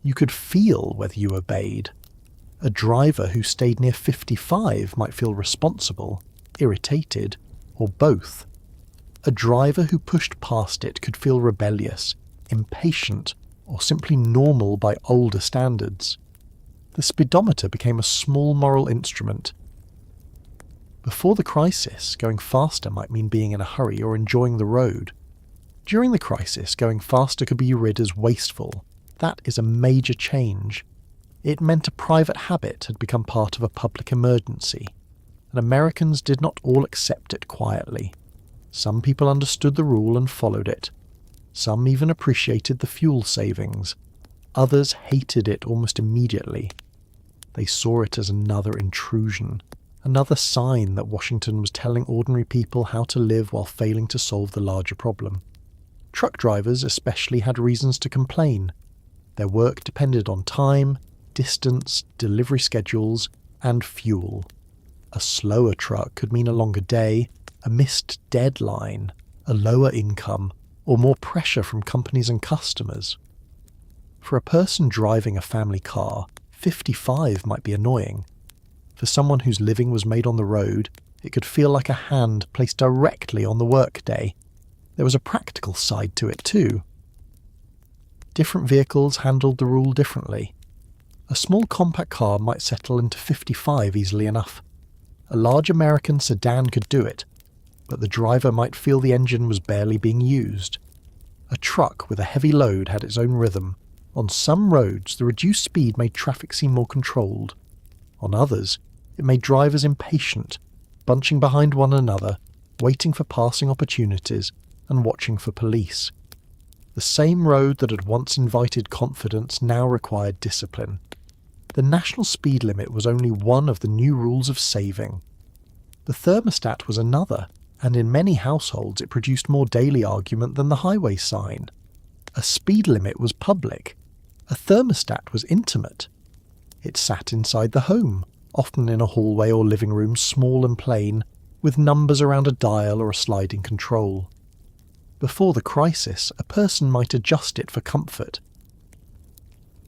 You could feel whether you obeyed. A driver who stayed near 55 might feel responsible, irritated, or both. A driver who pushed past it could feel rebellious, impatient, or simply normal by older standards. The speedometer became a small moral instrument. Before the crisis, going faster might mean being in a hurry or enjoying the road. During the crisis, going faster could be read as wasteful. That is a major change. It meant a private habit had become part of a public emergency, and Americans did not all accept it quietly. Some people understood the rule and followed it. Some even appreciated the fuel savings. Others hated it almost immediately. They saw it as another intrusion, another sign that Washington was telling ordinary people how to live while failing to solve the larger problem. Truck drivers especially had reasons to complain. Their work depended on time, distance, delivery schedules, and fuel. A slower truck could mean a longer day, a missed deadline, a lower income, or more pressure from companies and customers. For a person driving a family car, 55 might be annoying. For someone whose living was made on the road, it could feel like a hand placed directly on the workday. There was a practical side to it too. Different vehicles handled the rule differently. A small compact car might settle into 55 easily enough. A large American sedan could do it, but the driver might feel the engine was barely being used. A truck with a heavy load had its own rhythm. On some roads, the reduced speed made traffic seem more controlled. On others, it made drivers impatient, bunching behind one another, waiting for passing opportunities and watching for police. The same road that had once invited confidence now required discipline. The national speed limit was only one of the new rules of saving. The thermostat was another, and in many households it produced more daily argument than the highway sign. A speed limit was public. A thermostat was intimate. It sat inside the home, often in a hallway or living room small and plain, with numbers around a dial or a sliding control. Before the crisis, a person might adjust it for comfort.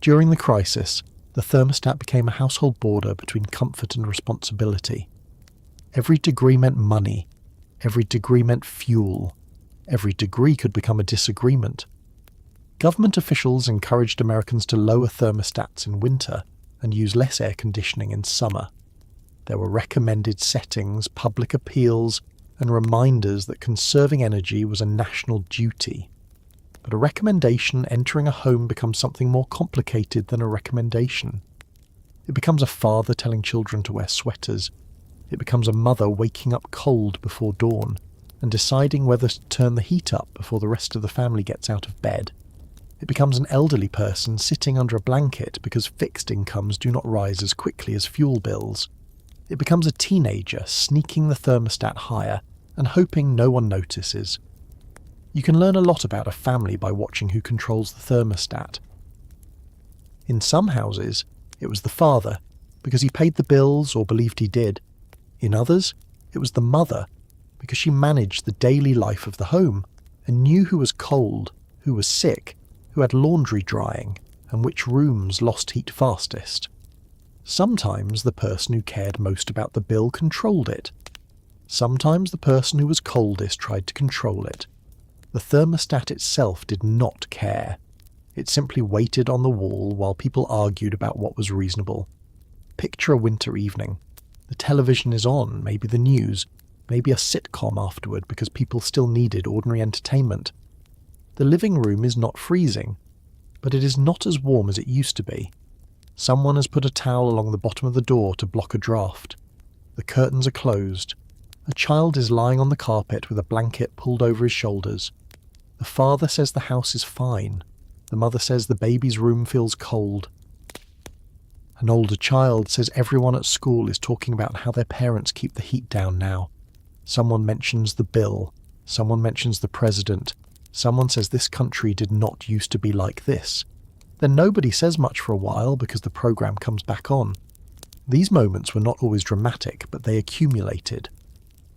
During the crisis, the thermostat became a household border between comfort and responsibility. Every degree meant money. Every degree meant fuel. Every degree could become a disagreement. Government officials encouraged Americans to lower thermostats in winter and use less air conditioning in summer. There were recommended settings, public appeals, and reminders that conserving energy was a national duty. But a recommendation entering a home becomes something more complicated than a recommendation. It becomes a father telling children to wear sweaters. It becomes a mother waking up cold before dawn and deciding whether to turn the heat up before the rest of the family gets out of bed. It becomes an elderly person sitting under a blanket because fixed incomes do not rise as quickly as fuel bills. It becomes a teenager sneaking the thermostat higher and hoping no one notices. You can learn a lot about a family by watching who controls the thermostat. In some houses, it was the father, because he paid the bills or believed he did. In others, it was the mother, because she managed the daily life of the home and knew who was cold, who was sick, who had laundry drying, and which rooms lost heat fastest. Sometimes the person who cared most about the bill controlled it. Sometimes the person who was coldest tried to control it. The thermostat itself did not care. It simply waited on the wall while people argued about what was reasonable. Picture a winter evening. The television is on, maybe the news, maybe a sitcom afterward because people still needed ordinary entertainment. The living room is not freezing, but it is not as warm as it used to be. Someone has put a towel along the bottom of the door to block a draft. The curtains are closed. A child is lying on the carpet with a blanket pulled over his shoulders. The father says the house is fine. The mother says the baby's room feels cold. An older child says everyone at school is talking about how their parents keep the heat down now. Someone mentions the bill. Someone mentions the president. Someone says this country did not used to be like this. Then nobody says much for a while because the program comes back on. These moments were not always dramatic, but they accumulated.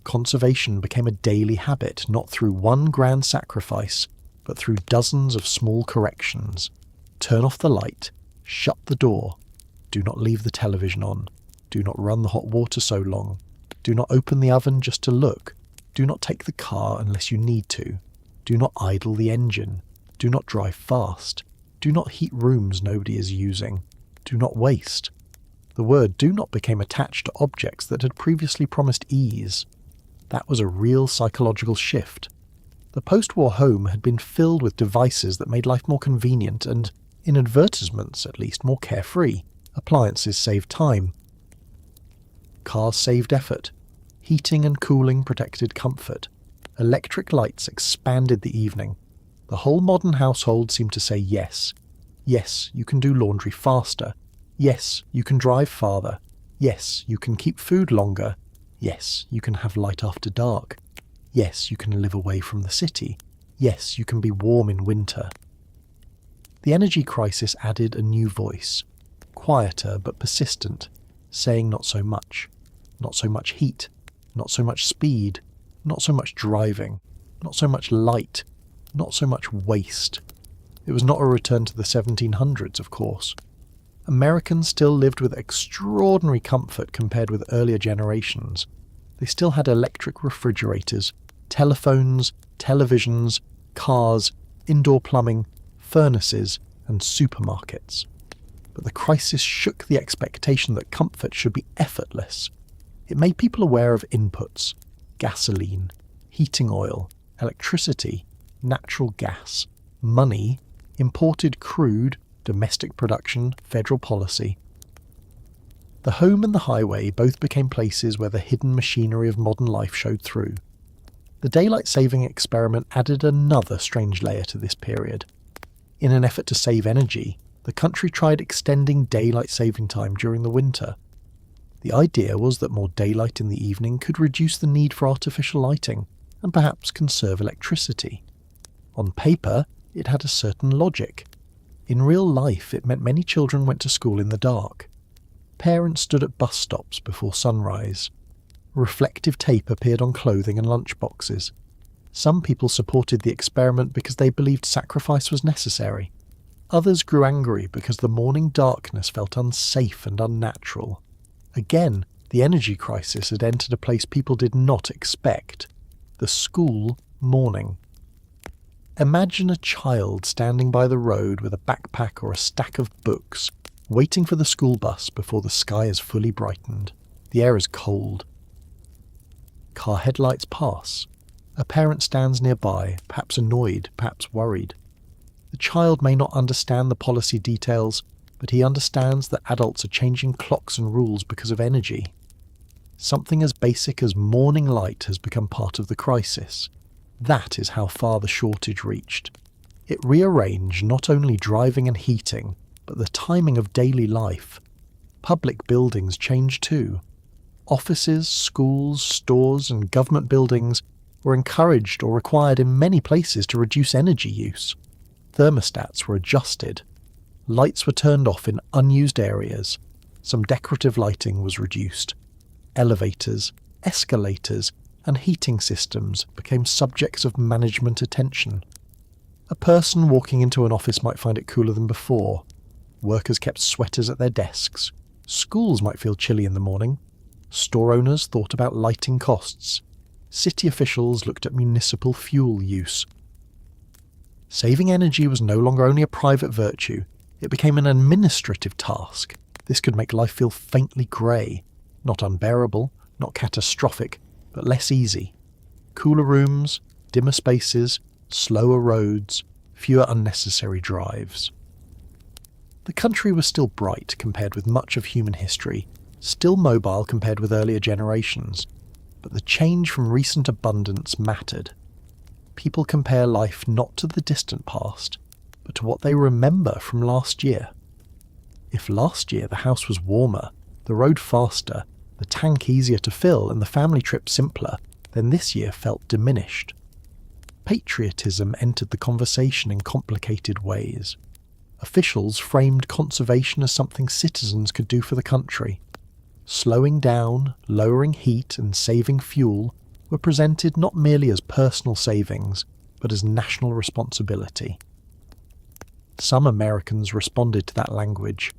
Conservation became a daily habit, not through one grand sacrifice, but through dozens of small corrections. Turn off the light. Shut the door. Do not leave the television on. Do not run the hot water so long. Do not open the oven just to look. Do not take the car unless you need to. Do not idle the engine. Do not drive fast. Do not heat rooms nobody is using. Do not waste. The word do not became attached to objects that had previously promised ease. That was a real psychological shift. The post-war home had been filled with devices that made life more convenient and, in advertisements at least, more carefree. Appliances saved time. Cars saved effort. Heating and cooling protected comfort. Electric lights expanded the evening. The whole modern household seemed to say yes. Yes, you can do laundry faster. Yes, you can drive farther. Yes, you can keep food longer. Yes, you can have light after dark. Yes, you can live away from the city. Yes, you can be warm in winter. The energy crisis added a new voice, quieter but persistent, saying not so much heat, not so much speed, not so much driving, not so much light, not so much waste. It was not a return to the 1700s, of course. Americans still lived with extraordinary comfort compared with earlier generations. They still had electric refrigerators, telephones, televisions, cars, indoor plumbing, furnaces, and supermarkets. But the crisis shook the expectation that comfort should be effortless. It made people aware of inputs: gasoline, heating oil, electricity, natural gas, money, imported crude, domestic production, federal policy. The home and the highway both became places where the hidden machinery of modern life showed through. The daylight saving experiment added another strange layer to this period. In an effort to save energy, the country tried extending daylight saving time during the winter. The idea was that more daylight in the evening could reduce the need for artificial lighting and perhaps conserve electricity. On paper, it had a certain logic. In real life, it meant many children went to school in the dark. Parents stood at bus stops before sunrise. Reflective tape appeared on clothing and lunchboxes. Some people supported the experiment because they believed sacrifice was necessary. Others grew angry because the morning darkness felt unsafe and unnatural. Again, the energy crisis had entered a place people did not expect: the school morning. Imagine a child standing by the road with a backpack or a stack of books, waiting for the school bus before the sky is fully brightened. The air is cold. Car headlights pass. A parent stands nearby, perhaps annoyed, perhaps worried. The child may not understand the policy details, but he understands that adults are changing clocks and rules because of energy. Something as basic as morning light has become part of the crisis. That is how far the shortage reached. It rearranged not only driving and heating, but the timing of daily life. Public buildings changed too. Offices, schools, stores, and government buildings were encouraged or required in many places to reduce energy use. Thermostats were adjusted. Lights were turned off in unused areas. Some decorative lighting was reduced. Elevators, escalators, and heating systems became subjects of management attention. A person walking into an office might find it cooler than before. Workers kept sweaters at their desks. Schools might feel chilly in the morning. Store owners thought about lighting costs. City officials looked at municipal fuel use. Saving energy was no longer only a private virtue, it became an administrative task. This could make life feel faintly grey, not unbearable, not catastrophic, but less easy. Cooler rooms, dimmer spaces, slower roads, fewer unnecessary drives. The country was still bright compared with much of human history, still mobile compared with earlier generations, but the change from recent abundance mattered. People compare life not to the distant past, but to what they remember from last year. If last year the house was warmer, the road faster, the tank easier to fill, and the family trip simpler, then this year felt diminished. Patriotism entered the conversation in complicated ways. Officials framed conservation as something citizens could do for the country. Slowing down, lowering heat, and saving fuel were presented not merely as personal savings, but as national responsibility. Some Americans responded to that language.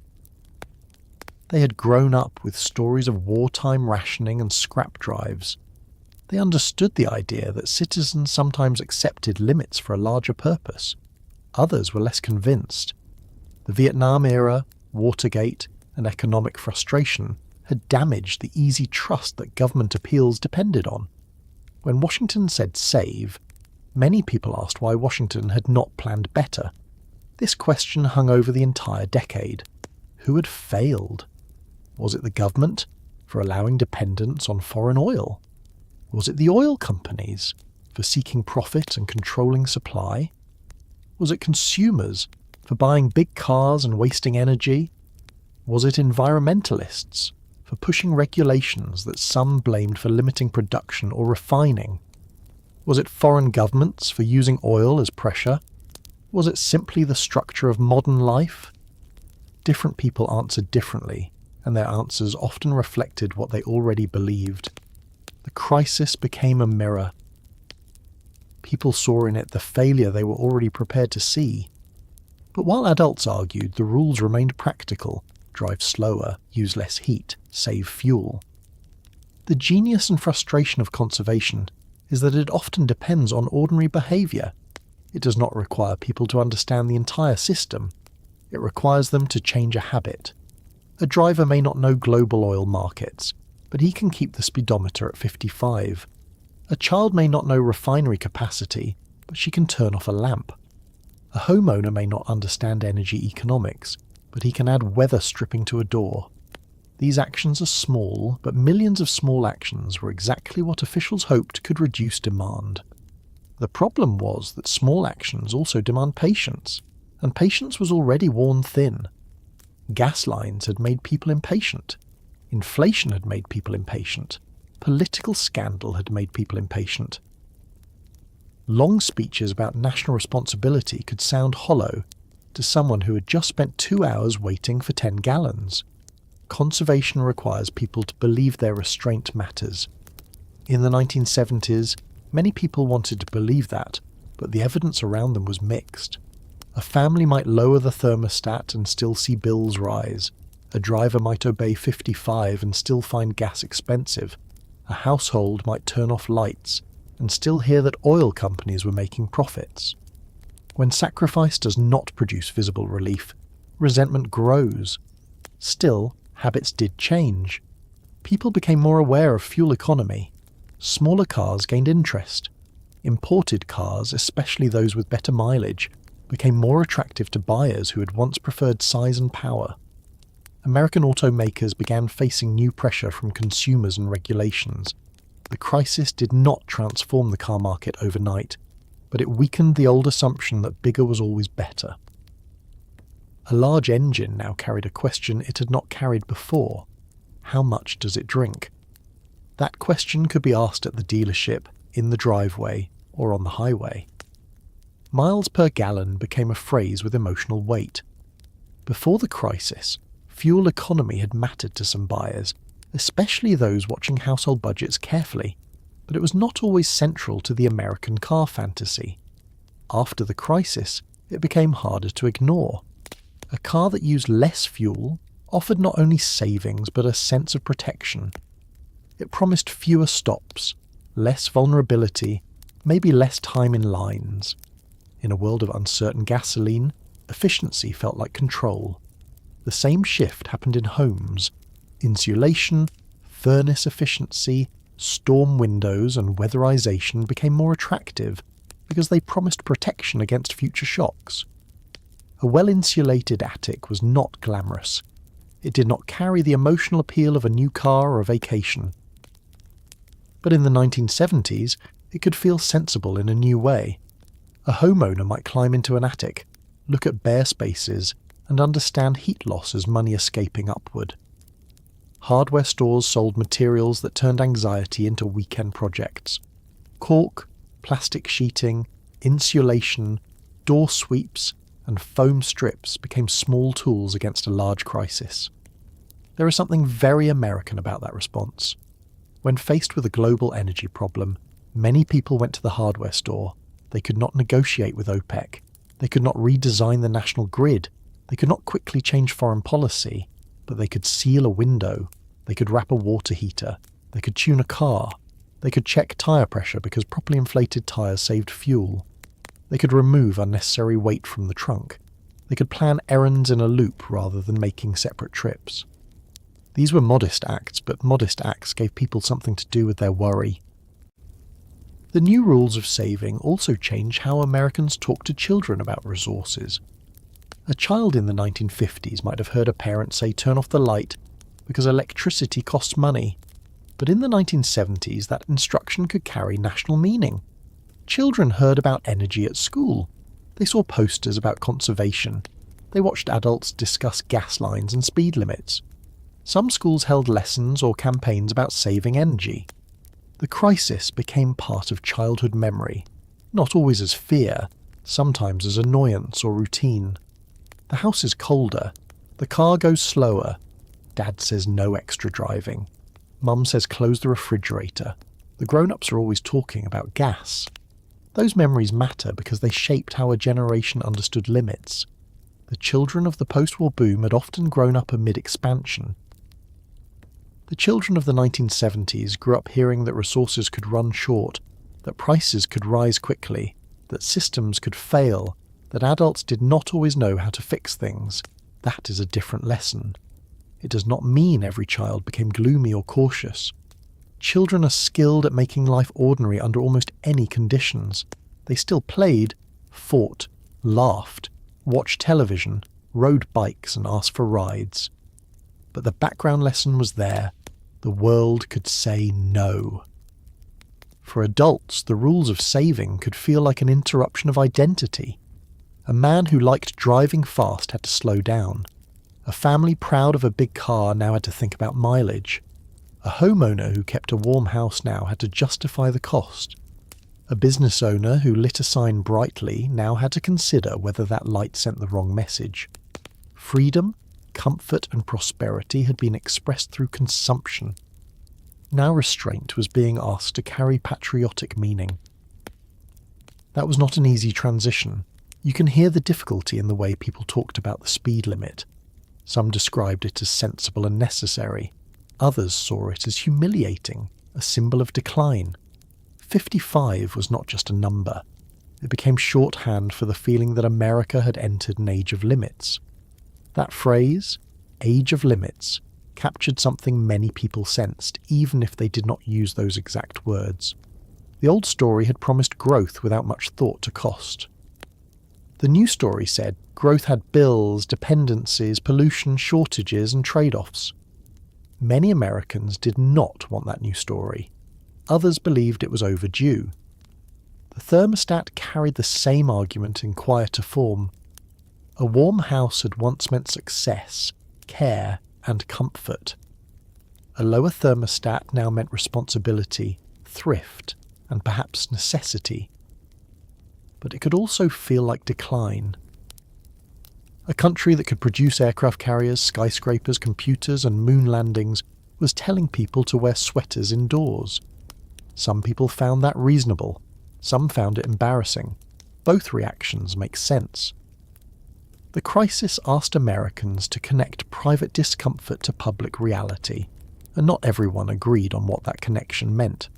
They had grown up with stories of wartime rationing and scrap drives. They understood the idea that citizens sometimes accepted limits for a larger purpose. Others were less convinced. The Vietnam era, Watergate, and economic frustration had damaged the easy trust that government appeals depended on. When Washington said save, many people asked why Washington had not planned better. This question hung over the entire decade. Who had failed? Was it the government, for allowing dependence on foreign oil? Was it the oil companies, for seeking profit and controlling supply? Was it consumers, for buying big cars and wasting energy? Was it environmentalists, for pushing regulations that some blamed for limiting production or refining? Was it foreign governments for using oil as pressure? Was it simply the structure of modern life? Different people answered differently, and their answers often reflected what they already believed. The crisis became a mirror. People saw in it the failure they were already prepared to see. But while adults argued, the rules remained practical: drive slower, use less heat, save fuel. The genius and frustration of conservation is that it often depends on ordinary behaviour. It does not require people to understand the entire system. It requires them to change a habit. A driver may not know global oil markets, but he can keep the speedometer at 55. A child may not know refinery capacity, but she can turn off a lamp. A homeowner may not understand energy economics, but he can add weather stripping to a door. These actions are small, but millions of small actions were exactly what officials hoped could reduce demand. The problem was that small actions also demand patience, and patience was already worn thin. Gas lines had made people impatient. Inflation had made people impatient. Political scandal had made people impatient. Long speeches about national responsibility could sound hollow to someone who had just spent 2 hours waiting for 10 gallons. Conservation requires people to believe their restraint matters. In the 1970s, many people wanted to believe that, but the evidence around them was mixed. A family might lower the thermostat and still see bills rise. A driver might obey 55 and still find gas expensive. A household might turn off lights and still hear that oil companies were making profits. When sacrifice does not produce visible relief, resentment grows. Still, habits did change. People became more aware of fuel economy. Smaller cars gained interest. Imported cars, especially those with better mileage, became more attractive to buyers who had once preferred size and power. American automakers began facing new pressure from consumers and regulations. The crisis did not transform the car market overnight, but it weakened the old assumption that bigger was always better. A large engine now carried a question it had not carried before. How much does it drink? That question could be asked at the dealership, in the driveway, or on the highway. Miles per gallon became a phrase with emotional weight. Before the crisis, fuel economy had mattered to some buyers, especially those watching household budgets carefully, but it was not always central to the American car fantasy. After the crisis, it became harder to ignore. A car that used less fuel offered not only savings but a sense of protection. It promised fewer stops, less vulnerability, maybe less time in lines. In a world of uncertain gasoline, efficiency felt like control. The same shift happened in homes. Insulation, furnace efficiency, storm windows and weatherization became more attractive because they promised protection against future shocks. A well-insulated attic was not glamorous. It did not carry the emotional appeal of a new car or a vacation. But in the 1970s, it could feel sensible in a new way. A homeowner might climb into an attic, look at bare spaces, and understand heat loss as money escaping upward. Hardware stores sold materials that turned anxiety into weekend projects. Cork, plastic sheeting, insulation, door sweeps, and foam strips became small tools against a large crisis. There is something very American about that response. When faced with a global energy problem, many people went to the hardware store. They could not negotiate with OPEC. They could not redesign the national grid. They could not quickly change foreign policy, but they could seal a window. They could wrap a water heater. They could tune a car. They could check tyre pressure because properly inflated tyres saved fuel. They could remove unnecessary weight from the trunk. They could plan errands in a loop rather than making separate trips. These were modest acts, but modest acts gave people something to do with their worry. The new rules of saving also changed how Americans talk to children about resources. A child in the 1950s might have heard a parent say turn off the light because electricity costs money. But in the 1970s, that instruction could carry national meaning. Children heard about energy at school. They saw posters about conservation. They watched adults discuss gas lines and speed limits. Some schools held lessons or campaigns about saving energy. The crisis became part of childhood memory, not always as fear, sometimes as annoyance or routine. The house is colder. The car goes slower. Dad says no extra driving. Mum says close the refrigerator. The grown-ups are always talking about gas. Those memories matter because they shaped how a generation understood limits. The children of the post-war boom had often grown up amid expansion. The children of the 1970s grew up hearing that resources could run short, that prices could rise quickly, that systems could fail, that adults did not always know how to fix things. That is a different lesson. It does not mean every child became gloomy or cautious. Children are skilled at making life ordinary under almost any conditions. They still played, fought, laughed, watched television, rode bikes and asked for rides. But the background lesson was there. The world could say no. For adults, the rules of saving could feel like an interruption of identity. A man who liked driving fast had to slow down. A family proud of a big car now had to think about mileage. A homeowner who kept a warm house now had to justify the cost. A business owner who lit a sign brightly now had to consider whether that light sent the wrong message. Freedom, comfort and prosperity had been expressed through consumption. Now restraint was being asked to carry patriotic meaning. That was not an easy transition. You can hear the difficulty in the way people talked about the speed limit. Some described it as sensible and necessary. Others saw it as humiliating, a symbol of decline. 55 was not just a number. It became shorthand for the feeling that America had entered an age of limits. That phrase, age of limits, captured something many people sensed, even if they did not use those exact words. The old story had promised growth without much thought to cost. The new story said growth had bills, dependencies, pollution, shortages, and trade-offs. Many Americans did not want that new story. Others believed it was overdue. The thermostat carried the same argument in quieter form. A warm house had once meant success, care, and comfort. A lower thermostat now meant responsibility, thrift, and perhaps necessity. But it could also feel like decline. A country that could produce aircraft carriers, skyscrapers, computers, and moon landings was telling people to wear sweaters indoors. Some people found that reasonable. Some found it embarrassing. Both reactions make sense. The crisis asked Americans to connect private discomfort to public reality, and not everyone agreed on what that connection meant.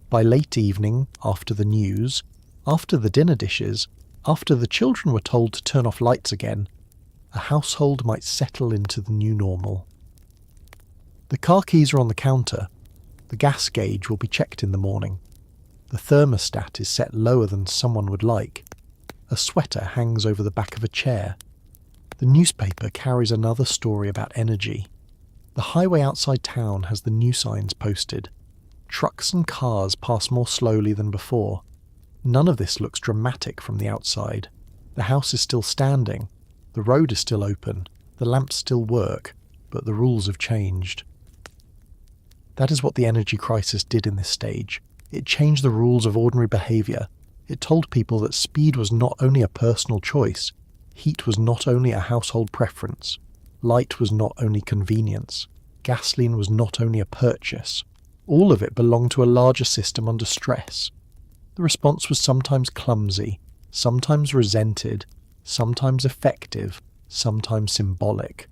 By late evening, after the news, after the dinner dishes, after the children were told to turn off lights again, a household might settle into the new normal. The car keys are on the counter. The gas gauge will be checked in the morning. The thermostat is set lower than someone would like. A sweater hangs over the back of a chair. The newspaper carries another story about energy. The highway outside town has the new signs posted. Trucks and cars pass more slowly than before. None of this looks dramatic from the outside. The house is still standing. The road is still open. The lamps still work, but the rules have changed. That is what the energy crisis did in this stage. It changed the rules of ordinary behaviour. It told people that speed was not only a personal choice, heat was not only a household preference, light was not only convenience, gasoline was not only a purchase. All of it belonged to a larger system under stress. The response was sometimes clumsy, sometimes resented, sometimes effective, sometimes symbolic.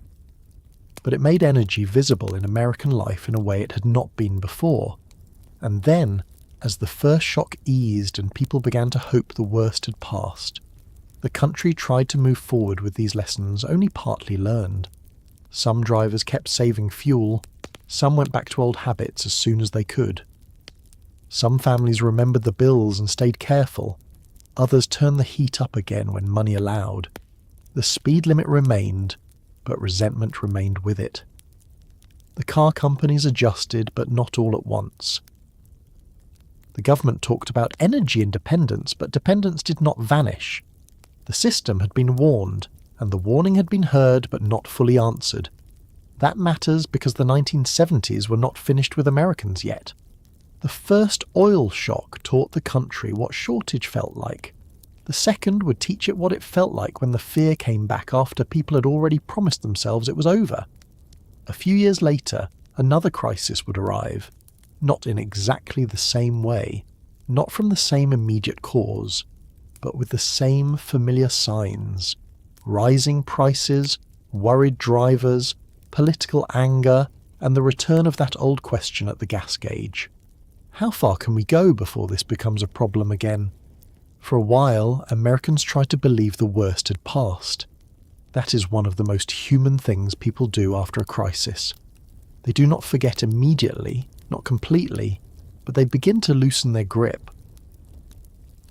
But it made energy visible in American life in a way it had not been before. And then, as the first shock eased and people began to hope the worst had passed, the country tried to move forward with these lessons only partly learned. Some drivers kept saving fuel, some went back to old habits as soon as they could. Some families remembered the bills and stayed careful. Others turned the heat up again when money allowed. The speed limit remained, but resentment remained with it. The car companies adjusted, but not all at once. The government talked about energy independence, but dependence did not vanish. The system had been warned, and the warning had been heard but not fully answered. That matters because the 1970s were not finished with Americans yet. The first oil shock taught the country what shortage felt like. The second would teach it what it felt like when the fear came back after people had already promised themselves it was over. A few years later, another crisis would arrive. Not in exactly the same way, not from the same immediate cause, but with the same familiar signs. Rising prices, worried drivers, political anger, and the return of that old question at the gas gauge. How far can we go before this becomes a problem again? For a while, Americans tried to believe the worst had passed. That is one of the most human things people do after a crisis. They do not forget immediately, not completely, but they begin to loosen their grip.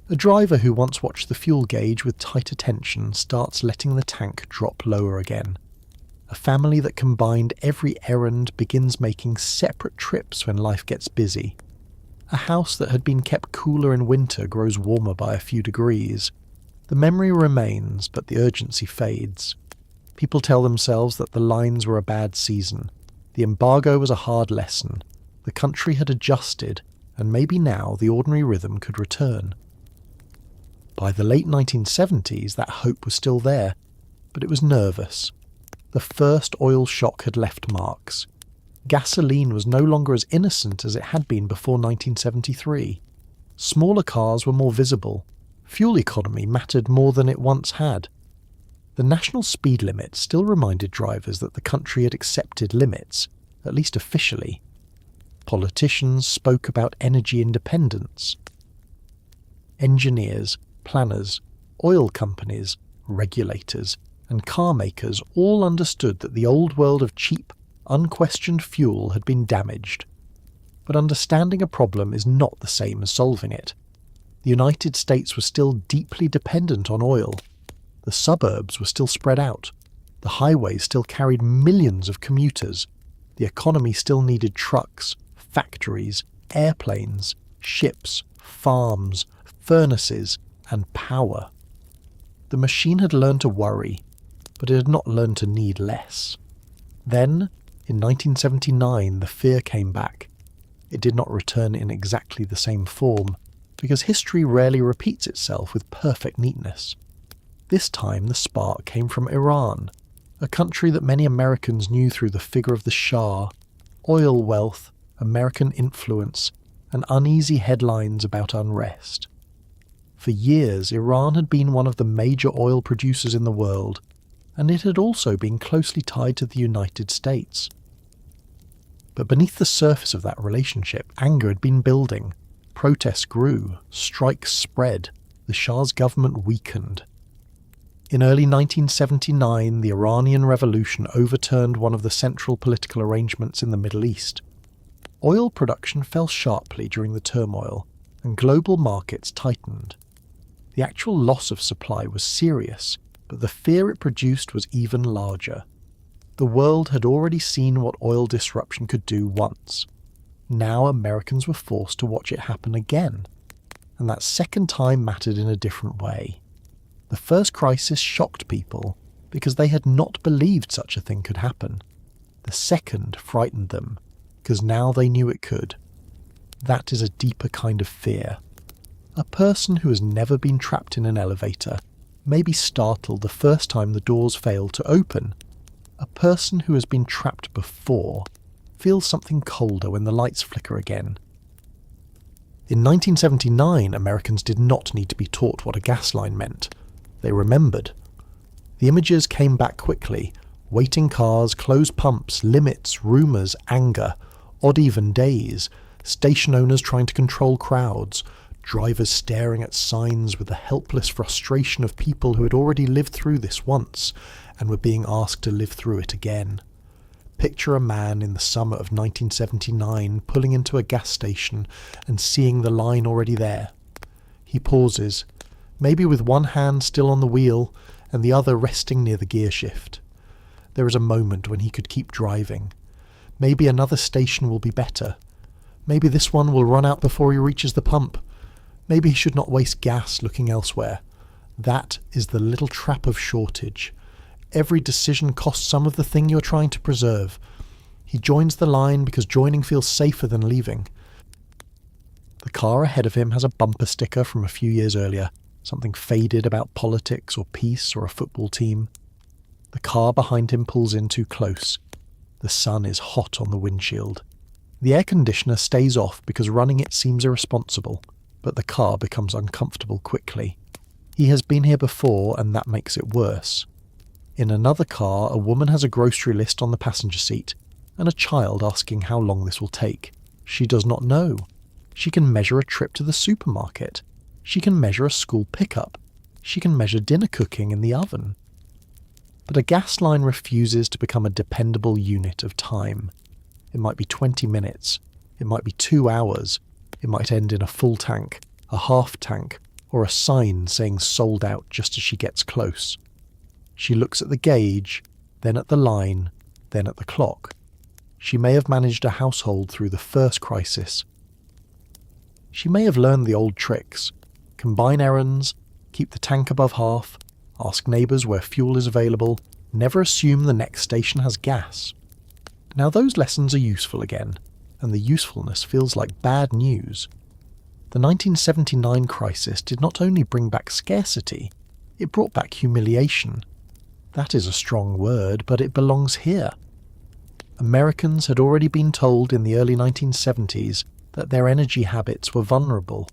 A driver who once watched the fuel gauge with tight attention starts letting the tank drop lower again. A family that combined every errand begins making separate trips when life gets busy. A house that had been kept cooler in winter grows warmer by a few degrees. The memory remains, but the urgency fades. People tell themselves that the lines were a bad season. The embargo was a hard lesson. The country had adjusted, and maybe now the ordinary rhythm could return. By the late 1970s, that hope was still there, but it was nervous. The first oil shock had left marks. Gasoline was no longer as innocent as it had been before 1973. Smaller cars were more visible. Fuel economy mattered more than it once had. The national speed limit still reminded drivers that the country had accepted limits, at least officially. Politicians spoke about energy independence. Engineers, planners, oil companies, regulators, and car makers all understood that the old world of cheap, unquestioned fuel had been damaged. But understanding a problem is not the same as solving it. The United States was still deeply dependent on oil. The suburbs were still spread out. The highways still carried millions of commuters. The economy still needed trucks, factories, airplanes, ships, farms, furnaces, and power. The machine had learned to worry, but it had not learned to need less. Then, in 1979, the fear came back. It did not return in exactly the same form, because history rarely repeats itself with perfect neatness. This time the spark came from Iran, a country that many Americans knew through the figure of the Shah, oil wealth, American influence, and uneasy headlines about unrest. For years, Iran had been one of the major oil producers in the world, and it had also been closely tied to the United States. But beneath the surface of that relationship, anger had been building. Protests grew, strikes spread, the Shah's government weakened. In early 1979, the Iranian Revolution overturned one of the central political arrangements in the Middle East. Oil production fell sharply during the turmoil, and global markets tightened. The actual loss of supply was serious, but the fear it produced was even larger. The world had already seen what oil disruption could do once. Now Americans were forced to watch it happen again, and that second time mattered in a different way. The first crisis shocked people because they had not believed such a thing could happen. The second frightened them because now they knew it could. That is a deeper kind of fear. A person who has never been trapped in an elevator may be startled the first time the doors fail to open. A person who has been trapped before feels something colder when the lights flicker again. In 1979, Americans did not need to be taught what a gas line meant. They remembered. The images came back quickly. Waiting cars, closed pumps, limits, rumours, anger, odd-even days, station owners trying to control crowds, drivers staring at signs with the helpless frustration of people who had already lived through this once and were being asked to live through it again. Picture a man in the summer of 1979 pulling into a gas station and seeing the line already there. He pauses, maybe with one hand still on the wheel and the other resting near the gear shift. There is a moment when he could keep driving. Maybe another station will be better. Maybe this one will run out before he reaches the pump. Maybe he should not waste gas looking elsewhere. That is the little trap of shortage. Every decision costs some of the thing you're trying to preserve. He joins the line because joining feels safer than leaving. The car ahead of him has a bumper sticker from a few years earlier, something faded about politics or peace or a football team. The car behind him pulls in too close. The sun is hot on the windshield. The air conditioner stays off because running it seems irresponsible, but the car becomes uncomfortable quickly. He has been here before and that makes it worse. In another car, a woman has a grocery list on the passenger seat, and a child asking how long this will take. She does not know. She can measure a trip to the supermarket. She can measure a school pickup. She can measure dinner cooking in the oven. But a gas line refuses to become a dependable unit of time. It might be 20 minutes. It might be 2 hours. It might end in a full tank, a half tank, or a sign saying sold out just as she gets close. She looks at the gauge, then at the line, then at the clock. She may have managed a household through the first crisis. She may have learned the old tricks: combine errands, keep the tank above half, ask neighbours where fuel is available, never assume the next station has gas. Now those lessons are useful again, and the usefulness feels like bad news. The 1979 crisis did not only bring back scarcity, it brought back humiliation. That is a strong word, but it belongs here. Americans had already been told in the early 1970s that their energy habits were vulnerable.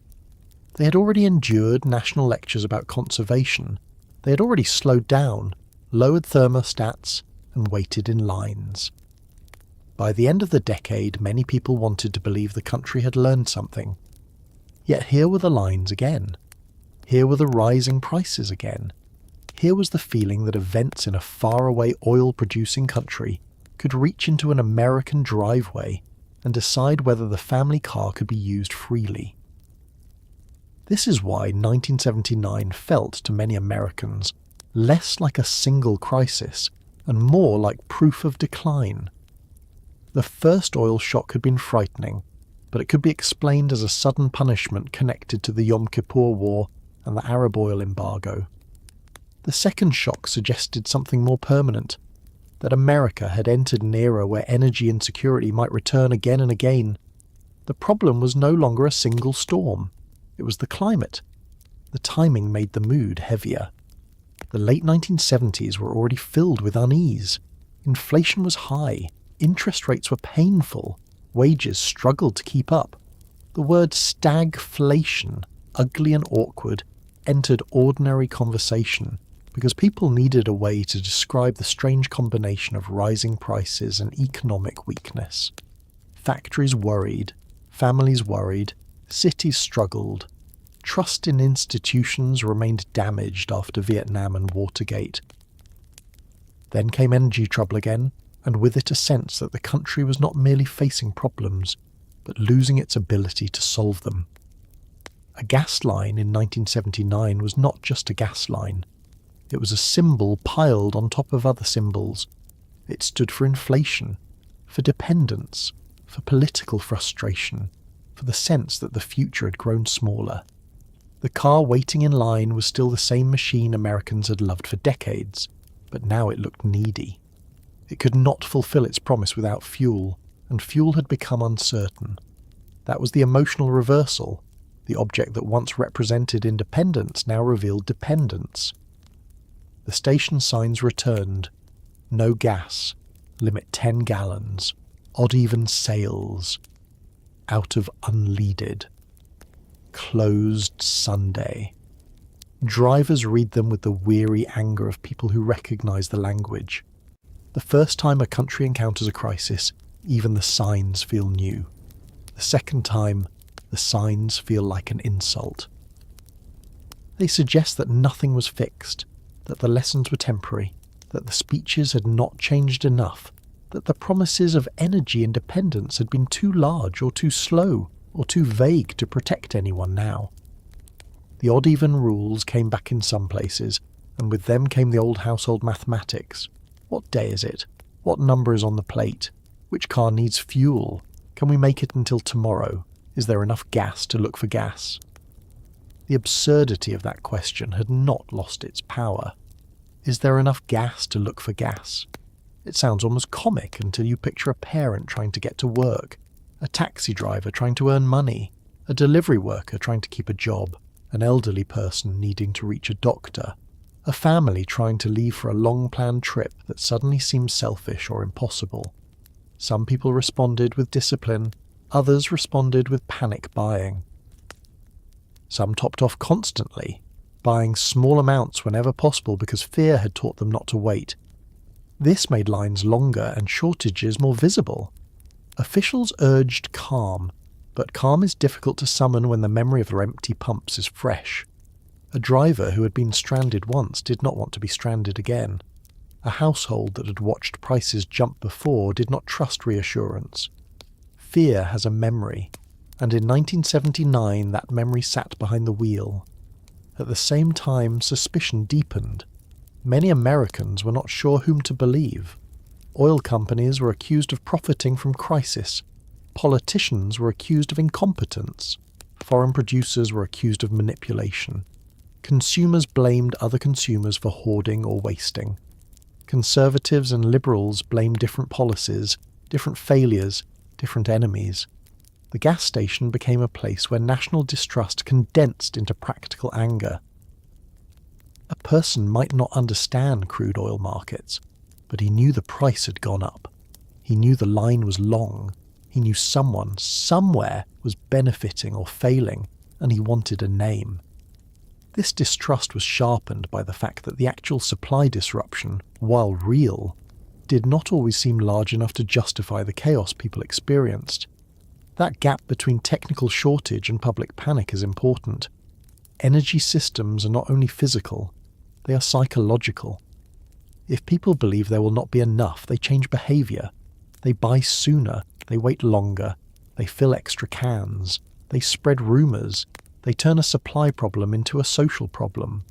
They had already endured national lectures about conservation. They had already slowed down, lowered thermostats, and waited in lines. By the end of the decade, many people wanted to believe the country had learned something. Yet here were the lines again. Here were the rising prices again. Here was the feeling that events in a faraway oil-producing country could reach into an American driveway and decide whether the family car could be used freely. This is why 1979 felt to many Americans less like a single crisis and more like proof of decline. The first oil shock had been frightening, but it could be explained as a sudden punishment connected to the Yom Kippur War and the Arab oil embargo. The second shock suggested something more permanent, that America had entered an era where energy insecurity might return again and again. The problem was no longer a single storm. It was the climate. The timing made the mood heavier. The late 1970s were already filled with unease. Inflation was high. Interest rates were painful. Wages struggled to keep up. The word stagflation, ugly and awkward, entered ordinary conversation because people needed a way to describe the strange combination of rising prices and economic weakness. Factories worried, families worried, cities struggled. Trust in institutions remained damaged after Vietnam and Watergate. Then came energy trouble again, and with it a sense that the country was not merely facing problems, but losing its ability to solve them. A gas line in 1979 was not just a gas line. It was a symbol piled on top of other symbols. It stood for inflation, for dependence, for political frustration, for the sense that the future had grown smaller. The car waiting in line was still the same machine Americans had loved for decades, but now it looked needy. It could not fulfill its promise without fuel, and fuel had become uncertain. That was the emotional reversal. The object that once represented independence now revealed dependence. The station signs returned. No gas. Limit 10 gallons. Odd-even sales. Out of unleaded. Closed Sunday. Drivers read them with the weary anger of people who recognize the language. The first time a country encounters a crisis, even the signs feel new. The second time, the signs feel like an insult. They suggest that nothing was fixed, that the lessons were temporary, that the speeches had not changed enough, that the promises of energy independence had been too large or too slow or too vague to protect anyone now. The odd-even rules came back in some places, and with them came the old household mathematics. What day is it? What number is on the plate? Which car needs fuel? Can we make it until tomorrow? Is there enough gas to look for gas? The absurdity of that question had not lost its power. Is there enough gas to look for gas? It sounds almost comic until you picture a parent trying to get to work, a taxi driver trying to earn money, a delivery worker trying to keep a job, an elderly person needing to reach a doctor, a family trying to leave for a long-planned trip that suddenly seems selfish or impossible. Some people responded with discipline, others responded with panic buying. Some topped off constantly, buying small amounts whenever possible because fear had taught them not to wait. This made lines longer and shortages more visible. Officials urged calm, But calm is difficult to summon when the memory of their empty pumps is fresh. A driver who had been stranded once did not want to be stranded again. A household that had watched prices jump before did not trust reassurance. Fear has a memory, and in 1979 that memory sat behind the wheel. At the same time, suspicion deepened. Many Americans were not sure whom to believe. Oil companies were accused of profiting from crisis. Politicians were accused of incompetence. Foreign producers were accused of manipulation. Consumers blamed other consumers for hoarding or wasting. Conservatives and liberals blamed different policies, different failures, different enemies. The gas station became a place where national distrust condensed into practical anger. A person might not understand crude oil markets, but he knew the price had gone up. He knew the line was long. He knew someone, somewhere, was benefiting or failing, and he wanted a name. This distrust was sharpened by the fact that the actual supply disruption, while real, did not always seem large enough to justify the chaos people experienced. That gap between technical shortage and public panic is important. Energy systems are not only physical, they are psychological. If people believe there will not be enough, they change behaviour. They buy sooner, they wait longer, they fill extra cans, they spread rumours, they turn a supply problem into a social problem.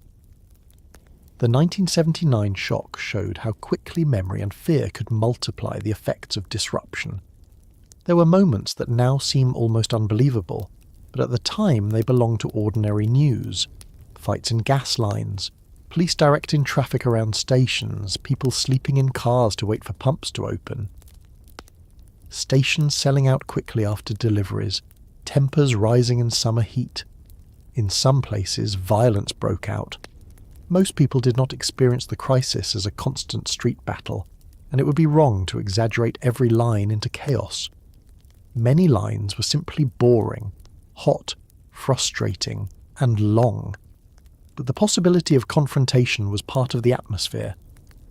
The 1979 shock showed how quickly memory and fear could multiply the effects of disruption. There were moments that now seem almost unbelievable, but at the time they belonged to ordinary news. Fights in gas lines, police directing traffic around stations, people sleeping in cars to wait for pumps to open. Stations selling out quickly after deliveries, tempers rising in summer heat. In some places, violence broke out. Most people did not experience the crisis as a constant street battle, and it would be wrong to exaggerate every line into chaos. Many lines were simply boring, hot, frustrating, and long. But the possibility of confrontation was part of the atmosphere.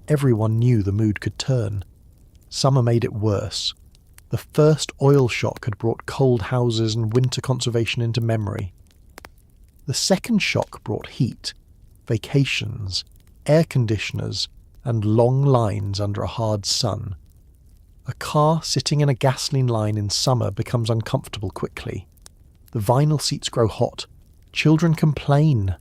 Everyone knew the mood could turn. Summer made it worse. The first oil shock had brought cold houses and winter conservation into memory. The second shock brought heat, vacations, air conditioners, and long lines under a hard sun. A car sitting in a gasoline line in summer becomes uncomfortable quickly. The vinyl seats grow hot. Children complain.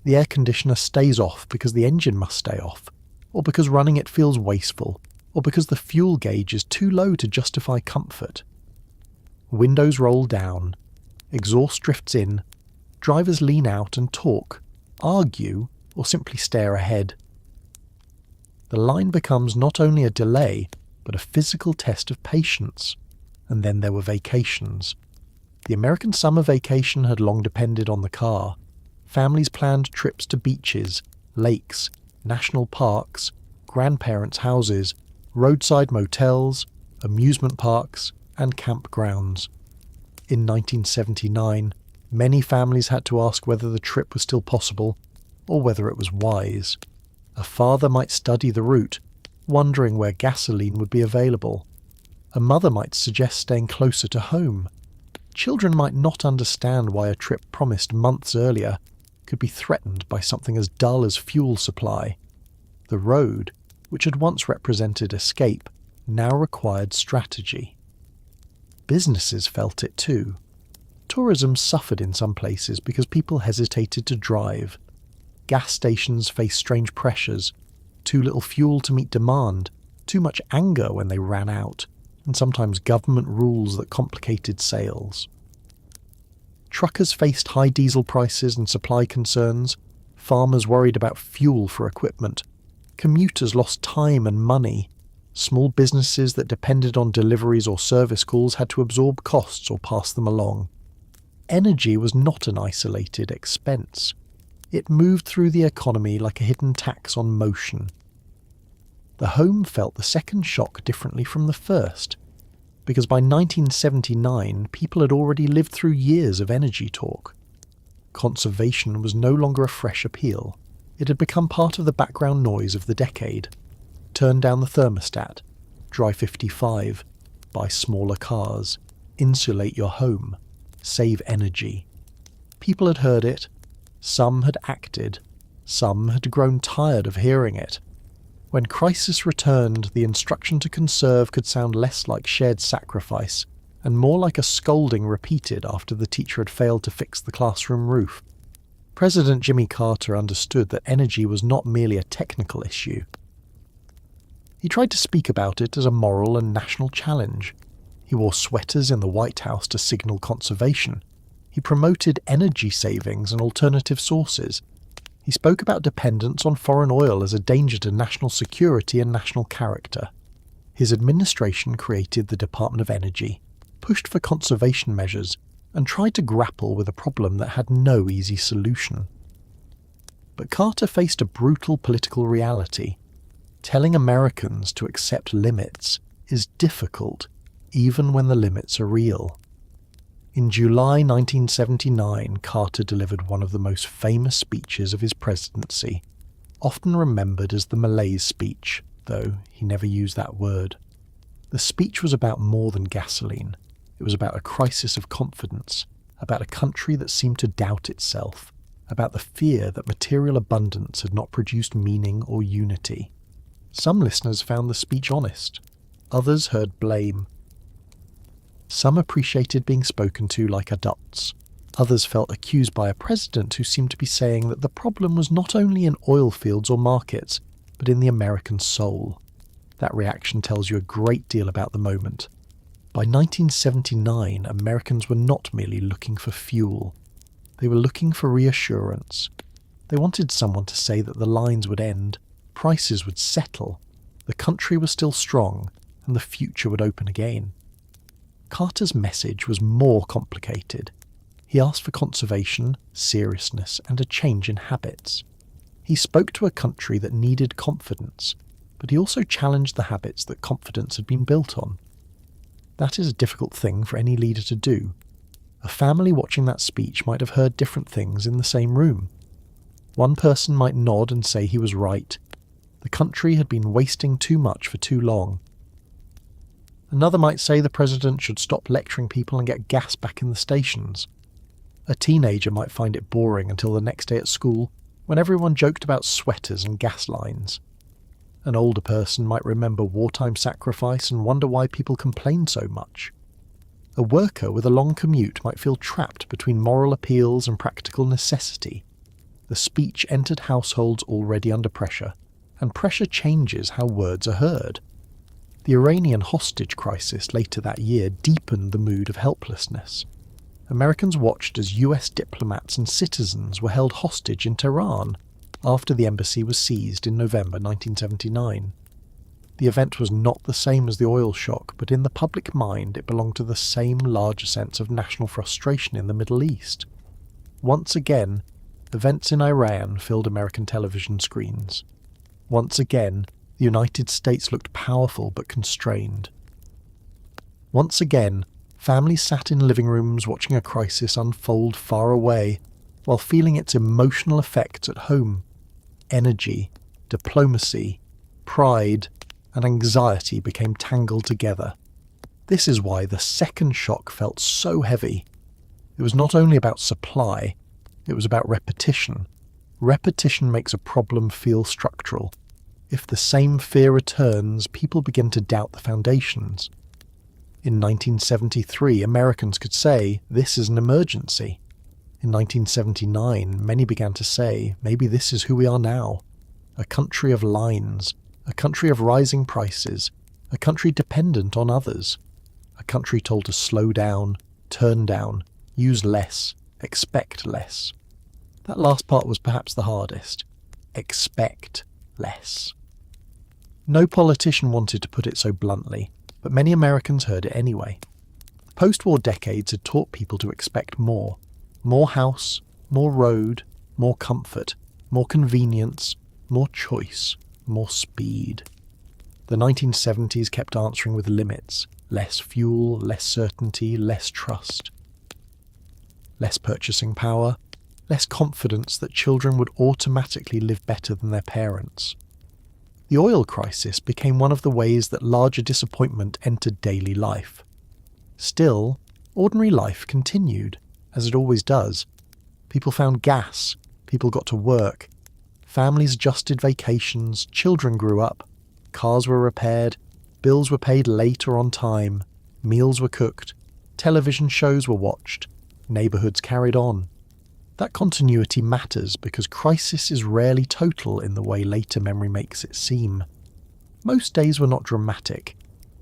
The air conditioner stays off because the engine must stay off, or because running it feels wasteful, or because the fuel gauge is too low to justify comfort. Windows roll down. Exhaust drifts in. Drivers lean out and talk, argue, or simply stare ahead. The line becomes not only a delay, but a physical test of patience. And then there were vacations. The American summer vacation had long depended on the car. Families planned trips to beaches, lakes, national parks, grandparents' houses, roadside motels, amusement parks, and campgrounds. In 1979, many families had to ask whether the trip was still possible, or whether it was wise. A father might study the route, wondering where gasoline would be available. A mother might suggest staying closer to home. Children might not understand why a trip promised months earlier could be threatened by something as dull as fuel supply. The road, which had once represented escape, now required strategy. Businesses felt it too. Tourism suffered in some places because people hesitated to drive. Gas stations faced strange pressures, too little fuel to meet demand, too much anger when they ran out, and sometimes government rules that complicated sales. Truckers faced high diesel prices and supply concerns, farmers worried about fuel for equipment, commuters lost time and money, small businesses that depended on deliveries or service calls had to absorb costs or pass them along. Energy was not an isolated expense. It moved through the economy like a hidden tax on motion. The home felt the second shock differently from the first, because by 1979 people had already lived through years of energy talk. Conservation was no longer a fresh appeal. It had become part of the background noise of the decade. Turn down the thermostat, drive 55, buy smaller cars, insulate your home. save energy. People had heard it, some had acted, some had grown tired of hearing it. When crisis returned, the instruction to conserve could sound less like shared sacrifice and more like a scolding repeated after the teacher had failed to fix the classroom roof. President Jimmy Carter understood that energy was not merely a technical issue. He tried to speak about it as a moral and national challenge. He wore sweaters in the White House to signal conservation. He promoted energy savings and alternative sources. He spoke about dependence on foreign oil as a danger to national security and national character. His administration created the Department of Energy, pushed for conservation measures, and tried to grapple with a problem that had no easy solution. But Carter faced a brutal political reality. Telling Americans to accept limits is difficult, even when the limits are real. In July 1979, Carter delivered one of the most famous speeches of his presidency, often remembered as the malaise speech, though he never used that word. The speech was about more than gasoline. It was about a crisis of confidence, about a country that seemed to doubt itself, about the fear that material abundance had not produced meaning or unity. Some listeners found the speech honest. Others heard blame. Some appreciated being spoken to like adults. Others felt accused by a president who seemed to be saying that the problem was not only in oil fields or markets, but in the American soul. That reaction tells you a great deal about the moment. By 1979, Americans were not merely looking for fuel. They were looking for reassurance. They wanted someone to say that the lines would end, prices would settle, the country was still strong, and the future would open again. Carter's message was more complicated. He asked for conservation, seriousness, and a change in habits. He spoke to a country that needed confidence, but he also challenged the habits that confidence had been built on. That is a difficult thing for any leader to do. A family watching that speech might have heard different things in the same room. One person might nod and say he was right. The country had been wasting too much for too long. Another might say the president should stop lecturing people and get gas back in the stations. A teenager might find it boring until the next day at school, when everyone joked about sweaters and gas lines. An older person might remember wartime sacrifice and wonder why people complained so much. A worker with a long commute might feel trapped between moral appeals and practical necessity. The speech entered households already under pressure, and pressure changes how words are heard. The Iranian hostage crisis later that year deepened the mood of helplessness. Americans watched as US diplomats and citizens were held hostage in Tehran after the embassy was seized in November 1979. The event was not the same as the oil shock, but in the public mind it belonged to the same larger sense of national frustration in the Middle East. Once again, events in Iran filled American television screens. Once again, the United States looked powerful but constrained. Once again, families sat in living rooms watching a crisis unfold far away, while feeling its emotional effects at home. Energy, diplomacy, pride, and anxiety became tangled together. This is why the second shock felt so heavy. It was not only about supply, it was about repetition. Repetition makes a problem feel structural. If the same fear returns, people begin to doubt the foundations. In 1973, Americans could say, "This is an emergency." In 1979, many began to say, "Maybe this is who we are now. A country of lines, a country of rising prices, a country dependent on others, a country told to slow down, turn down, use less, expect less." That last part was perhaps the hardest. Expect less. No politician wanted to put it so bluntly, but many Americans heard it anyway. The post-war decades had taught people to expect more. More house, more road, more comfort, more convenience, more choice, more speed. The 1970s kept answering with limits. Less fuel, less certainty, less trust. Less purchasing power, less confidence that children would automatically live better than their parents. The oil crisis became one of the ways that larger disappointment entered daily life. Still, ordinary life continued, as it always does. People found gas, people got to work, families adjusted vacations, children grew up, cars were repaired, bills were paid late or on time, meals were cooked, television shows were watched, neighbourhoods carried on. That continuity matters because crisis is rarely total in the way later memory makes it seem. Most days were not dramatic.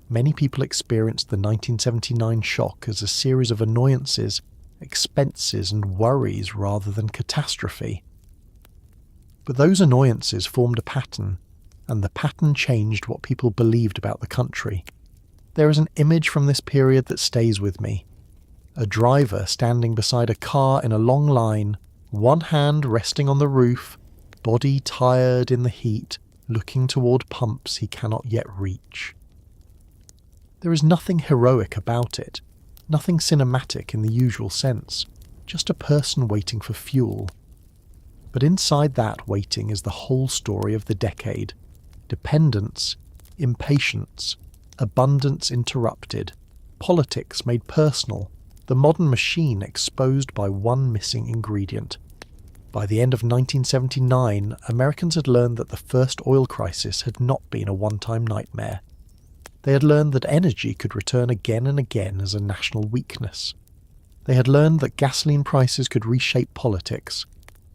Many people experienced the 1979 shock as a series of annoyances, expenses and worries rather than catastrophe. But those annoyances formed a pattern, and the pattern changed what people believed about the country. There is an image from this period that stays with me. A driver standing beside a car in a long line, one hand resting on the roof, body tired in the heat, looking toward pumps he cannot yet reach. There is nothing heroic about it, nothing cinematic in the usual sense, just a person waiting for fuel. But inside that waiting is the whole story of the decade. Dependence, impatience, abundance interrupted, politics made personal, the modern machine exposed by one missing ingredient. By the end of 1979, Americans had learned that the first oil crisis had not been a one-time nightmare. They had learned that energy could return again and again as a national weakness. They had learned that gasoline prices could reshape politics,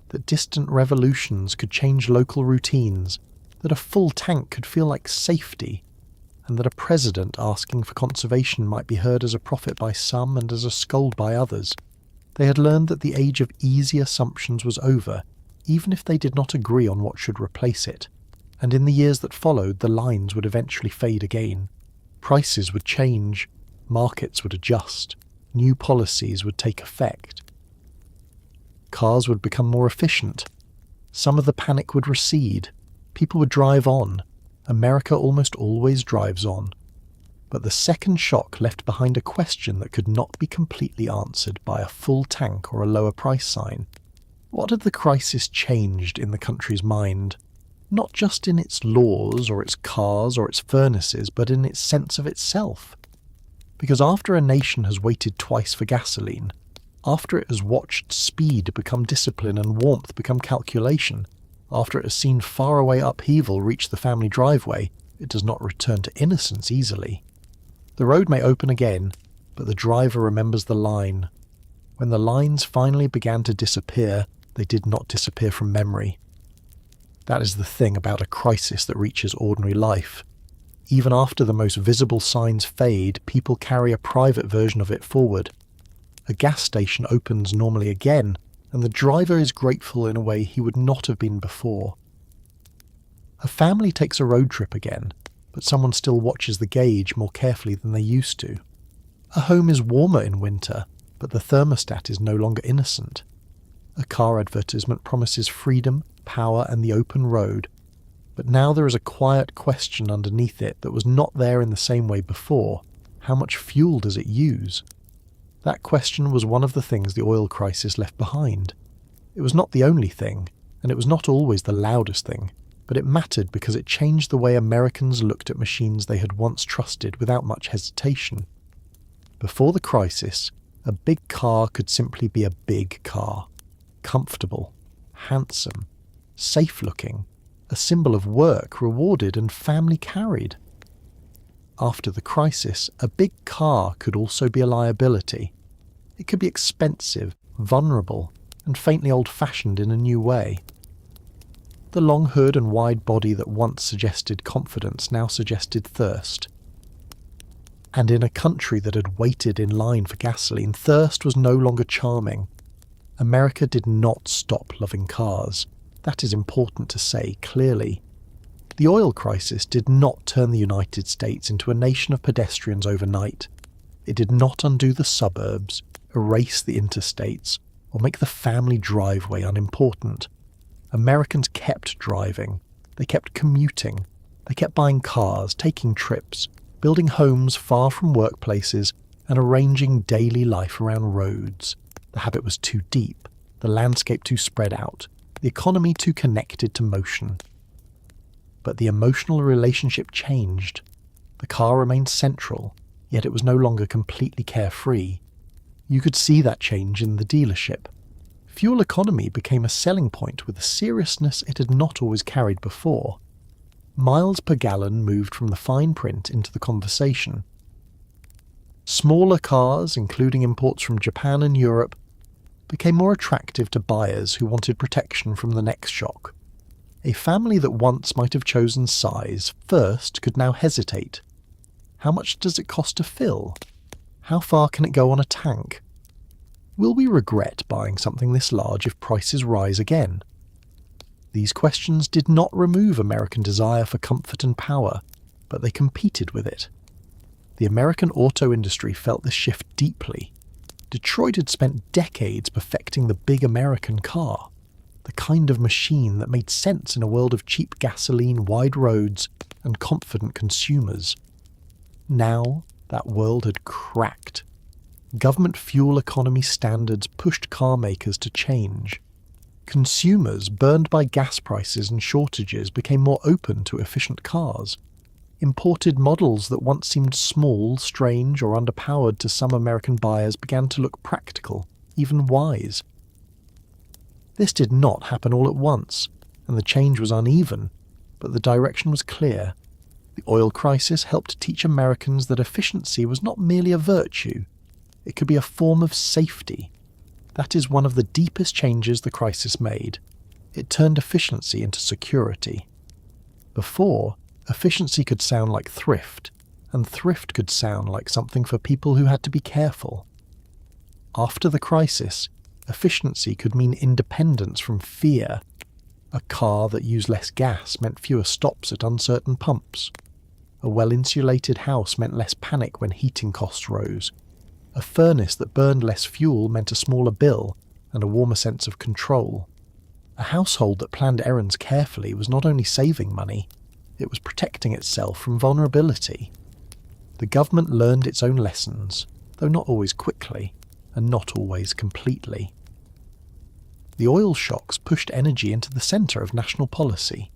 that distant revolutions could change local routines, that a full tank could feel like safety, and that a president asking for conservation might be heard as a prophet by some and as a scold by others. They had learned that the age of easy assumptions was over, even if they did not agree on what should replace it. And in the years that followed, the lines would eventually fade again. Prices would change, markets would adjust, new policies would take effect. Cars would become more efficient. Some of the panic would recede. People would drive on. America almost always drives on. But the second shock left behind a question that could not be completely answered by a full tank or a lower price sign. What had the crisis changed in the country's mind? Not just in its laws or its cars or its furnaces, but in its sense of itself. Because after a nation has waited twice for gasoline, after it has watched speed become discipline and warmth become calculation, after it has seen faraway upheaval reach the family driveway, it does not return to innocence easily. The road may open again, but the driver remembers the line. When the lines finally began to disappear, they did not disappear from memory. That is the thing about a crisis that reaches ordinary life. Even after the most visible signs fade, people carry a private version of it forward. A gas station opens normally again, and the driver is grateful in a way he would not have been before. A family takes a road trip again, but someone still watches the gauge more carefully than they used to. A home is warmer in winter, but the thermostat is no longer innocent. A car advertisement promises freedom, power, and the open road, but now there is a quiet question underneath it that was not there in the same way before. How much fuel does it use? That question was one of the things the oil crisis left behind. It was not the only thing, and it was not always the loudest thing, but it mattered because it changed the way Americans looked at machines they had once trusted without much hesitation. Before the crisis, a big car could simply be a big car. Comfortable, handsome, safe-looking, a symbol of work rewarded and family carried. After the crisis, a big car could also be a liability. It could be expensive, vulnerable, and faintly old-fashioned in a new way. The long hood and wide body that once suggested confidence now suggested thirst. And in a country that had waited in line for gasoline, thirst was no longer charming. America did not stop loving cars. That is important to say clearly. The oil crisis did not turn the United States into a nation of pedestrians overnight. It did not undo the suburbs, erase the interstates, or make the family driveway unimportant. Americans kept driving. They kept commuting. They kept buying cars, taking trips, building homes far from workplaces, and arranging daily life around roads. The habit was too deep, the landscape too spread out, the economy too connected to motion. But the emotional relationship changed. The car remained central, yet it was no longer completely carefree. You could see that change in the dealership. Fuel economy became a selling point with a seriousness it had not always carried before. Miles per gallon moved from the fine print into the conversation. Smaller cars, including imports from Japan and Europe, became more attractive to buyers who wanted protection from the next shock. A family that once might have chosen size first could now hesitate. How much does it cost to fill? How far can it go on a tank? Will we regret buying something this large if prices rise again? These questions did not remove American desire for comfort and power, but they competed with it. The American auto industry felt this shift deeply. Detroit had spent decades perfecting the big American car, the kind of machine that made sense in a world of cheap gasoline, wide roads, and confident consumers. Now, that world had cracked. Government fuel economy standards pushed car makers to change. Consumers, burned by gas prices and shortages, became more open to efficient cars. Imported models that once seemed small, strange, or underpowered to some American buyers began to look practical, even wise. This did not happen all at once, and the change was uneven, but the direction was clear. The oil crisis helped teach Americans that efficiency was not merely a virtue. It could be a form of safety. That is one of the deepest changes the crisis made. It turned efficiency into security. Before, efficiency could sound like thrift, and thrift could sound like something for people who had to be careful. After the crisis, efficiency could mean independence from fear. A car that used less gas meant fewer stops at uncertain pumps. A well-insulated house meant less panic when heating costs rose. A furnace that burned less fuel meant a smaller bill and a warmer sense of control. A household that planned errands carefully was not only saving money, it was protecting itself from vulnerability. The government learned its own lessons, though not always quickly, and not always completely. The oil shocks pushed energy into the centre of national policy.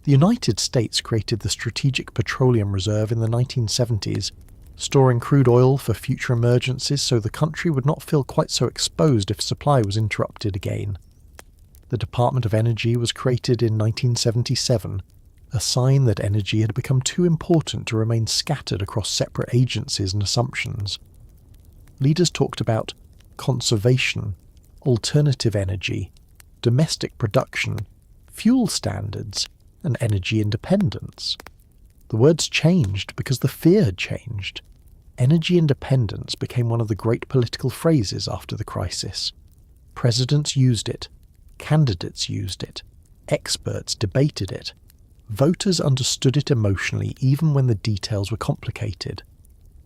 The United States created the Strategic Petroleum Reserve in the 1970s, storing crude oil for future emergencies so the country would not feel quite so exposed if supply was interrupted again. The Department of Energy was created in 1977, a sign that energy had become too important to remain scattered across separate agencies and assumptions. Leaders talked about conservation, alternative energy, domestic production, fuel standards, and energy independence. The words changed because the fear had changed. Energy independence became one of the great political phrases after the crisis. Presidents used it. Candidates used it. Experts debated it. Voters understood it emotionally even when the details were complicated.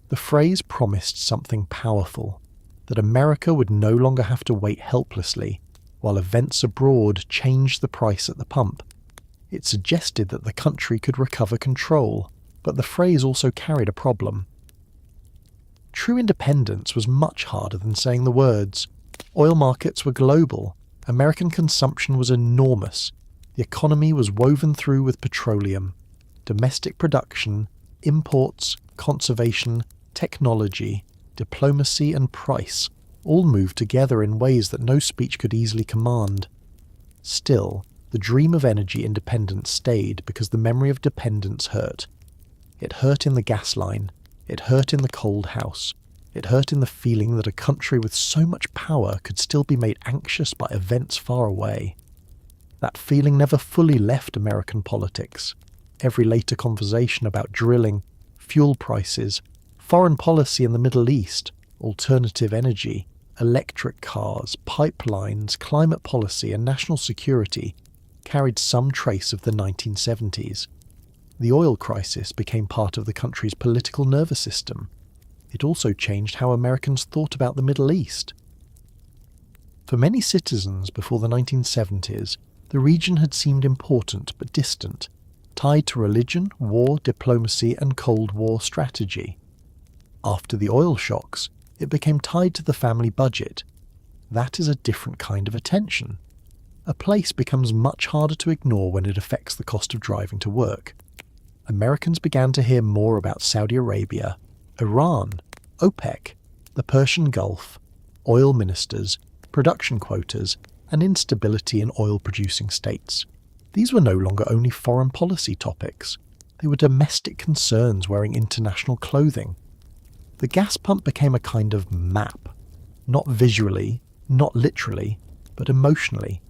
The phrase promised something powerful, that America would no longer have to wait helplessly while events abroad changed the price at the pump. It suggested that the country could recover control, but the phrase also carried a problem. True independence was much harder than saying the words. Oil markets were global. American consumption was enormous. The economy was woven through with petroleum. Domestic production, imports, conservation, technology, diplomacy and price all moved together in ways that no speech could easily command. Still, the dream of energy independence stayed because the memory of dependence hurt. It hurt in the gas line. It hurt in the cold house. It hurt in the feeling that a country with so much power could still be made anxious by events far away. That feeling never fully left American politics. Every later conversation about drilling, fuel prices, foreign policy in the Middle East, alternative energy, electric cars, pipelines, climate policy and national security carried some trace of the 1970s. The oil crisis became part of the country's political nervous system. It also changed how Americans thought about the Middle East. For many citizens before the 1970s, the region had seemed important but distant, tied to religion, war, diplomacy, and Cold War strategy. After the oil shocks, it became tied to the family budget. That is a different kind of attention. A place becomes much harder to ignore when it affects the cost of driving to work. Americans began to hear more about Saudi Arabia, Iran, OPEC, the Persian Gulf, oil ministers, production quotas, and instability in oil-producing states. These were no longer only foreign policy topics. They were domestic concerns wearing international clothing. The gas pump became a kind of map, not visually, not literally, but emotionally.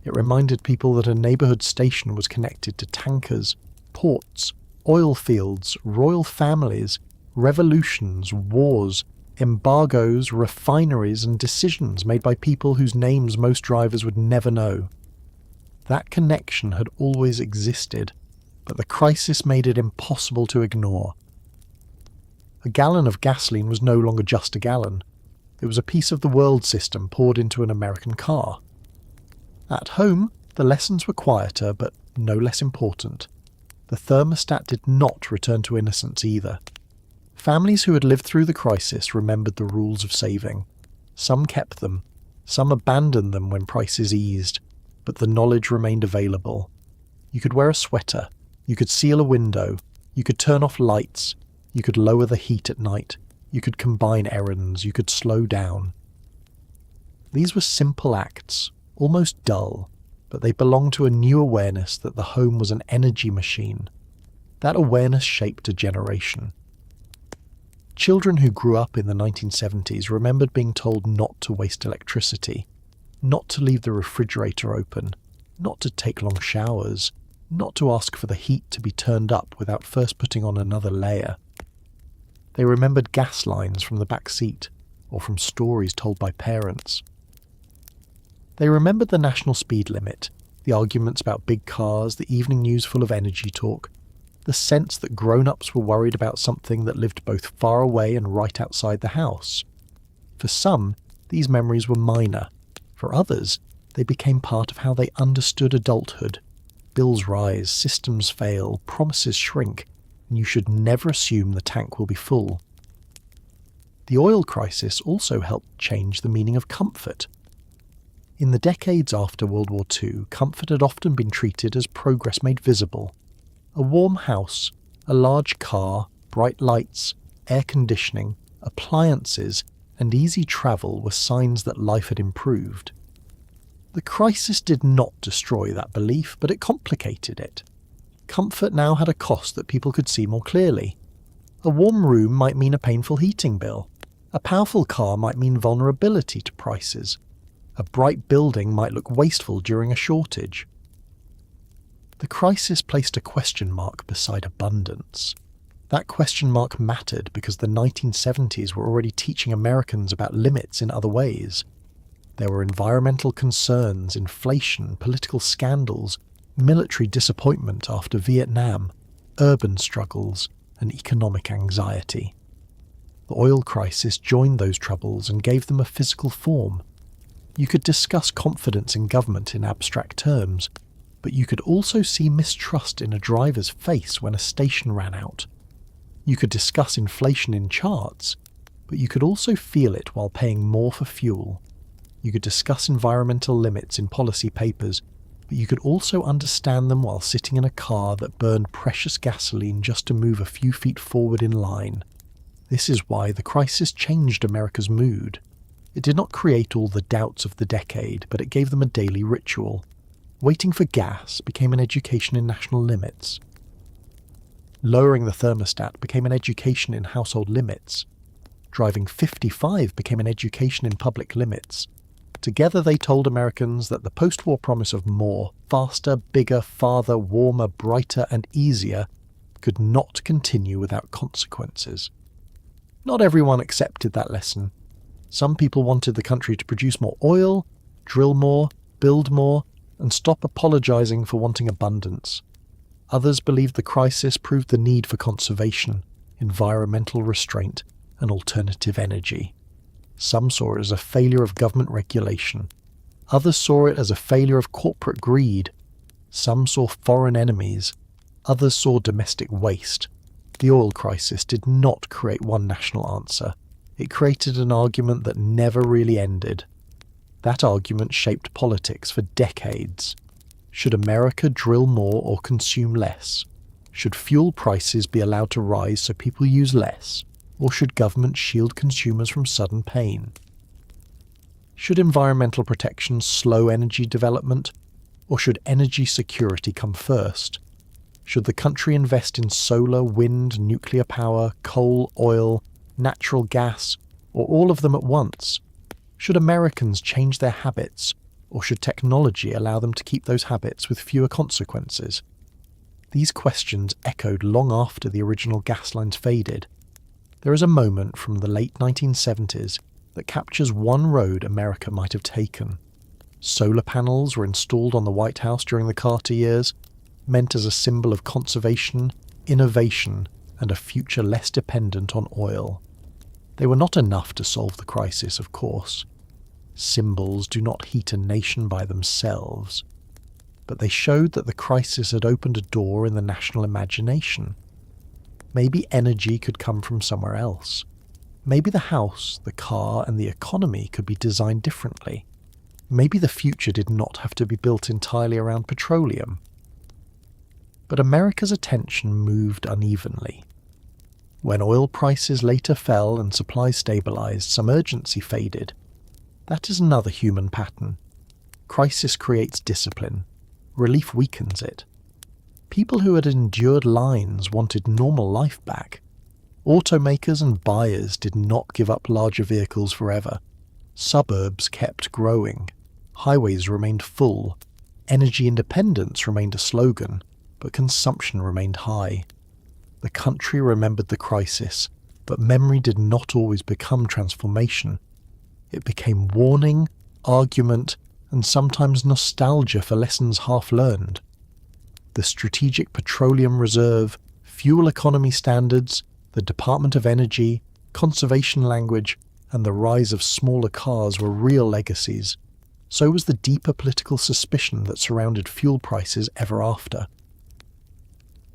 It reminded people that a neighbourhood station was connected to tankers, ports, oil fields, royal families, revolutions, wars, embargoes, refineries, and decisions made by people whose names most drivers would never know. That connection had always existed, but the crisis made it impossible to ignore. A gallon of gasoline was no longer just a gallon. It was a piece of the world system poured into an American car. At home, the lessons were quieter, but no less important. The thermostat did not return to innocence either. Families who had lived through the crisis remembered the rules of saving. Some kept them, some abandoned them when prices eased, but the knowledge remained available. You could wear a sweater, you could seal a window, you could turn off lights, you could lower the heat at night, you could combine errands, you could slow down. These were simple acts, almost dull, but they belonged to a new awareness that the home was an energy machine. That awareness shaped a generation. Children who grew up in the 1970s remembered being told not to waste electricity, not to leave the refrigerator open, not to take long showers, not to ask for the heat to be turned up without first putting on another layer. They remembered gas lines from the back seat, or from stories told by parents. They remembered the national speed limit, the arguments about big cars, the evening news full of energy talk, the sense that grown-ups were worried about something that lived both far away and right outside the house. For some, these memories were minor. For others, they became part of how they understood adulthood. Bills rise, systems fail, promises shrink, and you should never assume the tank will be full. The oil crisis also helped change the meaning of comfort. In the decades after World War II, comfort had often been treated as progress made visible. A warm house, a large car, bright lights, air conditioning, appliances, and easy travel were signs that life had improved. The crisis did not destroy that belief, but it complicated it. Comfort now had a cost that people could see more clearly. A warm room might mean a painful heating bill. A powerful car might mean vulnerability to prices. A bright building might look wasteful during a shortage. The crisis placed a question mark beside abundance. That question mark mattered because the 1970s were already teaching Americans about limits in other ways. There were environmental concerns, inflation, political scandals, military disappointment after Vietnam, urban struggles, and economic anxiety. The oil crisis joined those troubles and gave them a physical form. You could discuss confidence in government in abstract terms, but you could also see mistrust in a driver's face when a station ran out. You could discuss inflation in charts, but you could also feel it while paying more for fuel. You could discuss environmental limits in policy papers, but you could also understand them while sitting in a car that burned precious gasoline just to move a few feet forward in line. This is why the crisis changed America's mood. It did not create all the doubts of the decade, but it gave them a daily ritual. Waiting for gas became an education in national limits. Lowering the thermostat became an education in household limits. Driving 55 became an education in public limits. Together they told Americans that the post-war promise of more, faster, bigger, farther, warmer, brighter, and easier could not continue without consequences. Not everyone accepted that lesson. Some people wanted the country to produce more oil, drill more, build more, and stop apologizing for wanting abundance. Others believed the crisis proved the need for conservation, environmental restraint, and alternative energy. Some saw it as a failure of government regulation. Others saw it as a failure of corporate greed. Some saw foreign enemies. Others saw domestic waste. The oil crisis did not create one national answer. It created an argument that never really ended. That argument shaped politics for decades. Should America drill more or consume less? Should fuel prices be allowed to rise so people use less? or should government shield consumers from sudden pain? Should environmental protection slow energy development, or should energy security come first? Should the country invest in solar, wind, nuclear power, coal, oil, natural gas, or all of them at once? Should Americans change their habits, or should technology allow them to keep those habits with fewer consequences? These questions echoed long after the original gas lines faded. There is a moment from the late 1970s that captures one road America might have taken. Solar panels were installed on the White House during the Carter years, meant as a symbol of conservation, innovation, and a future less dependent on oil. They were not enough to solve the crisis, of course. Symbols do not heat a nation by themselves. But they showed that the crisis had opened a door in the national imagination. Maybe energy could come from somewhere else. Maybe the house, the car, and the economy could be designed differently. Maybe the future did not have to be built entirely around petroleum. But America's attention moved unevenly. When oil prices later fell and supplies stabilized, some urgency faded. That is another human pattern. Crisis creates discipline. Relief weakens it. People who had endured lines wanted normal life back. Automakers and buyers did not give up larger vehicles forever. Suburbs kept growing. Highways remained full. Energy independence remained a slogan, but consumption remained high. The country remembered the crisis, but memory did not always become transformation. It became warning, argument, and sometimes nostalgia for lessons half learned. The Strategic Petroleum Reserve, fuel economy standards, the Department of Energy, conservation language, and the rise of smaller cars were real legacies. So was the deeper political suspicion that surrounded fuel prices ever after.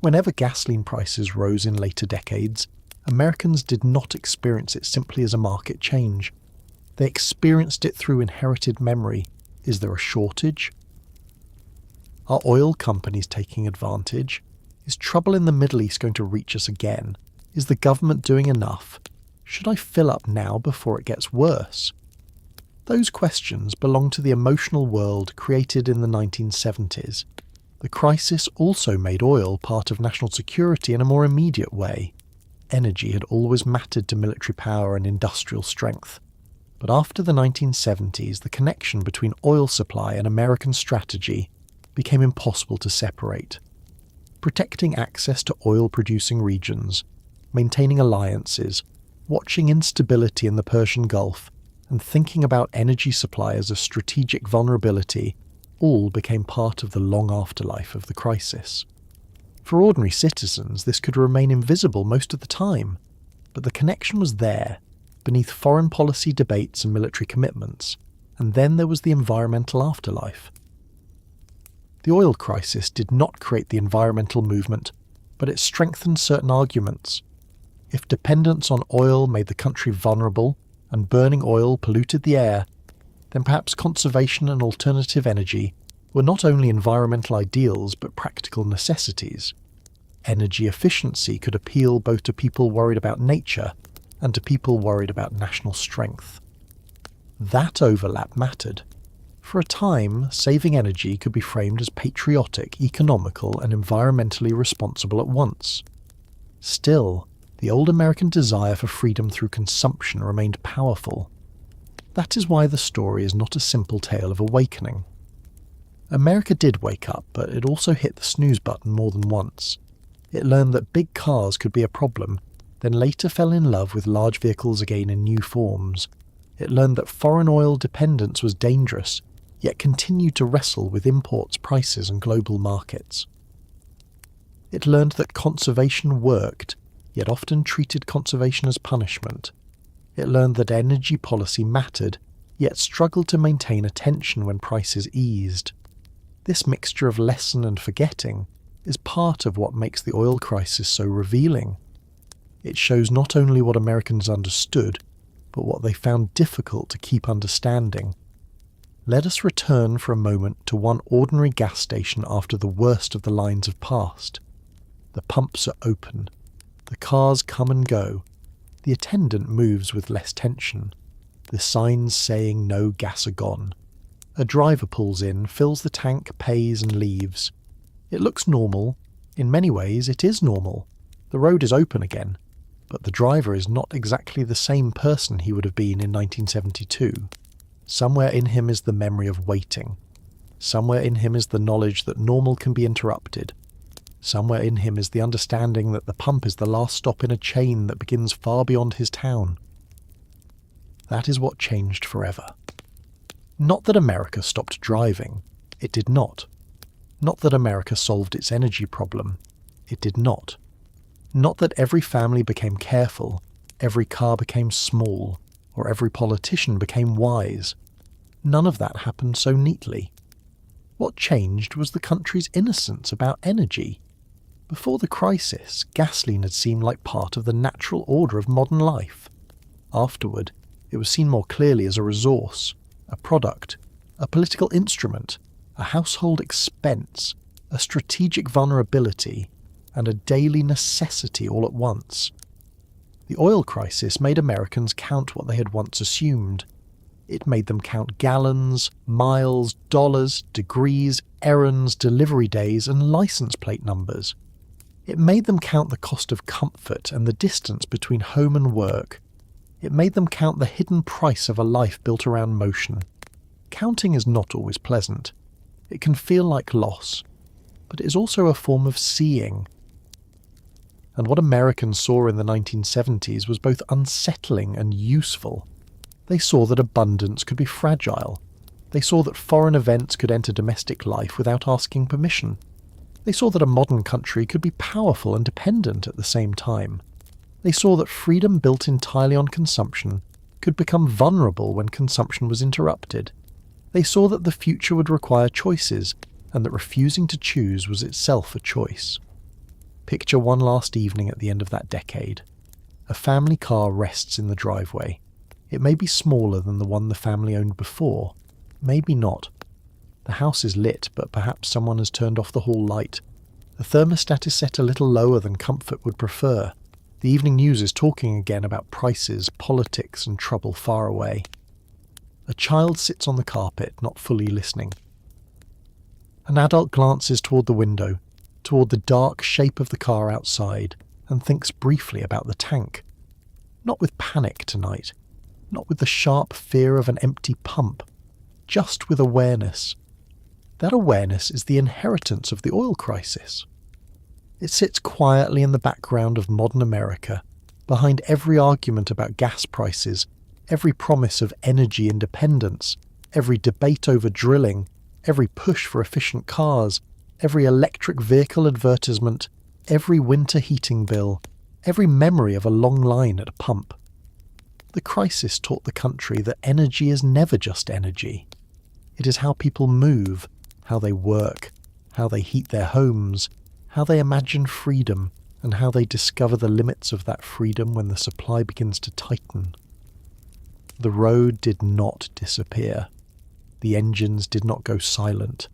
Whenever gasoline prices rose in later decades, Americans did not experience it simply as a market change. They experienced it through inherited memory. Is there a shortage? Are oil companies taking advantage? Is trouble in the Middle East going to reach us again? Is the government doing enough? Should I fill up now before it gets worse? Those questions belong to the emotional world created in the 1970s. The crisis also made oil part of national security in a more immediate way. Energy had always mattered to military power and industrial strength. But after the 1970s, the connection between oil supply and American strategy became impossible to separate. Protecting access to oil-producing regions, maintaining alliances, watching instability in the Persian Gulf, and thinking about energy supply as a strategic vulnerability all became part of the long afterlife of the crisis. For ordinary citizens, this could remain invisible most of the time, but the connection was there, beneath foreign policy debates and military commitments, and then there was the environmental afterlife. The oil crisis did not create the environmental movement, but it strengthened certain arguments. If dependence on oil made the country vulnerable, and burning oil polluted the air, then perhaps conservation and alternative energy were not only environmental ideals but practical necessities. Energy efficiency could appeal both to people worried about nature and to people worried about national strength. That overlap mattered. For a time, saving energy could be framed as patriotic, economical, and environmentally responsible at once. Still, the old American desire for freedom through consumption remained powerful. That is why the story is not a simple tale of awakening. America did wake up, but it also hit the snooze button more than once. It learned that big cars could be a problem, then later fell in love with large vehicles again in new forms. It learned that foreign oil dependence was dangerous, yet continued to wrestle with imports, prices, and global markets. It learned that conservation worked, yet often treated conservation as punishment. It learned that energy policy mattered, yet struggled to maintain attention when prices eased. This mixture of lesson and forgetting is part of what makes the oil crisis so revealing. It shows not only what Americans understood, but what they found difficult to keep understanding. Let us return for a moment to one ordinary gas station after the worst of the lines have passed. The pumps are open. The cars come and go. The attendant moves with less tension, the signs saying no gas are gone. A driver pulls in, fills the tank, pays and leaves. It looks normal. In many ways, it is normal. The road is open again, but the driver is not exactly the same person he would have been in 1972. Somewhere in him is the memory of waiting. Somewhere in him is the knowledge that normal can be interrupted. Somewhere in him is the understanding that the pump is the last stop in a chain that begins far beyond his town. That is what changed forever. Not that America stopped driving. It did not. Not that America solved its energy problem. It did not. Not that every family became careful, every car became small, or every politician became wise. None of that happened so neatly. What changed was the country's innocence about energy. Before the crisis, gasoline had seemed like part of the natural order of modern life. Afterward, it was seen more clearly as a resource, a product, a political instrument, a household expense, a strategic vulnerability, and a daily necessity all at once. The oil crisis made Americans count what they had once assumed. It made them count gallons, miles, dollars, degrees, errands, delivery days, and license plate numbers. It made them count the cost of comfort and the distance between home and work. It made them count the hidden price of a life built around motion. Counting is not always pleasant. It can feel like loss, but it is also a form of seeing. And what Americans saw in the 1970s was both unsettling and useful. They saw that abundance could be fragile. They saw that foreign events could enter domestic life without asking permission. They saw that a modern country could be powerful and dependent at the same time. They saw that freedom built entirely on consumption could become vulnerable when consumption was interrupted. They saw that the future would require choices, and that refusing to choose was itself a choice. Picture one last evening at the end of that decade. A family car rests in the driveway. It may be smaller than the one the family owned before. Maybe not. The house is lit, but perhaps someone has turned off the hall light. The thermostat is set a little lower than comfort would prefer. The evening news is talking again about prices, politics, and trouble far away. A child sits on the carpet, not fully listening. An adult glances toward the window, toward the dark shape of the car outside, and thinks briefly about the tank. Not with panic tonight, not with the sharp fear of an empty pump, just with awareness. That awareness is the inheritance of the oil crisis. It sits quietly in the background of modern America, behind every argument about gas prices, every promise of energy independence, every debate over drilling, every push for efficient cars, every electric vehicle advertisement, every winter heating bill, every memory of a long line at a pump. The crisis taught the country that energy is never just energy. It is how people move, how they work, how they heat their homes, how they imagine freedom, and how they discover the limits of that freedom when the supply begins to tighten. The road did not disappear. The engines did not go silent.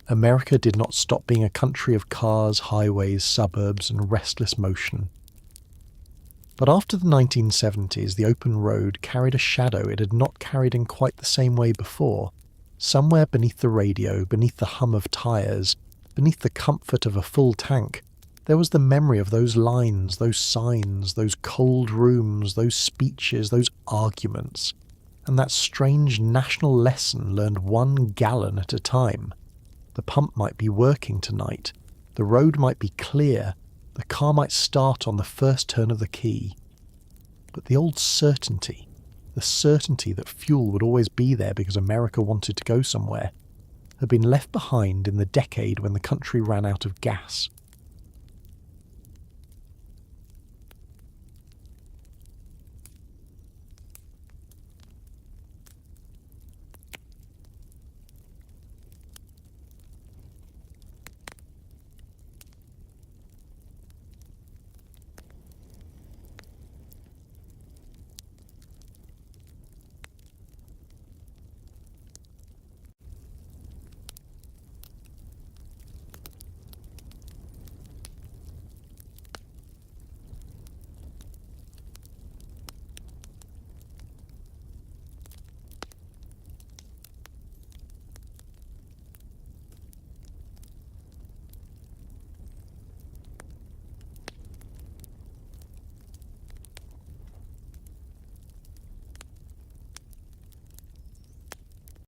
America did not stop being a country of cars, highways, suburbs, and restless motion. But after the 1970s, the open road carried a shadow it had not carried in quite the same way before. Somewhere beneath the radio, beneath the hum of tyres, beneath the comfort of a full tank, there was the memory of those lines, those signs, those cold rooms, those speeches, those arguments, and that strange national lesson learned 1 gallon at a time. The pump might be working tonight, the road might be clear, the car might start on the first turn of the key. But the old certainty, the certainty that fuel would always be there because America wanted to go somewhere, had been left behind in the decade when the country ran out of gas.